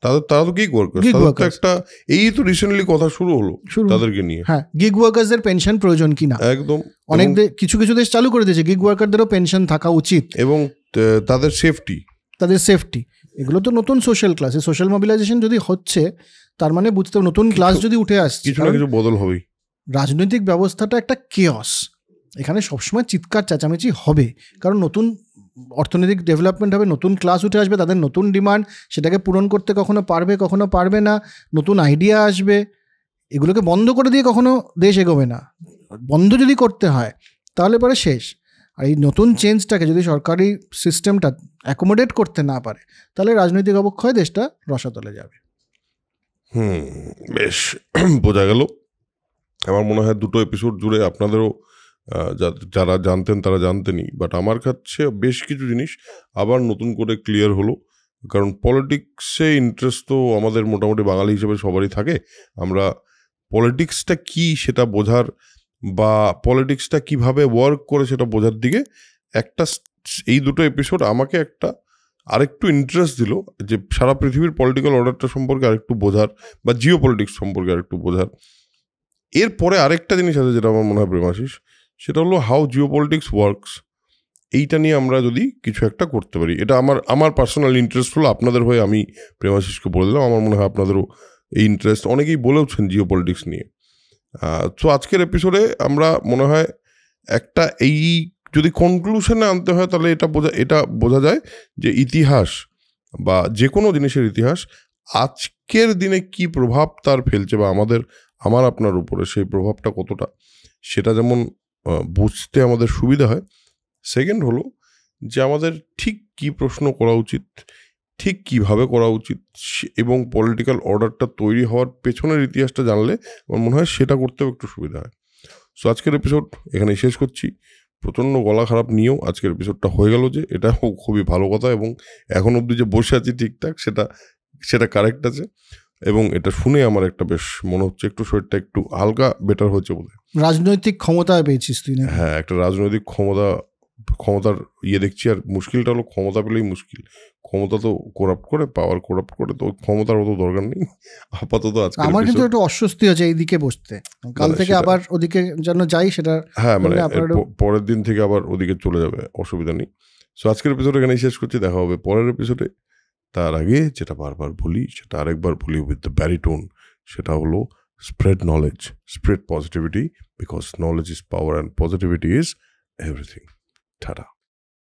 তারা তো গিগ ওয়ার্কার্স, একটা এই তো রিসেন্টলি কথা শুরু হলো তাদেরকে নিয়ে। হ্যাঁ, গিগ ওয়ার্কার্সদের পেনশন প্রয়োজন কিনা, একদম। অনেক কিছু দেশ চালু করে দিয়েছে, গিগ ওয়ার্কারদেরও পেনশন থাকা উচিত, এবং তাদের সেফটি, এগুলো তো নতুন সোশ্যাল ক্লাস। এই সোশ্যাল মোবিলাইজেশন যদি হচ্ছে, তার মানে বুঝতে হবে নতুন ক্লাস যদি উঠে আসছে, কিছু না কিছু বদল হবেই। রাজনৈতিক ব্যবস্থাটা একটা কেয়স, এখানে সবসময় চিৎকার চেঁচামেচি হবে, কারণ নতুন অর্থনৈতিক ডেভেলপমেন্ট হবে, নতুন ক্লাস উঠে আসবে, তাদের নতুন ডিমান্ড, সেটাকে পূরণ করতে কখনো পারবে না, নতুন আইডিয়া আসবে। এগুলোকে বন্ধ করে দিয়ে কখনো দেশ এগোবে না। বন্ধ যদি করতে হয় তাহলে পরে শেষ। আর এই নতুন চেঞ্জটাকে যদি সরকারি সিস্টেমটা অ্যাকোমোডেট করতে না পারে, তাহলে রাজনৈতিক অবক্ষয় দেশটা রসাতলে যাবে। বেশ, বোঝা গেল। আমার মনে হয় 2টো এপিসোড জুড়ে আপনাদেরও যারা জানতেন তারা জানতেনই, বাট আমার কাছে বেশ কিছু জিনিস আবার নতুন করে ক্লিয়ার হলো। কারণ পলিটিক্সে ইন্টারেস্ট তো আমাদের মোটামুটি বাঙালি হিসেবে সবারই থাকে। আমরা পলিটিক্সটা কি সেটা বোঝার বা পলিটিক্সটা কিভাবে ওয়ার্ক করে সেটা বোঝার দিকে এই 2টো এপিসোড আমাকে আরেকটু ইন্টারেস্ট দিল, যে সারা পৃথিবীর পলিটিক্যাল অর্ডারটা সম্পর্কে আরেকটু বোঝার বা জিও পলিটিক্স সম্পর্কে আরেকটু বোঝার। এরপরে আরেকটা জিনিস আছে যেটা আমার মনে হয় প্রেমাশিস, সেটা হলো হাউ জিওপলিটিক্স ওয়ার্কস। এইটা নিয়ে আমরা যদি কিছু একটা করতে পারি, এটা আমার পার্সোনাল ইন্টারেস্ট হলো, আপনাদের হয়ে আমি প্রেমাশিসকে বলে দিলাম, আমার মনে হয় আপনাদেরও এই ইন্টারেস্ট, অনেকেই বলেওছেন জিওপলিটিক্স নিয়ে। তো আজকের এপিসোডে আমরা মনে হয় একটা এই যদি কনক্লুশনে আনতে হয় তাহলে এটা বোঝা যায় যে ইতিহাস বা যে কোনো জিনিসের ইতিহাস আজকের দিনে কি প্রভাব তার ফেলছে বা আমার আপনার উপরে সেই প্রভাবটা কতটা, সেটা যেমন বুঝতে আমাদের সুবিধা হয়। সেকেন্ড হলো যে আমাদের ঠিক কি প্রশ্ন করা উচিত, ঠিক কিভাবে করা উচিত, এবং পলিটিক্যাল অর্ডারটা তৈরি হওয়ার পেছনের ইতিহাসটা জানলে আমার মনে হয় সেটা করতেও একটু সুবিধা হয়। সো আজকের এপিসোড এখানেই শেষ করছি। প্রচণ্ড গলা খারাপ নিয়েও আজকের এপিসোডটা হয়ে গেল, যে এটা খুবই ভালো কথা, এবং এখন অবধি যে বসে আছি ঠিকঠাক সেটা কারেক্ট আছে, এবং এটা শুনে আমার একটা বেশ মনে হচ্ছে একটু শরীরটা একটু হালকা বেটার হচ্ছে বলে। রাজনৈতিক ক্ষমতা পেয়েছিস তুই না? হ্যাঁ, একটা রাজনৈতিক ক্ষমতার দেখছি। আর মুশকিলটা হলো ক্ষমতা পেলেই মুশকিল, ক্ষমতা তো করাপ্ট করে, পাওয়ার করাপ্ট করে, তো ক্ষমতার অত দরকার নেই আপাতত। আজকে আমার কিন্তু একটু অস্বস্তি হচ্ছে এইদিকে বসতে, কাল থেকে আবার ওদিকে যেন যাই, সেটা হ্যাঁ মানে পরের দিন থেকে আবার ওদিকে চলে যাবে, অসুবিধা নেই। সো আজকের এপিসোড এখানেই শেষ করছি, দেখা হবে পরের এপিসোডে। তার আগে যেটা বারবার বলি সেটা আরেকবার বলি উইথ দ্য ব্যারিটোন, সেটা হলো spread knowledge, spread positivity, because knowledge is power and positivity is everything. Tata.